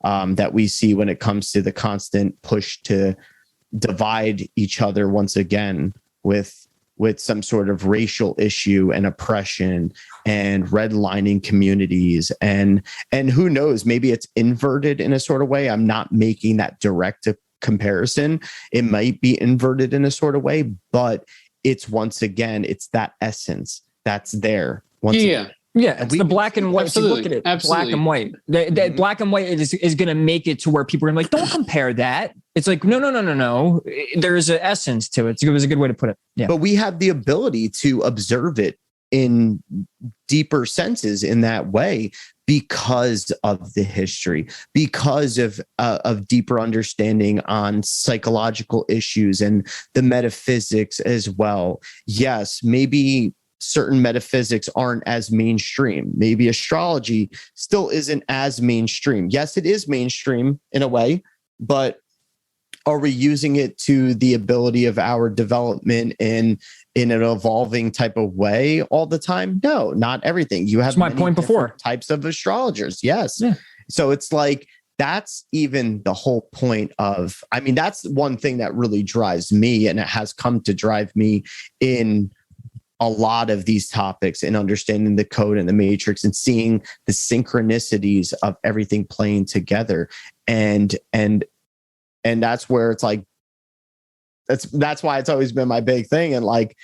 that we see when it comes to the constant push to divide each other once again with some sort of racial issue and oppression and redlining communities. And who knows, maybe it's inverted in a sort of way. I'm not making that direct comparison. It might be inverted in a sort of way, but it's once again, it's that essence that's there. Yeah, it's the black and white. Absolutely. Look at it, Absolutely. black and white. The black and white is going to make it to where people are like, don't compare that. It's like, no. There is an essence to it. It was a good way to put it. Yeah. But we have the ability to observe it in deeper senses in that way because of the history, because of deeper understanding on psychological issues and the metaphysics as well. Yes, maybe certain metaphysics aren't as mainstream. Maybe astrology still isn't as mainstream. Yes, it is mainstream in a way, but are we using it to the ability of our development in an evolving type of way all the time? No, not everything. You have my point before types of astrologers. Yes. Yeah. So it's like, that's even the whole point of, I mean, that's one thing that really drives me, and it has come to drive me in a lot of these topics, and understanding the code and the matrix and seeing the synchronicities of everything playing together. And that's where it's like, That's why it's always been my big thing. And like,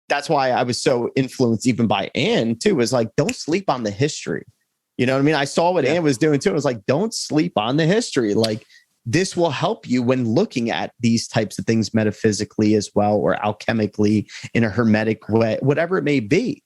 that's why I was so influenced even by Anne too, was like, don't sleep on the history. You know what I mean? I saw what Anne was doing too. I was like, don't sleep on the history. Like, this will help you when looking at these types of things metaphysically as well, or alchemically in a hermetic way, whatever it may be.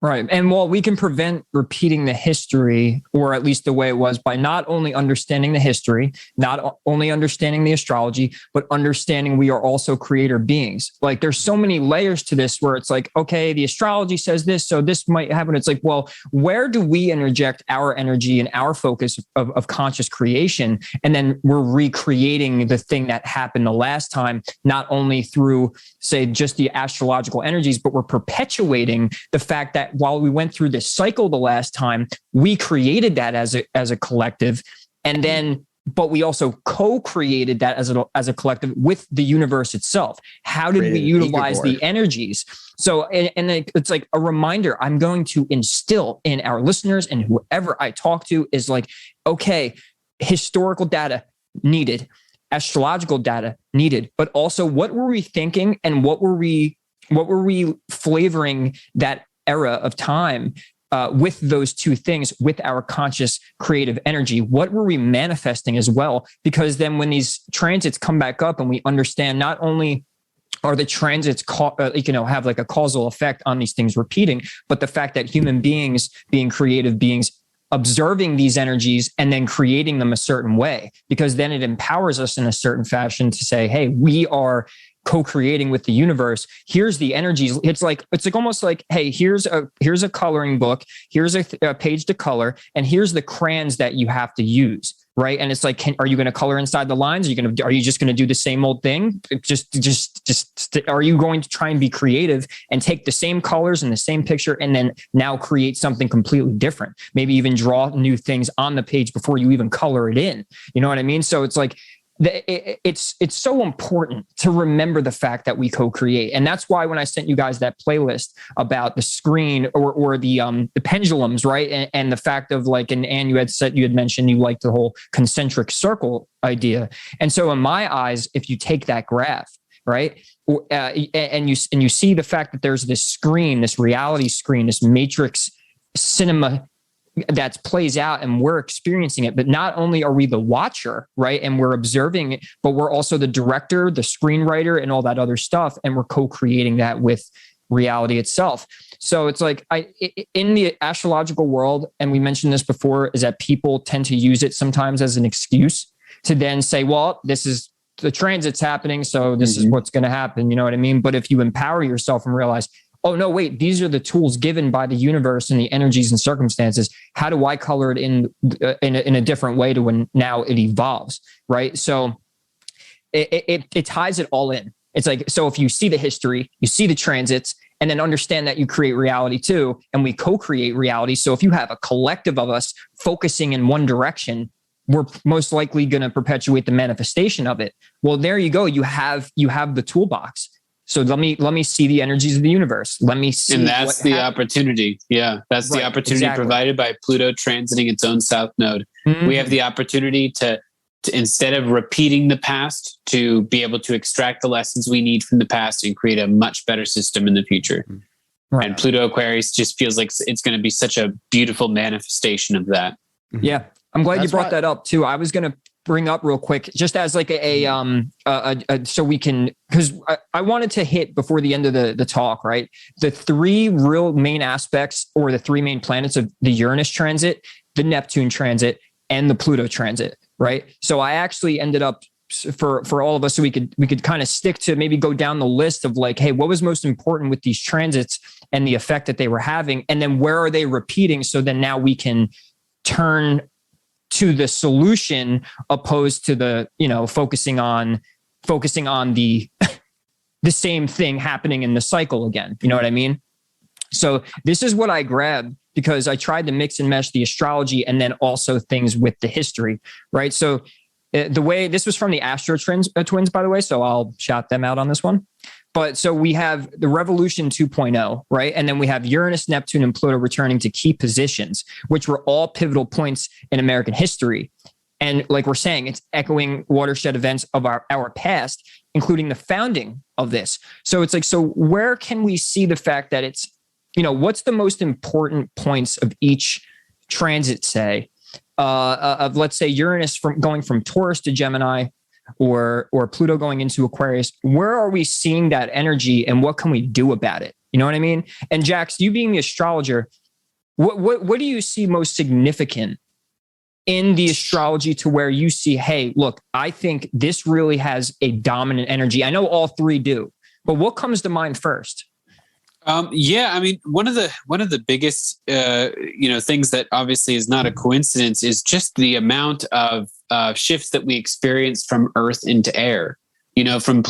Right. And while we can prevent repeating the history, or at least the way it was, by not only understanding the history, not only understanding the astrology, but understanding we are also creator beings. Like, there's so many layers to this where it's like, okay, the astrology says this, so this might happen. It's like, well, where do we interject our energy and our focus of conscious creation? And then we're recreating the thing that happened the last time, not only through, say, just the astrological energies, but we're perpetuating the fact that while we went through this cycle the last time, we created that as a collective, and then, but we also co-created that as a collective with the universe itself. How did we utilize the energies? So, and it's like a reminder I'm going to instill in our listeners and whoever I talk to is like, okay, historical data needed, astrological data needed, but also what were we thinking and what were we flavoring that era of time with those two things, with our conscious creative energy? What were we manifesting as well? Because then when these transits come back up and we understand not only are the transits have like a causal effect on these things repeating, but the fact that human beings, being creative beings, observing these energies and then creating them a certain way, because then it empowers us in a certain fashion to say, hey, we are co-creating with the universe. Here's the energies. It's like almost like, hey, here's a coloring book. Here's a page to color, and here's the crayons that you have to use. Right. And it's like, are you going to color inside the lines? Are you just going to do the same old thing? Are you going to try and be creative and take the same colors and the same picture and then now create something completely different? Maybe even draw new things on the page before you even color it in. You know what I mean? So it's like, it's so important to remember the fact that we co-create. And that's why when I sent you guys that playlist about the screen or the pendulums, right? And the fact of like, and you had mentioned you liked the whole concentric circle idea. And so in my eyes, if you take that graph, right, and you see the fact that there's this screen, this reality screen, this matrix cinema that plays out and we're experiencing it, but not only are we the watcher, right, and we're observing it, but we're also the director, the screenwriter, and all that other stuff, and we're co-creating that with reality itself. So it's like, in the astrological world, and we mentioned this before, is that people tend to use it sometimes as an excuse to then say, well, this is the transit's happening, so this is what's going to happen. You know what I mean? But if you empower yourself and realize, oh, no, wait, these are the tools given by the universe and the energies and circumstances. How do I color it in a different way to when now it evolves, right? So it ties it all in. It's like, so if you see the history, you see the transits, and then understand that you create reality too, and we co-create reality. So if you have a collective of us focusing in one direction, we're most likely going to perpetuate the manifestation of it. Well, there you go. You have the toolbox. So let me see the energies of the universe. Let me see. And that's the opportunity. Yeah. That's the opportunity provided by Pluto transiting its own south node. Mm-hmm. We have the opportunity to, instead of repeating the past, to be able to extract the lessons we need from the past and create a much better system in the future. Right. And Pluto Aquarius just feels like it's going to be such a beautiful manifestation of that. Yeah. I'm glad you brought that up too. I was going to bring up real quick, just as like so we can, because I wanted to hit before the end of the talk, right? The three real main aspects, or the three main planets of the Uranus transit, the Neptune transit, and the Pluto transit, right? So I actually ended up, for all of us, so we could kind of stick to, maybe go down the list of like, hey, what was most important with these transits and the effect that they were having, and then where are they repeating? So then now we can turn to the solution, opposed to the, focusing on the the same thing happening in the cycle again. You know what I mean? So this is what I grabbed, because I tried to mix and mesh the astrology and then also things with the history, right? So the way this was from the Astro Twins, by the way, so I'll shout them out on this one. But so we have the Revolution 2.0, right? And then we have Uranus, Neptune, and Pluto returning to key positions, which were all pivotal points in American history. And like we're saying, it's echoing watershed events of our past. including the founding of this. So it's like, so where can we see the fact that it's, what's the most important points of each transit, say, of let's say Uranus going from Taurus to Gemini, or Pluto going into Aquarius? Where are we seeing that energy, and what can we do about it? You know what I mean? And Jax, you being the astrologer, what do you see most significant in the astrology to where you see, hey, look, I think this really has a dominant energy? I know all three do, but what comes to mind first? Yeah, I mean, one of the biggest things that obviously is not a coincidence is just the amount of shifts that we experience from Earth into air. From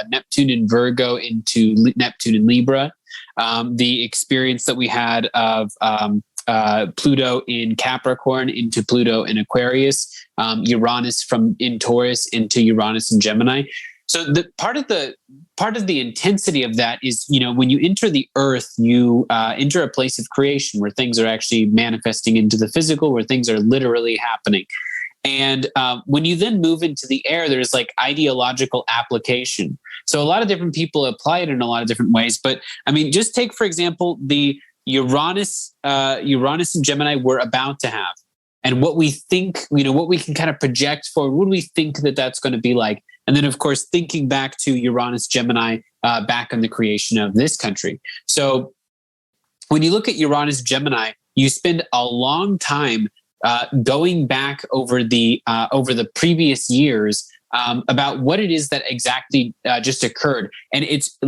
Neptune in Virgo into Neptune in Libra. The experience that we had of Pluto in Capricorn into Pluto in Aquarius, Uranus in Taurus into Uranus in Gemini. So the part of the intensity of that is, when you enter the earth, you enter a place of creation where things are actually manifesting into the physical, where things are literally happening. And when you then move into the air, there's like ideological application. So a lot of different people apply it in a lot of different ways. But I mean, just take, for example, the Uranus and Gemini we're about to have, and what we think, what we can kind of project forward. What do we think that that's going to be like? And then, of course, thinking back to Uranus, Gemini, back on the creation of this country. So when you look at Uranus, Gemini, you spend a long time going back over the previous years about what it is that exactly just occurred. And it's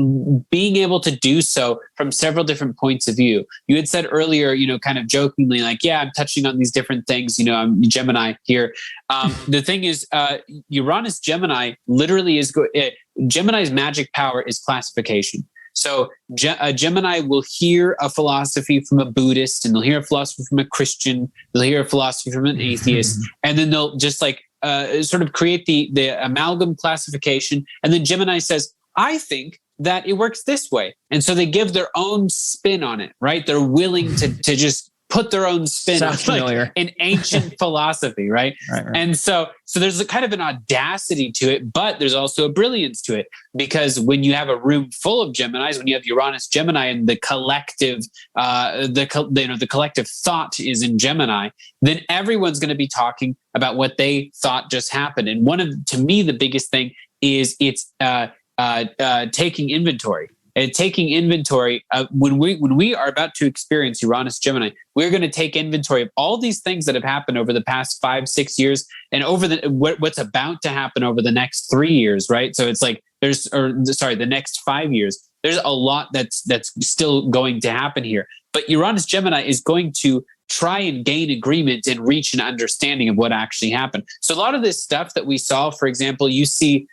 being able to do so from several different points of view. You had said earlier, kind of jokingly, like, yeah, I'm touching on these different things. I'm Gemini here. The thing is, Uranus, Gemini literally is Gemini's magic power is classification. So Gemini will hear a philosophy from a Buddhist, and they'll hear a philosophy from a Christian, they'll hear a philosophy from an atheist, and then they'll just like sort of create the amalgam classification. And then Gemini says, I think that it works this way. And so they give their own spin on it, right? They're willing to just put their own spin on like an ancient philosophy, right? Right. And so there's a kind of an audacity to it, but there's also a brilliance to it, because when you have a room full of Geminis, when you have Uranus, Gemini, and the collective, the collective thought is in Gemini, then everyone's going to be talking about what they thought just happened. And to me, the biggest thing is it's taking inventory. And taking inventory, when we are about to experience Uranus, Gemini, we're going to take inventory of all these things that have happened over the past 5-6 years, and over what's about to happen over the next 3 years, right? So it's like the next 5 years. There's a lot that's still going to happen here. But Uranus, Gemini is going to try and gain agreement and reach an understanding of what actually happened. So a lot of this stuff that we saw, for example, you see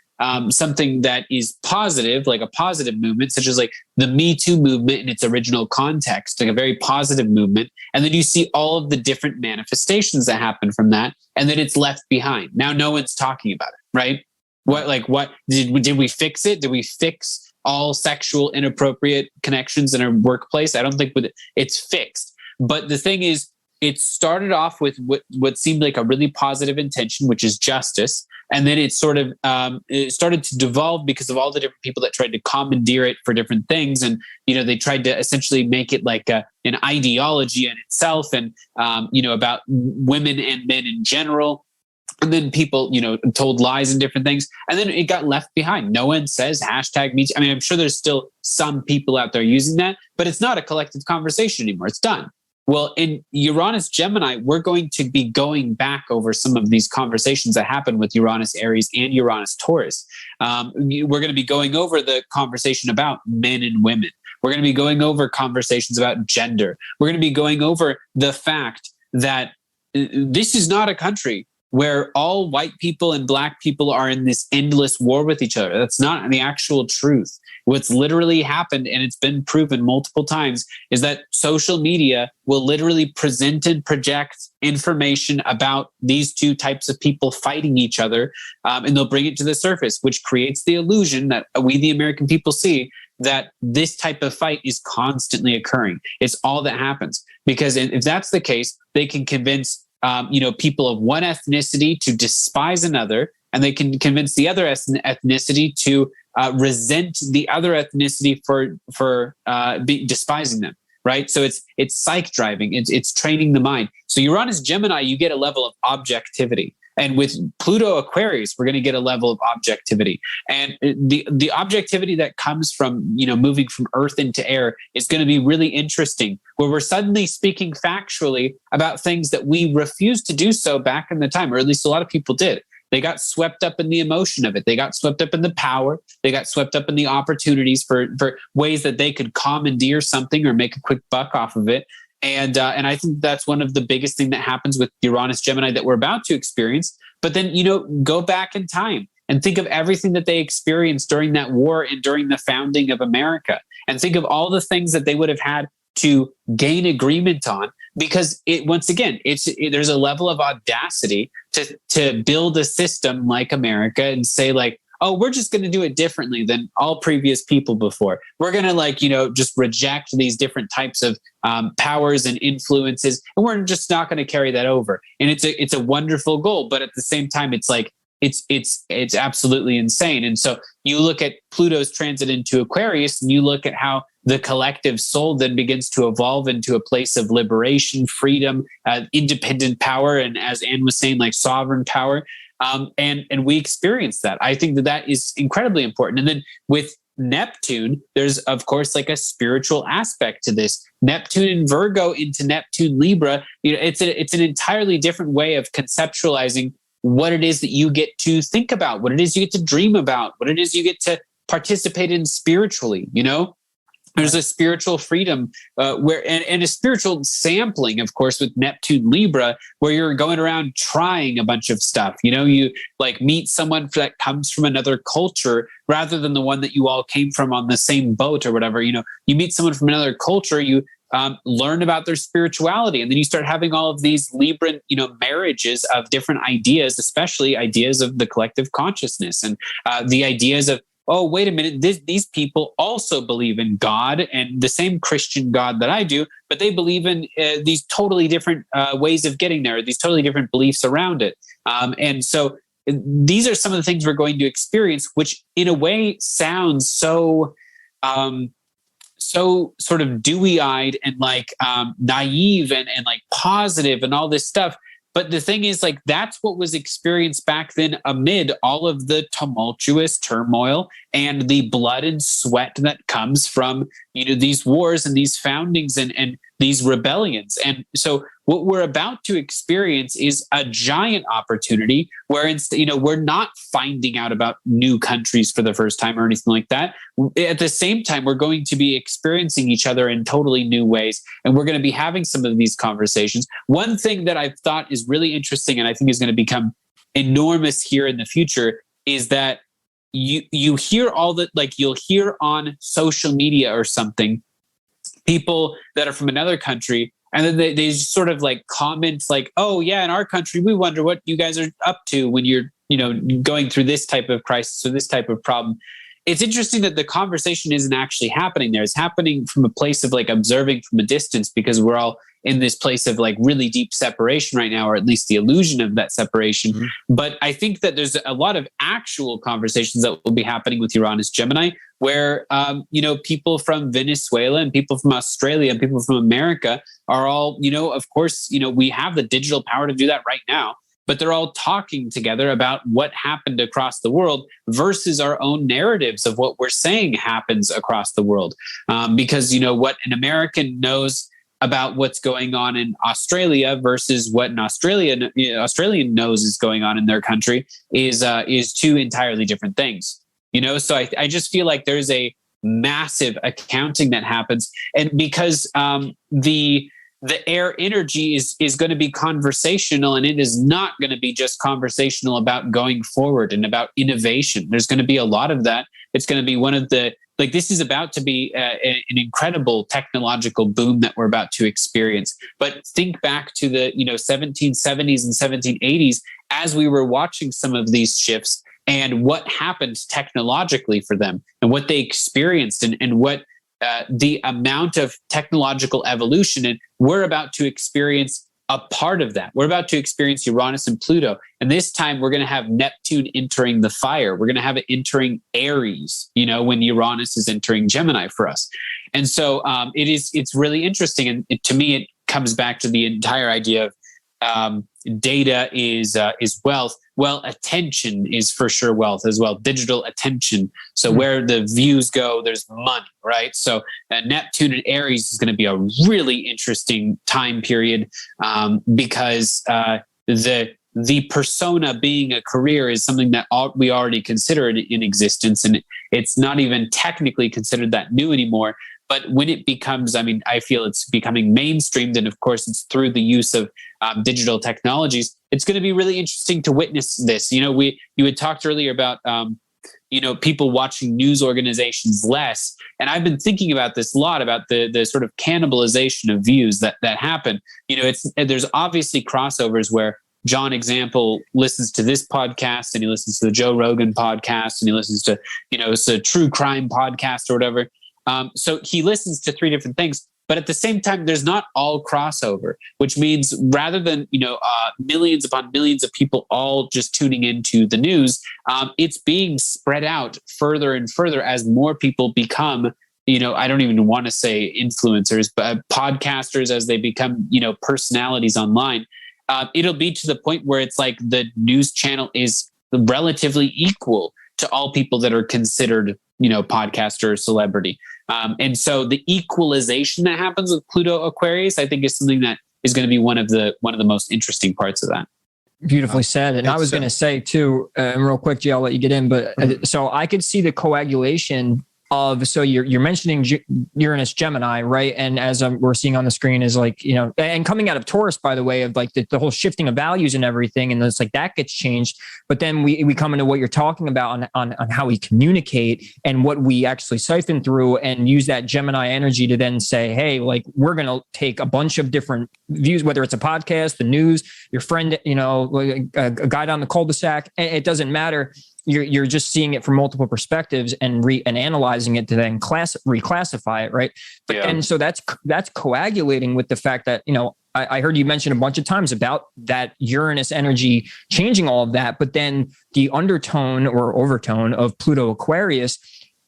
something that is positive, like a positive movement, such as like the Me Too movement in its original context, like a very positive movement. And then you see all of the different manifestations that happen from that, and then it's left behind. Now no one's talking about it, right? What did we fix it? Did we fix all sexual inappropriate connections in our workplace? I don't think it's fixed. But the thing is, it started off with what seemed like a really positive intention, which is justice. And then it started to devolve because of all the different people that tried to commandeer it for different things. And, they tried to essentially make it like an ideology in itself, and, about women and men in general. And then people, told lies and different things. And then it got left behind. No one says #MeToo. I mean, I'm sure there's still some people out there using that, but it's not a collective conversation anymore. It's done. Well, in Uranus, Gemini, we're going to be going back over some of these conversations that happened with Uranus, Aries, and Uranus, Taurus. We're going to be going over the conversation about men and women. We're going to be going over conversations about gender. We're going to be going over the fact that this is not a country where all white people and black people are in this endless war with each other. That's not the actual truth. What's literally happened, and it's been proven multiple times, is that social media will literally present and project information about these two types of people fighting each other, and they'll bring it to the surface, which creates the illusion that we, the American people, see that this type of fight is constantly occurring. It's all that happens. Because if that's the case, they can convince people of one ethnicity to despise another. and they can convince the other ethnicity to resent the other ethnicity for despising them. Right. So it's psych driving. It's training the mind. So Uranus Gemini, you get a level of objectivity. And with Pluto Aquarius, we're going to get a level of objectivity. And the objectivity that comes from, moving from earth into air is going to be really interesting, where we're suddenly speaking factually about things that we refused to do so back in the time, or at least a lot of people did. They got swept up in the emotion of it. They got swept up in the power. They got swept up in the opportunities for ways that they could commandeer something or make a quick buck off of it. And I think that's one of the biggest thing that happens with Uranus Gemini that we're about to experience. But then, go back in time and think of everything that they experienced during that war and during the founding of America, and think of all the things that they would have had to gain agreement on, because there's a level of audacity to build a system like America and say like, oh, we're just going to do it differently than all previous people before. We're going to just reject these different types of powers and influences, and we're just not going to carry that over. And it's a wonderful goal, but at the same time, it's like, it's absolutely insane. And so you look at Pluto's transit into Aquarius, and you look at how the collective soul then begins to evolve into a place of liberation, freedom, independent power, and as Anne was saying, like sovereign power. And we experience that. I think that is incredibly important. And then with Neptune, there's of course like a spiritual aspect to this. Neptune in Virgo into Neptune Libra, it's an entirely different way of conceptualizing what it is that you get to think about, what it is you get to dream about, what it is you get to participate in spiritually. There's a spiritual freedom and a spiritual sampling, of course, with Neptune Libra, where you're going around trying a bunch of stuff. You like meet someone that comes from another culture rather than the one that you all came from on the same boat or whatever. You meet someone from another culture, you learn about their spirituality, and then you start having all of these Libran, marriages of different ideas, especially ideas of the collective consciousness and the ideas of, oh, wait a minute, these people also believe in God and the same Christian God that I do, but they believe in these totally different ways of getting there, these totally different beliefs around it. And so these are some of the things we're going to experience, which in a way sounds so sort of dewy-eyed and like naive and like positive and all this stuff. But the thing is, like, that's what was experienced back then amid all of the tumultuous turmoil and the blood and sweat that comes from, these wars and these foundings and these rebellions. And so what we're about to experience is a giant opportunity where, we're not finding out about new countries for the first time or anything like that. At the same time, we're going to be experiencing each other in totally new ways. And we're going to be having some of these conversations. One thing that I've thought is really interesting and I think is going to become enormous here in the future is that you hear all that, like you'll hear on social media or something, people that are from another country, and then they just sort of like comment like, oh yeah, in our country, we wonder what you guys are up to when you're, going through this type of crisis or this type of problem. It's interesting that the conversation isn't actually happening there. It's happening from a place of like observing from a distance, because we're all in this place of like really deep separation right now, or at least the illusion of that separation. Mm-hmm. But I think that there's a lot of actual conversations that will be happening with Uranus Gemini, where, people from Venezuela and people from Australia and people from America are all, of course, we have the digital power to do that right now, but they're all talking together about what happened across the world versus our own narratives of what we're saying happens across the world. Because, what an American knows about what's going on in Australia versus what an Australian knows is going on in their country is two entirely different things. So I just feel like there's a massive accounting that happens, and because the air energy is going to be conversational, and it is not going to be just conversational about going forward and about innovation. There's going to be a lot of that. It's going to be one of the, like, this is about to be an incredible technological boom that we're about to experience. But think back to the 1770s and 1780s as we were watching some of these shifts and what happened technologically for them and what they experienced and what the amount of technological evolution. And we're about to experience a part of that. We're about to experience Uranus and Pluto. And this time we're going to have Neptune entering the fire. We're going to have it entering Aries, when Uranus is entering Gemini for us. And so it's really interesting. And to me, it comes back to the entire idea of data is wealth. Well, attention is for sure wealth as well. Digital attention. So where the views go, there's money, right? So Neptune and Aries is going to be a really interesting time period because the persona being a career is something that we already consider in existence, and it's not even technically considered that new anymore. But when it becomes, I feel it's becoming mainstreamed, and of course it's through the use of digital technologies. It's going to be really interesting to witness this. You had talked earlier about, people watching news organizations less. And I've been thinking about this a lot, about the sort of cannibalization of views that happen. There's obviously crossovers where John Example listens to this podcast and he listens to the Joe Rogan podcast and he listens to, it's a true crime podcast or whatever. So he listens to three different things, but at the same time, there's not all crossover, which means rather than, millions upon millions of people all just tuning into the news, it's being spread out further and further as more people become, I don't even want to say influencers, but podcasters, as they become, personalities online. It'll be to the point where it's like the news channel is relatively equal to all people that are considered, podcaster or celebrity. And so the equalization that happens with Pluto Aquarius, I think, is something that is going to be one of the most interesting parts of that. Beautifully said. And I was going to say too, real quick, Jay, I'll let you get in, but so I could see the coagulation of, so you're mentioning Uranus Gemini, right? And as we're seeing on the screen is like, and coming out of Taurus, by the way, of like the whole shifting of values and everything. And it's like that gets changed. But then we come into what you're talking about on how we communicate and what we actually siphon through and use that Gemini energy to then say, hey, like we're going to take a bunch of different views, whether it's a podcast, the news, your friend, a guy down the cul-de-sac, it doesn't matter. You're just seeing it from multiple perspectives and analyzing it to then reclassify it, right? But and so that's coagulating with the fact that I heard you mention a bunch of times about that Uranus energy changing all of that, but then the undertone or overtone of Pluto Aquarius.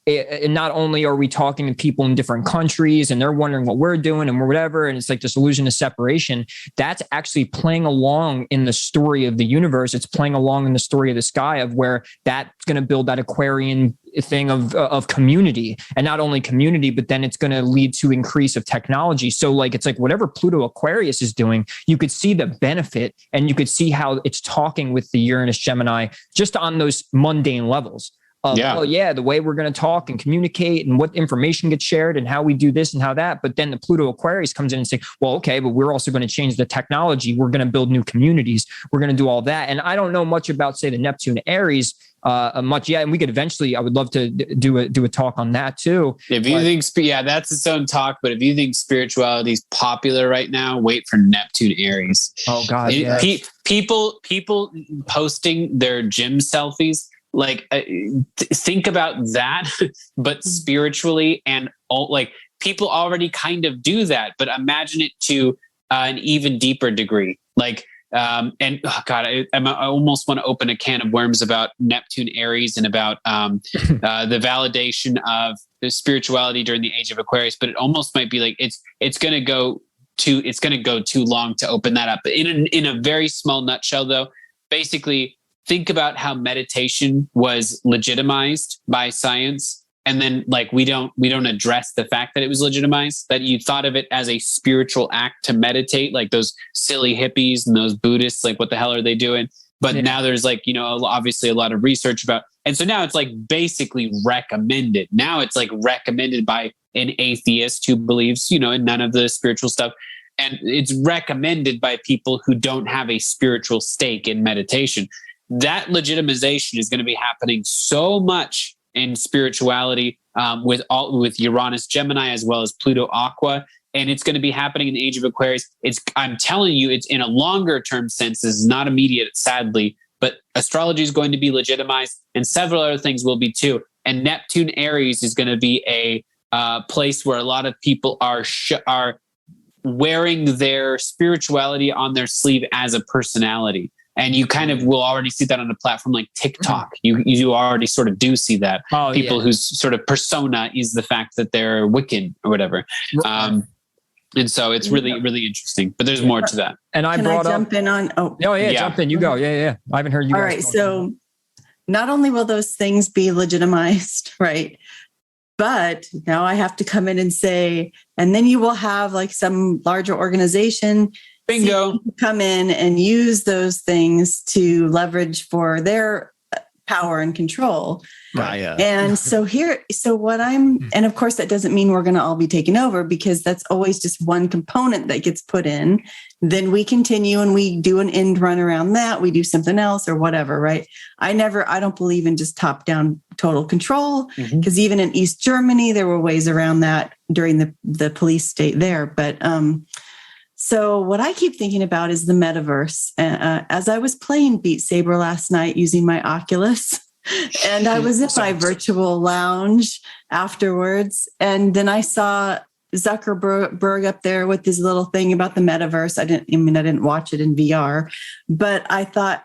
And not only are we talking to people in different countries and they're wondering what we're doing and whatever, and it's like this illusion of separation, that's actually playing along in the story of the universe. It's playing along in the story of the sky of where that's going to build that Aquarian thing of community, and not only community, but then it's going to lead to increase of technology. So like, it's like whatever Pluto Aquarius is doing, you could see the benefit and you could see how it's talking with the Uranus Gemini just on those mundane levels. The way we're going to talk and communicate and what information gets shared and how we do this and how that. But then the Pluto Aquarius comes in and say, well, okay, but we're also going to change the technology. We're going to build new communities. We're going to do all that. And I don't know much about, say, the Neptune Aries much yet. And we could eventually, I would love to do a talk on that too. If you think, that's its own talk. But if you think spirituality is popular right now, wait for Neptune Aries. Oh God. People posting their gym selfies. Like think about that, but spiritually, and like people already kind of do that, but imagine it to an even deeper degree. Like, and oh God, I almost want to open a can of worms about Neptune Aries and about the validation of the spirituality during the age of Aquarius. But it almost might be like it's going to go too long to open that up. But in a very small nutshell, though, basically. Think about how meditation was legitimized by science. And then like, we don't address the fact that it was legitimized, that you thought of it as a spiritual act to meditate, like those silly hippies and those Buddhists, like what the hell are they doing? But now there's like, obviously a lot of research about, and so now it's like basically recommended. Now it's like recommended by an atheist who believes, in none of the spiritual stuff. And it's recommended by people who don't have a spiritual stake in meditation. That legitimization is going to be happening so much in spirituality with Uranus Gemini as well as Pluto Aqua, and it's going to be happening in the age of Aquarius. I'm telling you, it's in a longer term sense. This is not immediate, sadly, but astrology is going to be legitimized, and several other things will be too. And Neptune Aries is going to be a place where a lot of people are wearing their spirituality on their sleeve as a personality. And you kind of will already see that on a platform like TikTok. You already sort of do see that. People whose sort of persona is the fact that they're Wiccan or whatever. And so it's really, really interesting. But there's more to that. And Can I jump in on? Jump in. You go. Yeah. I haven't heard you. All right. So not only will those things be legitimized, right? But now I have to come in and say, and then you will have like some larger organization bingo come in and use those things to leverage for their power and control. And so and of course that doesn't mean we're going to all be taken over, because that's always just one component that gets put in. Then we continue and we do an end run around that. We do something else or whatever, right? I don't believe in just top down total control, because even in East Germany, there were ways around that during the police state there. But, so what I keep thinking about is the metaverse. As I was playing Beat Saber last night using my Oculus, and I was in my virtual lounge afterwards, and then I saw Zuckerberg up there with his little thing about the metaverse. I didn't watch it in VR, but I thought,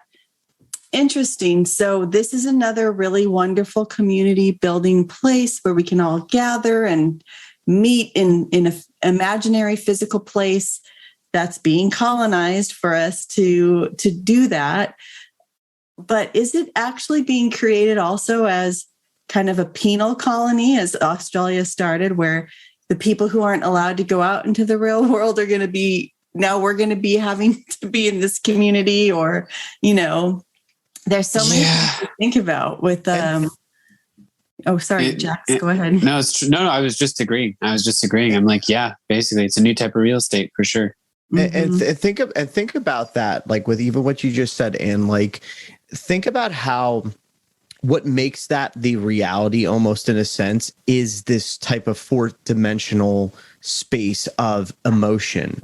interesting. So this is another really wonderful community building place where we can all gather and meet in an imaginary physical place that's being colonized for us to do that. But is it actually being created also as kind of a penal colony, as Australia started, where the people who aren't allowed to go out into the real world are going to be, now we're going to be having to be in this community? Or, there's so many things to think about with, Jax, go ahead. No, it's true. No, I was just agreeing. I'm like, basically it's a new type of real estate for sure. And think about that, like with even what you just said, and like think about how what makes that the reality almost in a sense is this type of fourth dimensional space of emotion,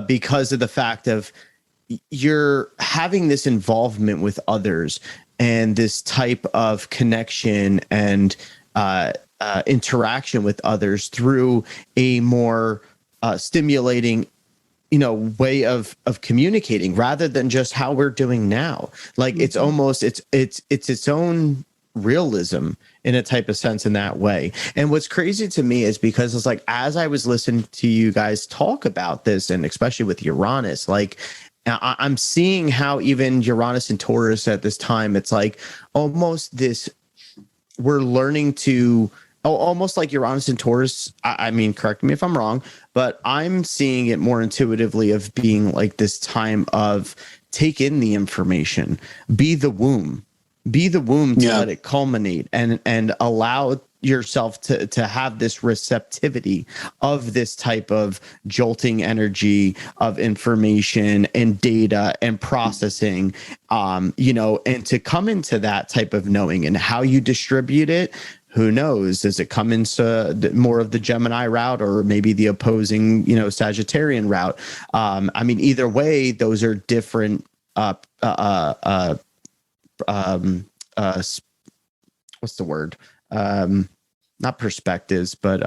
because of the fact of you're having this involvement with others and this type of connection and interaction with others through a more stimulating way of communicating, rather than just how we're doing now. Like it's almost it's its own realism in a type of sense in that way. And what's crazy to me is because it's like, as I was listening to you guys talk about this, and especially with Uranus, like I'm seeing how even Uranus and Taurus at this time, it's like almost this, we're learning to almost like Uranus and Taurus. I mean, correct me if I'm wrong, but I'm seeing it more intuitively of being like this time of take in the information, be the womb to let it culminate and allow yourself to have this receptivity of this type of jolting energy of information and data and processing, and to come into that type of knowing, and how you distribute it. Who knows? Does it come into more of the Gemini route, or maybe the opposing, Sagittarian route? I mean, either way, those are different. What's the word? Not perspectives, but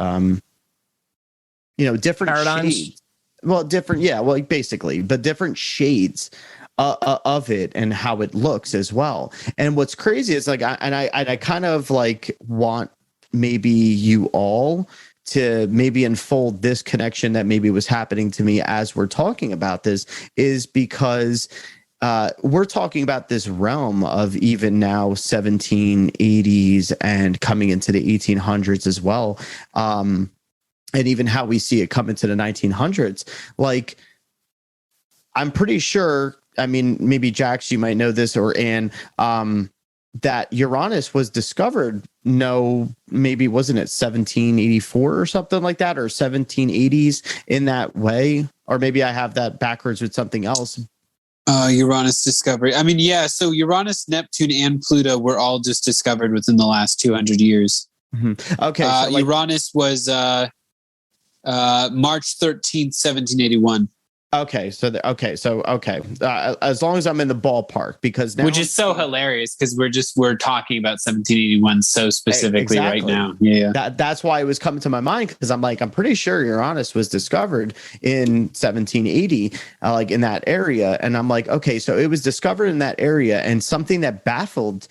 different paradigms. Shades. Well, different. Yeah. Well, basically, but different shades of it and how it looks as well. And what's crazy is like, I kind of like want maybe you all to maybe unfold this connection that maybe was happening to me as we're talking about this, is because we're talking about this realm of even now 1780s and coming into the 1800s as well. And even how we see it come into the 1900s. Like, I'm pretty sure, I mean, maybe Jax, you might know this, or Anne, that Uranus was discovered, maybe wasn't it 1784 or something like that, or 1780s in that way? Or maybe I have that backwards with something else. Uranus discovery. I mean, so Uranus, Neptune, and Pluto were all just discovered within the last 200 years. Mm-hmm. Okay. So Uranus was March 13th, 1781. Okay. As long as I'm in the ballpark, because now, which is so hilarious because we're talking about 1781 so specifically right now. Yeah. That's why it was coming to my mind, because I'm pretty sure Uranus was discovered in 1780, like in that area. And I'm like, okay, so it was discovered in that area, and something that baffled,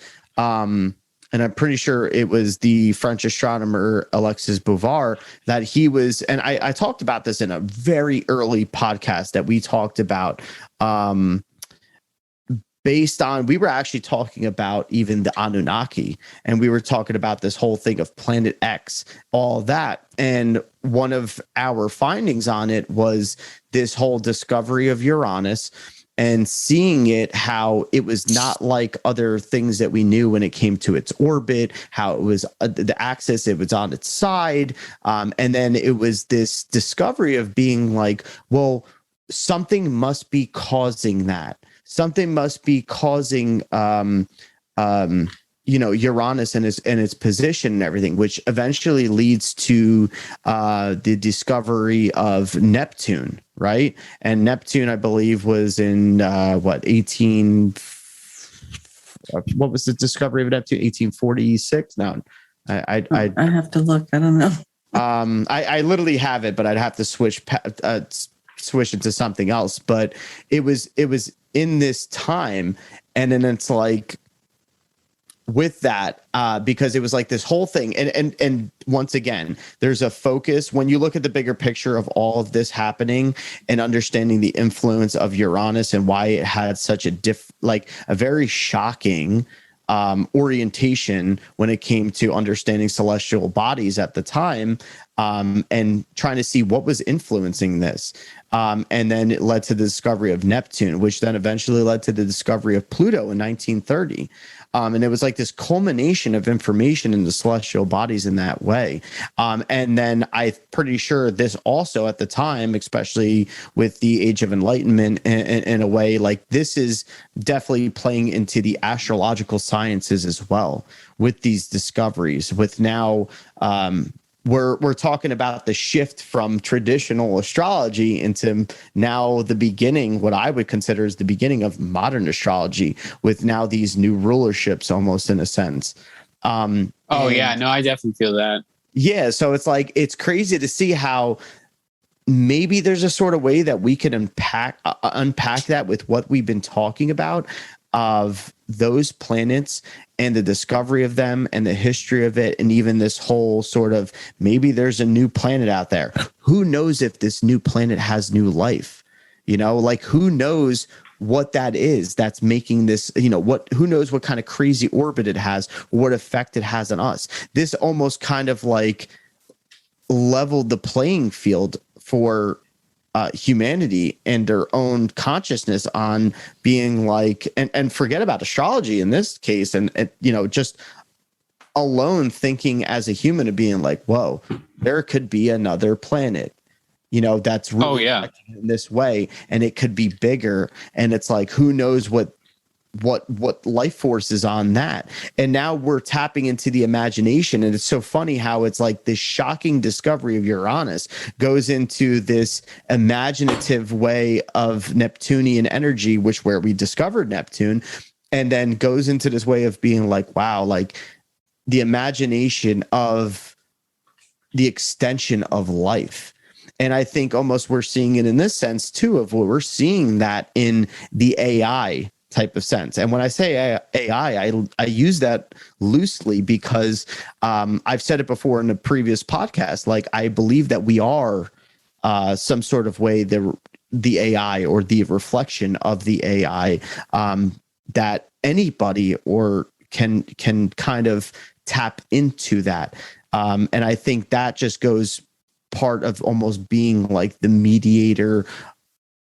and I'm pretty sure it was the French astronomer Alexis Bouvard, that he was, and I talked about this in a very early podcast that we talked about, based on, we were actually talking about even the Anunnaki, and we were talking about this whole thing of Planet X, all that. And one of our findings on it was this whole discovery of Uranus, and seeing it, how it was not like other things that we knew when it came to its orbit, how it was the axis, it was on its side. And then it was this discovery of being like, well, something must be causing that. Something must be causing, Uranus and its position and everything, which eventually leads to the discovery of Neptune, right? And Neptune, I believe, was in what was the discovery of Neptune? 1846? No, I have to look. I don't know. I literally have it, but I'd have to switch into something else. But it was in this time, and then it's like, with that, because it was like this whole thing. And once again, there's a focus when you look at the bigger picture of all of this happening and understanding the influence of Uranus and why it had such a very shocking orientation when it came to understanding celestial bodies at the time, and trying to see what was influencing this. And then it led to the discovery of Neptune, which then eventually led to the discovery of Pluto in 1930. And it was like this culmination of information in the celestial bodies in that way. And then I'm pretty sure this also at the time, especially with the Age of Enlightenment, in a way, like this is definitely playing into the astrological sciences as well with these discoveries. With now, we're talking about the shift from traditional astrology into now the beginning, what I would consider is the beginning of modern astrology, with now these new rulerships almost in a sense. I definitely feel that. Yeah. So it's like, it's crazy to see how maybe there's a sort of way that we can unpack that with what we've been talking about of those planets and the discovery of them and the history of it. And even this whole sort of, maybe there's a new planet out there. Who knows if this new planet has new life, like who knows what that is that's making this, who knows what kind of crazy orbit it has, what effect it has on us. This almost kind of like leveled the playing field for humanity and their own consciousness on being like, and forget about astrology in this case. And just alone thinking as a human of being like, whoa, there could be another planet, that's really in this way. And it could be bigger. And it's like, who knows what life force is on that. And now we're tapping into the imagination. And it's so funny how it's like this shocking discovery of Uranus goes into this imaginative way of Neptunian energy, where we discovered Neptune, and then goes into this way of being like, wow, like the imagination of the extension of life. And I think almost we're seeing it in this sense too, of what we're seeing that in the AI type of sense. And when I say AI, I use that loosely because I've said it before in a previous podcast. Like, I believe that we are some sort of way the AI, or the reflection of the AI, that anybody or can kind of tap into that. And I think that just goes part of almost being like the mediator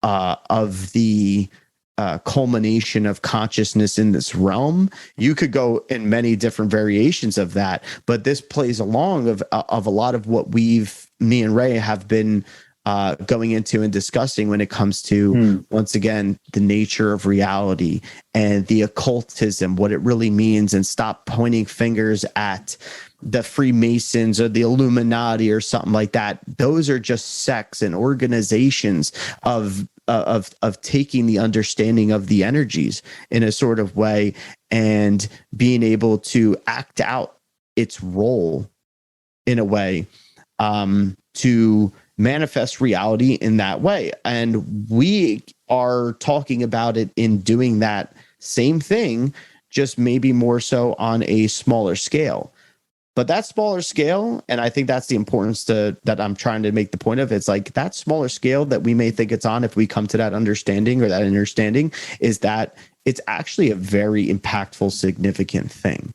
of the culmination of consciousness in this realm. You could go in many different variations of that, but this plays along of a lot of what me and Ray have been going into and discussing when it comes to, once again, the nature of reality and the occultism, what it really means, and stop pointing fingers at the Freemasons or the Illuminati or something like that. Those are just sects and organizations of of taking the understanding of the energies in a sort of way and being able to act out its role in a way to manifest reality in that way. And we are talking about it in doing that same thing, just maybe more so on a smaller scale. But that smaller scale, and I think that's the importance that I'm trying to make the point of, it's like that smaller scale that we may think it's on, if we come to that understanding or that understanding, is that it's actually a very impactful, significant thing,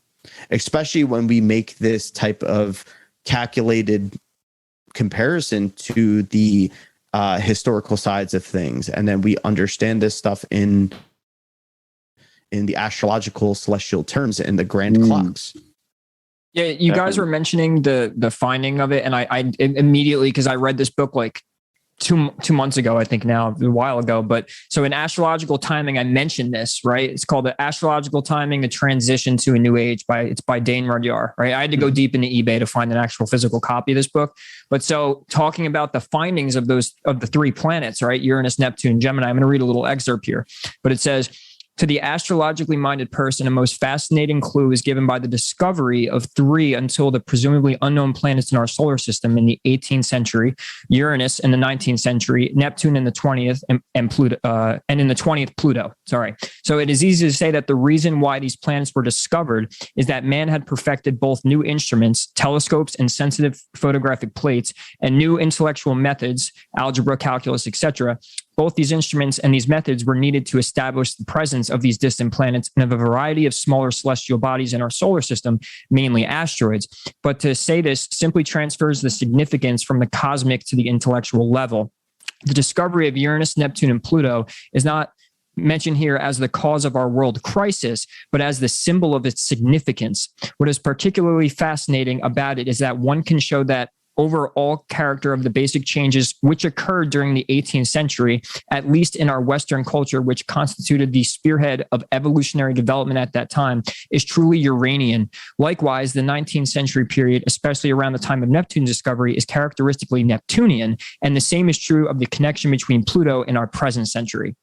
especially when we make this type of calculated comparison to the historical sides of things. And then we understand this stuff in the astrological celestial terms and the grand clocks. Yeah, you guys were mentioning the finding of it, and I immediately, because I read this book like two months ago, I think now, a while ago. But so in astrological timing, I mentioned this, right? It's called the Astrological Timing: The Transition to a New Age it's by Dane Rudyard, right? I had to go deep into eBay to find an actual physical copy of this book. But so talking about the findings of the 3 planets, right? Uranus, Neptune, Gemini. I'm going to read a little excerpt here, but it says, to the astrologically minded person, a most fascinating clue is given by the discovery of 3 until the presumably unknown planets in our solar system in the 18th century, Uranus in the 19th century, Neptune in the 20th, and Pluto, and in the 20th, Pluto. Sorry. So it is easy to say that the reason why these planets were discovered is that man had perfected both new instruments, telescopes, and sensitive photographic plates, and new intellectual methods, algebra, calculus, etc. Both these instruments and these methods were needed to establish the presence of these distant planets and of a variety of smaller celestial bodies in our solar system, mainly asteroids. But to say this simply transfers the significance from the cosmic to the intellectual level. The discovery of Uranus, Neptune, and Pluto is not mentioned here as the cause of our world crisis, but as the symbol of its significance. What is particularly fascinating about it is that one can show that overall character of the basic changes which occurred during the 18th century, at least in our Western culture, which constituted the spearhead of evolutionary development at that time, is truly Uranian. Likewise, the 19th century period, especially around the time of Neptune's discovery, is characteristically Neptunian, and the same is true of the connection between Pluto and our present century.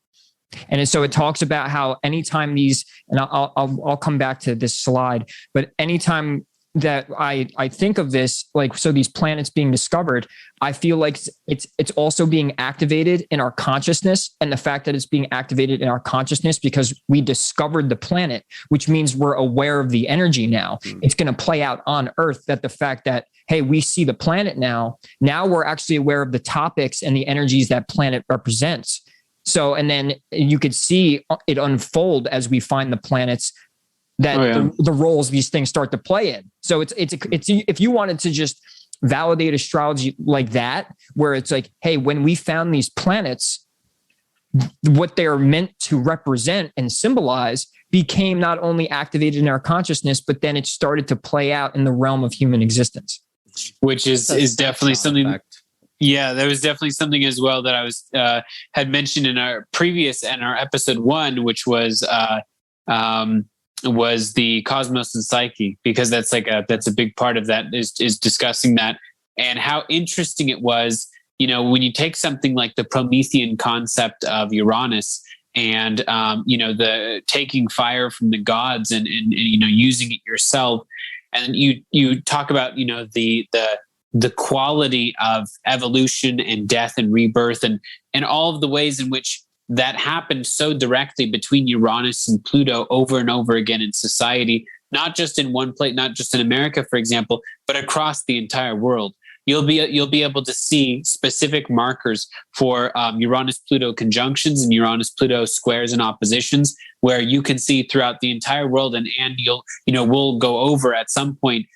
And so it talks about how anytime these, and I'll come back to this slide, but anytime that I think of this, like, so these planets being discovered, I feel like it's also being activated in our consciousness. And the fact that it's being activated in our consciousness because we discovered the planet, which means we're aware of the energy now. It's going to play out on Earth, that the fact that, hey, we see the planet now we're actually aware of the topics and the energies that planet represents. So, and then you could see it unfold as we find the planets that the roles these things start to play in. So it's if you wanted to just validate astrology like that, where it's like, hey, when we found these planets, what they're meant to represent and symbolize became not only activated in our consciousness, but then it started to play out in the realm of human existence. Which is definitely something. Effect. Yeah, there was definitely something as well that I was had mentioned in our episode 1, which was the cosmos and psyche, because that's a big part of that is discussing that, and how interesting it was, when you take something like the Promethean concept of Uranus and the taking fire from the gods and using it yourself, and you talk about the quality of evolution and death and rebirth and all of the ways in which that happened so directly between Uranus and Pluto over and over again in society, not just in one place, not just in America, for example, but across the entire world. You'll be able to see specific markers for Uranus-Pluto conjunctions and Uranus-Pluto squares and oppositions, where you can see throughout the entire world. And we'll go over at some point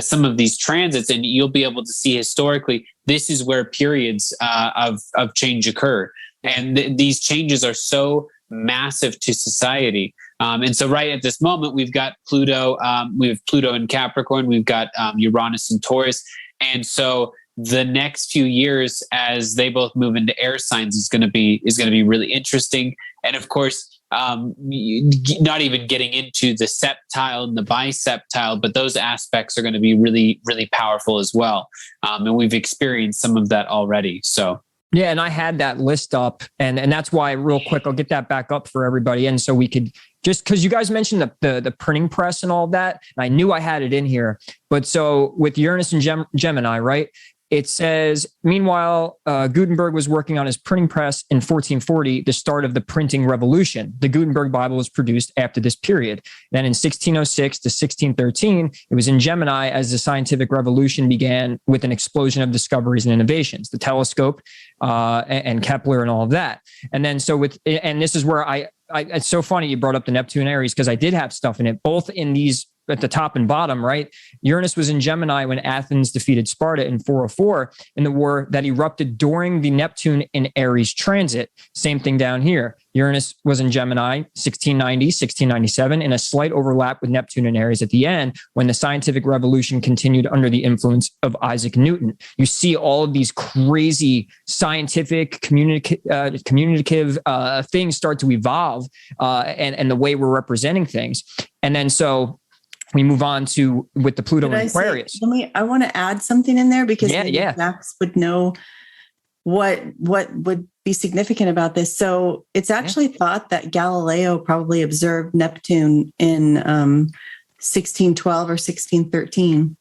some of these transits, and you'll be able to see historically this is where periods of change occur. And these changes are so massive to society. And so right at this moment, we've got Pluto, we have Pluto in Capricorn, we've got Uranus in Taurus. And so the next few years, as they both move into air signs, is going to be really interesting. And of course, not even getting into the septile and the biseptile, but those aspects are going to be really, really powerful as well. And we've experienced some of that already. So Yeah. And I had that list up and that's why real quick, I'll get that back up for everybody. And so we could just, cause you guys mentioned the printing press and all that. And I knew I had it in here, but so with Uranus and Gemini, right? It says, meanwhile, Gutenberg was working on his printing press in 1440, the start of the printing revolution. The Gutenberg Bible was produced after this period. Then in 1606 to 1613, it was in Gemini as the scientific revolution began with an explosion of discoveries and innovations, the telescope and Kepler and all of that. And then and this is where it's so funny you brought up the Neptune Aries because I did have stuff in it, both in these at the top and bottom, right? Uranus was in Gemini when Athens defeated Sparta in 404 in the war that erupted during the Neptune in Aries transit. Same thing down here. Uranus was in Gemini 1690, 1697 in a slight overlap with Neptune and Aries at the end when the scientific revolution continued under the influence of Isaac Newton. You see all of these crazy scientific communicative things start to evolve and the way we're representing things. And then so we move on to with the Pluto and Aquarius. I want to add something in there because Max would know what would be significant about this. So it's actually thought that Galileo probably observed Neptune in 1612 or 1613.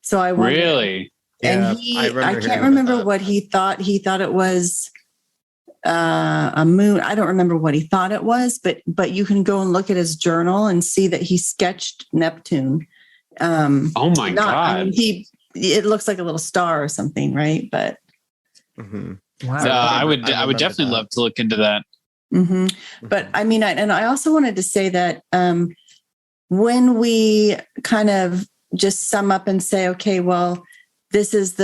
So I wonder, really, and I can't remember what he thought. He thought it was a moon. I don't remember what he thought it was, but you can go and look at his journal and see that he sketched Neptune. Oh my God. I mean, it looks like a little star or something, right? But wow. I would definitely love to look into that. Mm-hmm. But I mean, I also wanted to say that when we kind of just sum up and say, okay, well, this is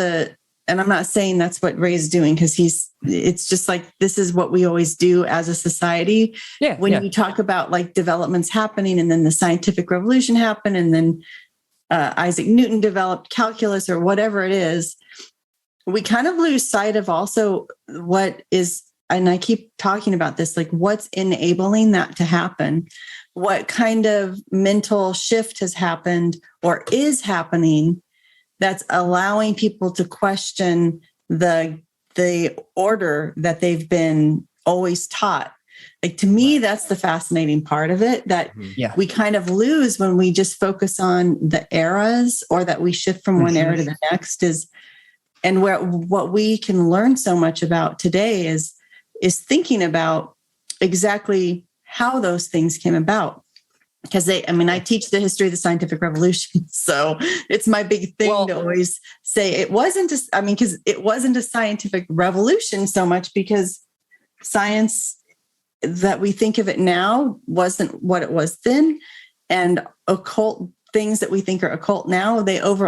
and I'm not saying that's what Ray's doing because it's just like, this is what we always do as a society. Yeah. When you talk about like developments happening and then the scientific revolution happened and then Isaac Newton developed calculus or whatever it is, we kind of lose sight of also what is, and I keep talking about this, like what's enabling that to happen, what kind of mental shift has happened or is happening that's allowing people to question the order that they've been always taught. Like to me, that's the fascinating part of it that we kind of lose when we just focus on the eras or that we shift from one era to the next and what we can learn so much about today is thinking about exactly how those things came about. Because I teach the history of the scientific revolution. So it's my big thing to always say it wasn't a scientific revolution so much because science that we think of it now wasn't what it was then. And occult things that we think are occult now,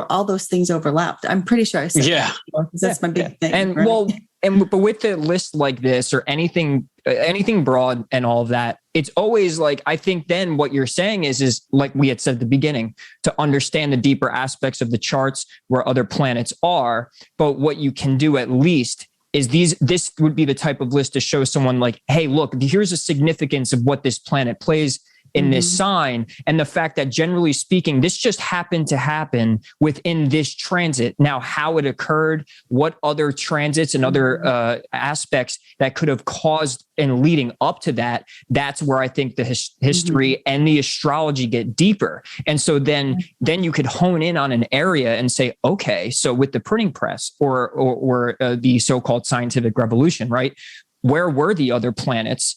all those things overlapped. I'm pretty sure I said that before, that's my big thing. And right? but with a list like this or anything broad and all of that, it's always like, I think then what you're saying is like we had said at the beginning, to understand the deeper aspects of the charts where other planets are. But what you can do at least is this would be the type of list to show someone like, hey, look, here's a significance of what this planet plays in this sign. And the fact that generally speaking, this just happened to happen within this transit. Now, how it occurred, what other transits and other aspects that could have caused and leading up to that, that's where I think the history and the astrology get deeper. And so then you could hone in on an area and say, okay, so with the printing press or the so-called scientific revolution, right? Where were the other planets?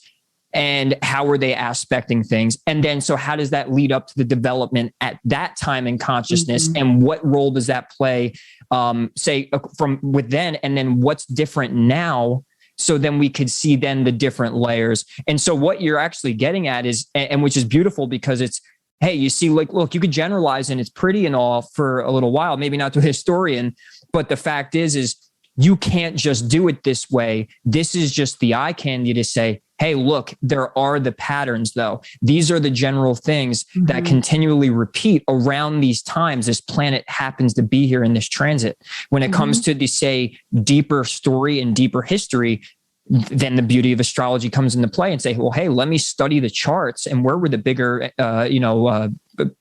And how were they aspecting things? And then, so how does that lead up to the development at that time in consciousness? And what role does that play, say, from with then? And then what's different now? So then we could see then the different layers. And so what you're actually getting at is, and which is beautiful because it's, hey, you see, like, look, you could generalize and it's pretty and all for a little while, maybe not to a historian, but the fact is you can't just do it this way. This is just the eye candy to say, hey, look, there are the patterns, though. These are the general things that continually repeat around these times. This planet happens to be here in this transit. When it comes to the, say, deeper story and deeper history, then the beauty of astrology comes into play and say, well, hey, let me study the charts and where were the bigger,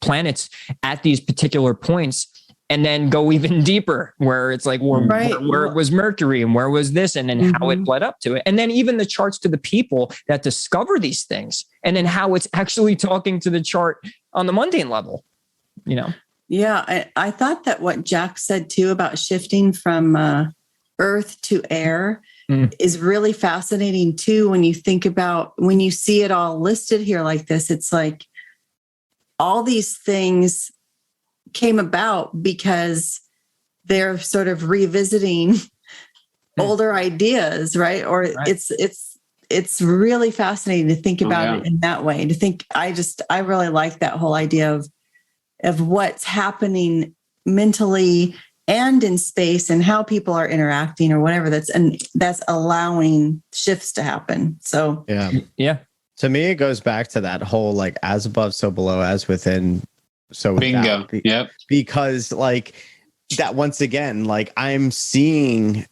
planets at these particular points. and then go even deeper where it's like, where was Mercury and where was this? And then how it led up to it. And then even the charts to the people that discover these things, and then how it's actually talking to the chart on the mundane level, you know? Yeah. I thought that what Jack said too about shifting from earth to air is really fascinating too. When you think about, when you see it all listed here like this, it's like all these things came about because they're sort of revisiting older ideas, right? Or it's really fascinating to think about it in that way. To think, I really like that whole idea of what's happening mentally and in space and how people are interacting or whatever, that's allowing shifts to happen. So yeah. To me, it goes back to that whole like as above, so below, as within, so bingo. without. Yep. Because like that, once again, like I'm seeing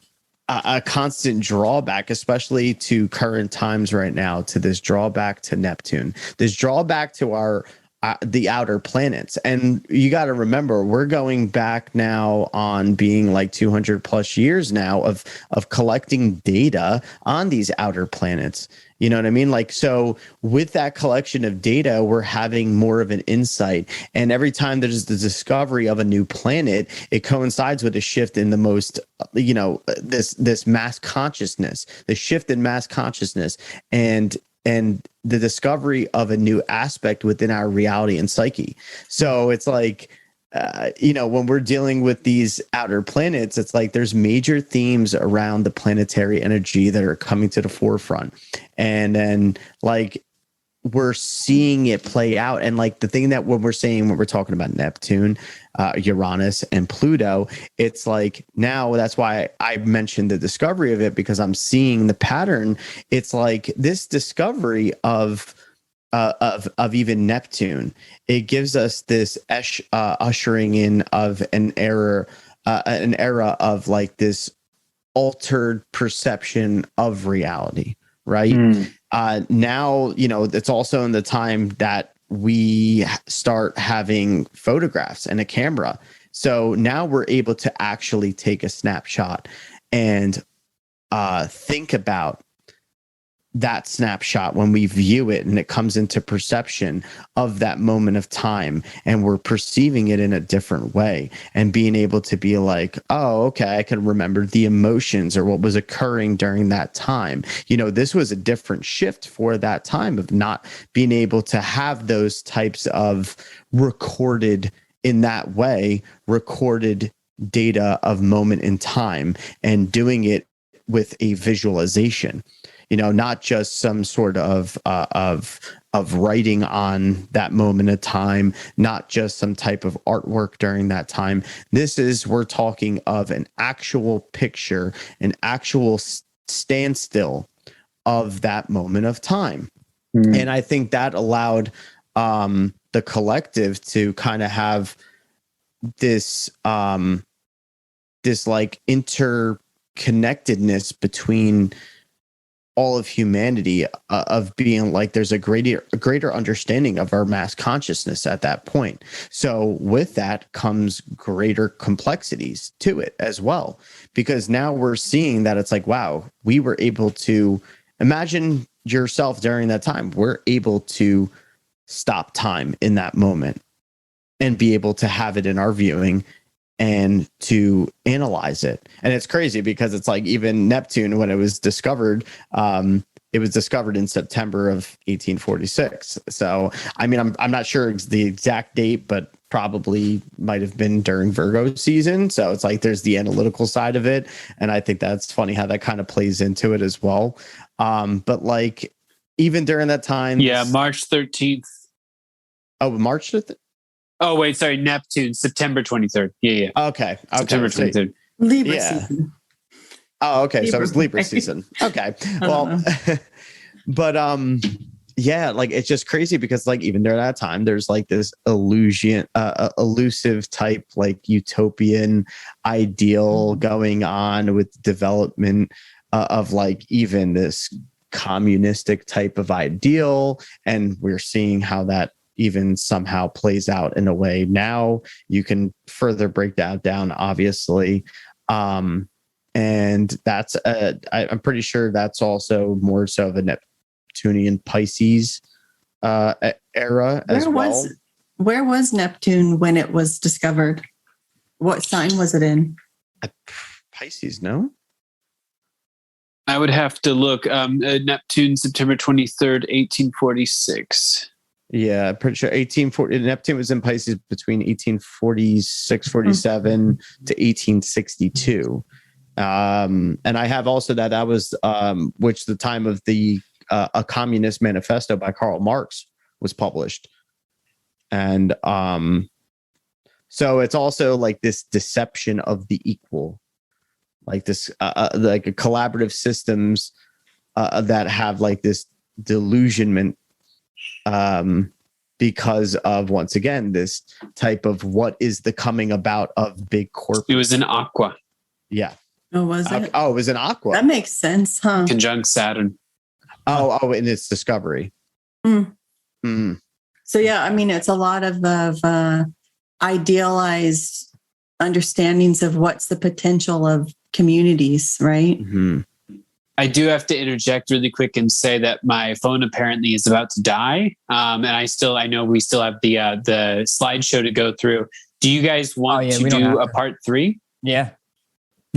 a constant drawback, especially to current times right now, to this drawback to Neptune, this drawback to our the outer planets. And you got to remember, we're going back now on being like 200 plus years now of collecting data on these outer planets. You know what I mean? Like, so with that collection of data, we're having more of an insight. And every time there's the discovery of a new planet, it coincides with a shift in the most, you know, this mass consciousness, the shift in mass consciousness, and the discovery of a new aspect within our reality and psyche. So it's like, you know, when we're dealing with these outer planets, it's like there's major themes around the planetary energy that are coming to the forefront. And then like we're seeing it play out. And like the thing that when we're talking about Neptune, Uranus and Pluto, it's like now that's why I mentioned the discovery of it, because I'm seeing the pattern. It's like this discovery of even Neptune, it gives us this ushering in of an era of like this altered perception of reality, right? Now, you know, it's also in the time that we start having photographs and a camera. So now we're able to actually take a snapshot and think about that snapshot when we view it, and it comes into perception of that moment of time, and we're perceiving it in a different way and being able to be like, oh, okay, I can remember the emotions or what was occurring during that time. You know, this was a different shift for that time of not being able to have those types of recorded in that way, recorded data of moment in time, and doing it with a visualization. You know, not just some sort of writing on that moment of time, not just some type of artwork during that time. We're talking of an actual picture, an actual standstill of that moment of time. And I think that allowed the collective to kind of have this like interconnectedness between all of humanity, of being like there's a greater understanding of our mass consciousness at that point. So with that comes greater complexities to it as well, because now we're seeing that it's like, wow, we were able to imagine yourself during that time. We're able to stop time in that moment and be able to have it in our viewing and to analyze it. And it's crazy because it's like even Neptune, when it was discovered in September of 1846. So, I mean, I'm not sure the exact date, but probably might have been during Virgo season. So it's like there's the analytical side of it. And I think that's funny how that kind of plays into it as well. But like even during that time. Yeah, March 13th. Oh, March 13th? Oh, wait, sorry. Neptune, September 23rd. Yeah. Okay. September 23rd. Libra season. Oh, okay. So it was Libra season. Okay. Well, but yeah, like it's just crazy because like even during that time, there's like this elusive type like utopian ideal going on with development of like even this communistic type of ideal. And we're seeing how that, even somehow plays out in a way. Now you can further break that down, obviously. And that's I'm pretty sure that's also more so of a Neptunian Pisces era as well. Where was Neptune when it was discovered? What sign was it in? Pisces, no? I would have to look. Neptune, September 23rd, 1846. Yeah, I'm pretty sure 1840. Neptune was in Pisces between 1846, 47 to 1862. And I have also that was which the time of the A Communist Manifesto by Karl Marx was published. And so it's also like this deception of the equal, like this like a collaborative systems that have like this delusionment because of, once again, this type of what is the coming about of big corporate. It was in Aqua. Yeah. Oh, was it? Oh, it was in Aqua. That makes sense, huh? Conjunct Saturn. Oh, in its discovery. So yeah, I mean, it's a lot of idealized understandings of what's the potential of communities, right? Mm-hmm. I do have to interject really quick and say that my phone apparently is about to die, and I know we still have the slideshow to go through. Do you guys want to do a part 3? Yeah.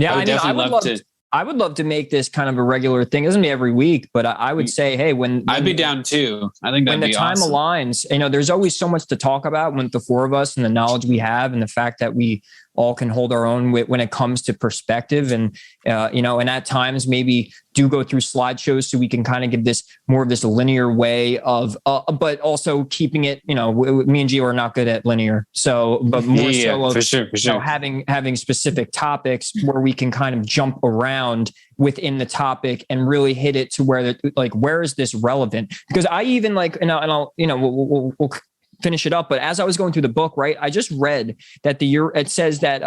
I would love to make this kind of a regular thing. It doesn't be every week, but I would say, hey, when I'd be down too. I think that'd when the be time awesome. aligns, there's always so much to talk about when the four of us and the knowledge we have and the fact that we all can hold our own when it comes to perspective. And, and at times maybe do go through slideshows so we can kind of give this more of this linear way of, but also keeping it, me and Gio are not good at linear. So, but more so of, for sure. Having specific topics where we can kind of jump around within the topic and really hit it to where where is this relevant? Because I even we'll finish it up. But as I was going through the book, right, I just read that it says that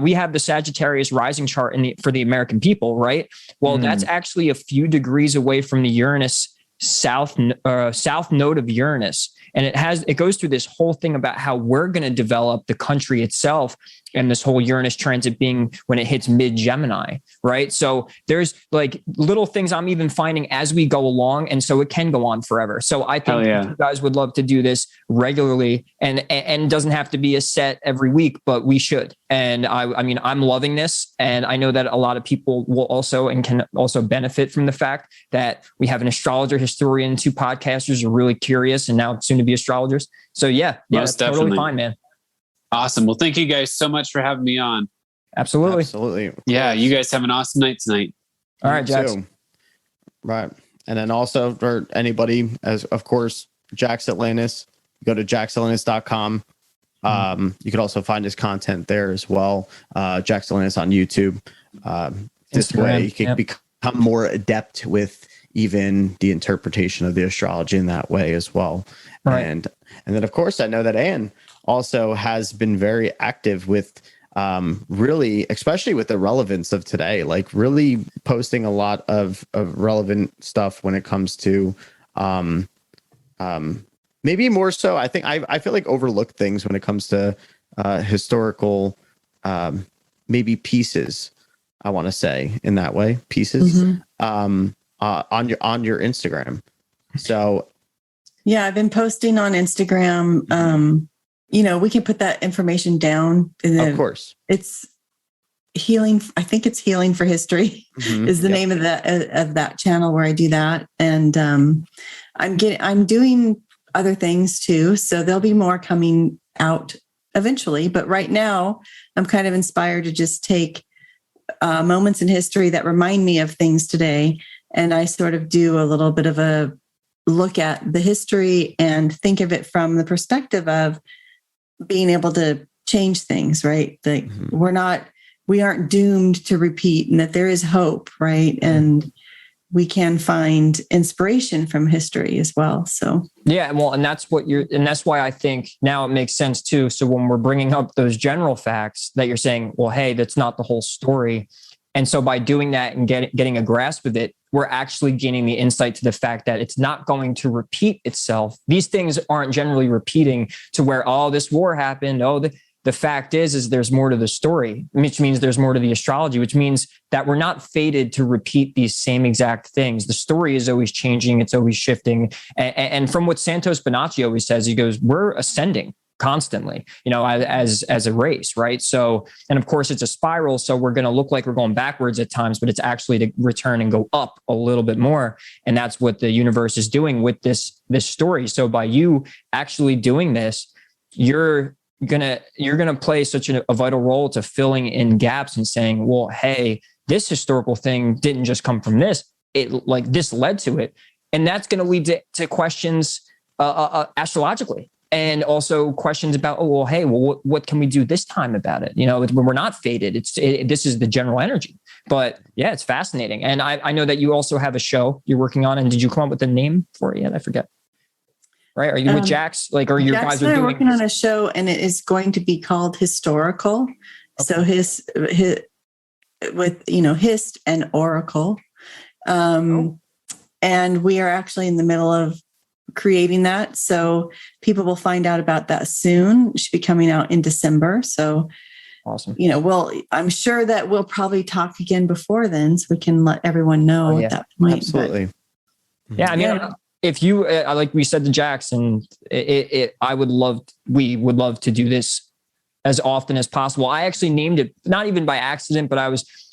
we have the Sagittarius rising chart for the American people, right? Well, that's actually a few degrees away from the Uranus south node of Uranus. And it goes through this whole thing about how we're going to develop the country itself, and this whole Uranus transit being when it hits mid-Gemini, right? So there's like little things I'm even finding as we go along, and so it can go on forever. So I think you guys would love to do this regularly, and it doesn't have to be a set every week, but we should. And I mean, I'm loving this, and I know that a lot of people will also and can also benefit from the fact that we have an astrologer, historian, 2 podcasters who are really curious and now soon to be astrologers. So that's totally fine, man. Awesome. Well, thank you guys so much for having me on. Absolutely. Yeah, you guys have an awesome night tonight. All right, Jax. Right. And then also for anybody, as of course, Jax Atlantis, go to jaxatlantis.com. You could also find his content there as well. Jax Atlantis on YouTube. This Instagram, way you can become more adept with even the interpretation of the astrology in that way as well. Right. And then of course I know that Anne also has been very active with really, especially with the relevance of today, like really posting a lot of relevant stuff when it comes to maybe more so. I think I feel like overlooked things when it comes to historical maybe pieces. I want to say in that way, pieces on your Instagram. So yeah, I've been posting on Instagram. We can put that information down. Of course. It's healing. I think it's Healing for History is the name of that channel where I do that. And I'm doing other things too. So there'll be more coming out eventually. But right now I'm kind of inspired to just take moments in history that remind me of things today. And I sort of do a little bit of a look at the history and think of it from the perspective of being able to change things, right? Like we aren't doomed to repeat, and that there is hope, right? And we can find inspiration from history as well. So yeah, well, and that's why I think now it makes sense too. So when we're bringing up those general facts that you're saying, well, hey, that's not the whole story. And so by doing that and getting a grasp of it, we're actually gaining the insight to the fact that it's not going to repeat itself. These things aren't generally repeating to where, oh, this war happened. Oh, the fact is there's more to the story, which means there's more to the astrology, which means that we're not fated to repeat these same exact things. The story is always changing. It's always shifting. And from what Santos Bonacci always says, he goes, we're ascending constantly, as a race, right? So, and of course it's a spiral. So we're going to look like we're going backwards at times, but it's actually to return and go up a little bit more. And that's what the universe is doing with this story. So by you actually doing this, you're gonna play such a vital role to filling in gaps and saying, well, hey, this historical thing didn't just come from this. This led to it. And that's going to lead to questions astrologically. And also questions about, what can we do this time about it? We're not fated. This is the general energy. But yeah, it's fascinating. And I know that you also have a show you're working on. And did you come up with a name for it yet? I forget. Right? Are you with Jax? Or you guys are working on a show, and it is going to be called Historical. Okay. So his with hist and oracle. And we are actually in the middle of creating that. So people will find out about that soon. It should be coming out in December. So awesome. I'm sure that we'll probably talk again before then, so we can let everyone know at that point. Absolutely. But, if you, like we said to Jackson, we would love to do this as often as possible. I actually named it, not even by accident, but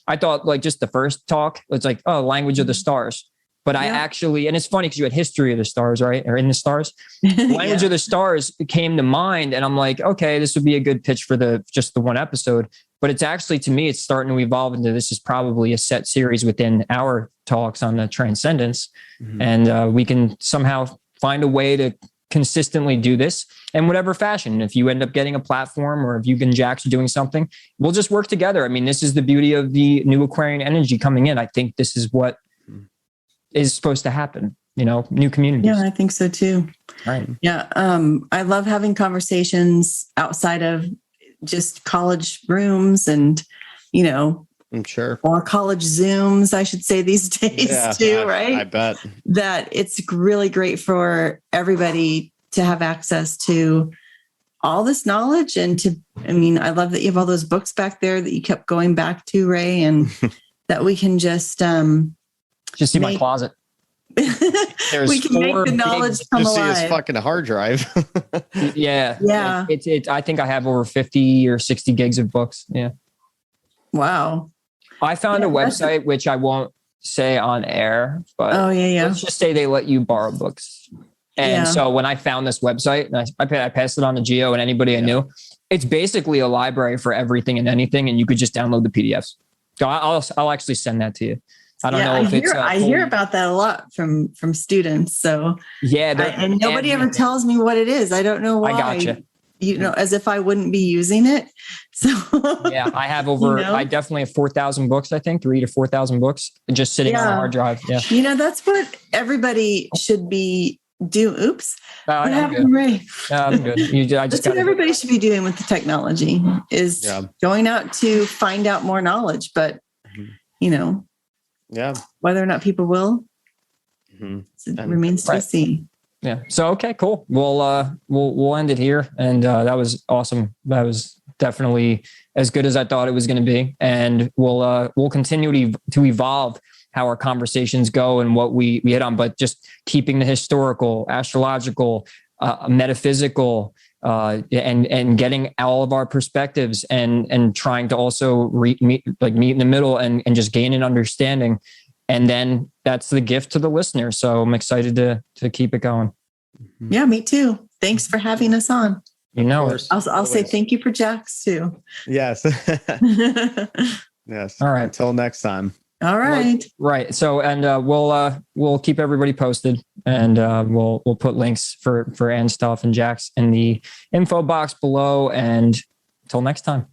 I thought like just the first talk, it's like, language of the stars. But I actually, and it's funny because you had history of the stars, right? Or in the stars. Language of the stars came to mind. And I'm like, okay, this would be a good pitch for just the one episode. But it's actually, to me, it's starting to evolve into this is probably a set series within our talks on the transcendence. Mm-hmm. And we can somehow find a way to consistently do this in whatever fashion. If you end up getting a platform, or if you and Jax are doing something, we'll just work together. I mean, this is the beauty of the new Aquarian energy coming in. I think this is what is supposed to happen, new communities. Yeah, I think so too. Right. Yeah. I love having conversations outside of just college rooms and, I'm sure. Or college Zooms, I should say these days too, right? I bet. That it's really great for everybody to have access to all this knowledge and I love that you have all those books back there that you kept going back to, Ray, and that we can just see my closet. We can make the knowledge come alive. Just see his fucking hard drive. Yeah. Yeah. I think I have over 50 or 60 gigs of books. Yeah. Wow. I found a website, which I won't say on air, but let's just say they let you borrow books. And so when I found this website, and I passed it on to Gio and anybody I knew, it's basically a library for everything and anything. And you could just download the PDFs. So I'll actually send that to you. I don't know if I hear about that a lot from students. So and nobody ever tells me what it is. I don't know why. I gotcha. As if I wouldn't be using it. So I have I definitely have 4,000 books. I think 3,000 to 4,000 books just sitting on a hard drive. Yeah. That's what everybody should be doing. Oops. What happened, Ray? I'm good. That's what everybody should be doing with the technology is going out to find out more knowledge, but whether or not people will, it remains to be seen. Yeah. So, okay, cool. We'll end it here. And that was awesome. That was definitely as good as I thought it was going to be. And we'll continue to evolve how our conversations go and what we hit on, but just keeping the historical, astrological, metaphysical, and getting all of our perspectives and trying to also meet in the middle and just gain an understanding. And then that's the gift to the listener. So I'm excited to keep it going. Yeah, me too. Thanks for having us on. I'll say thank you for Jax too. Yes. Yes. All right. Until next time. All right. Right. So, and we'll keep everybody posted, and we'll put links for Anne's stuff and Jax in the info box below. And until next time.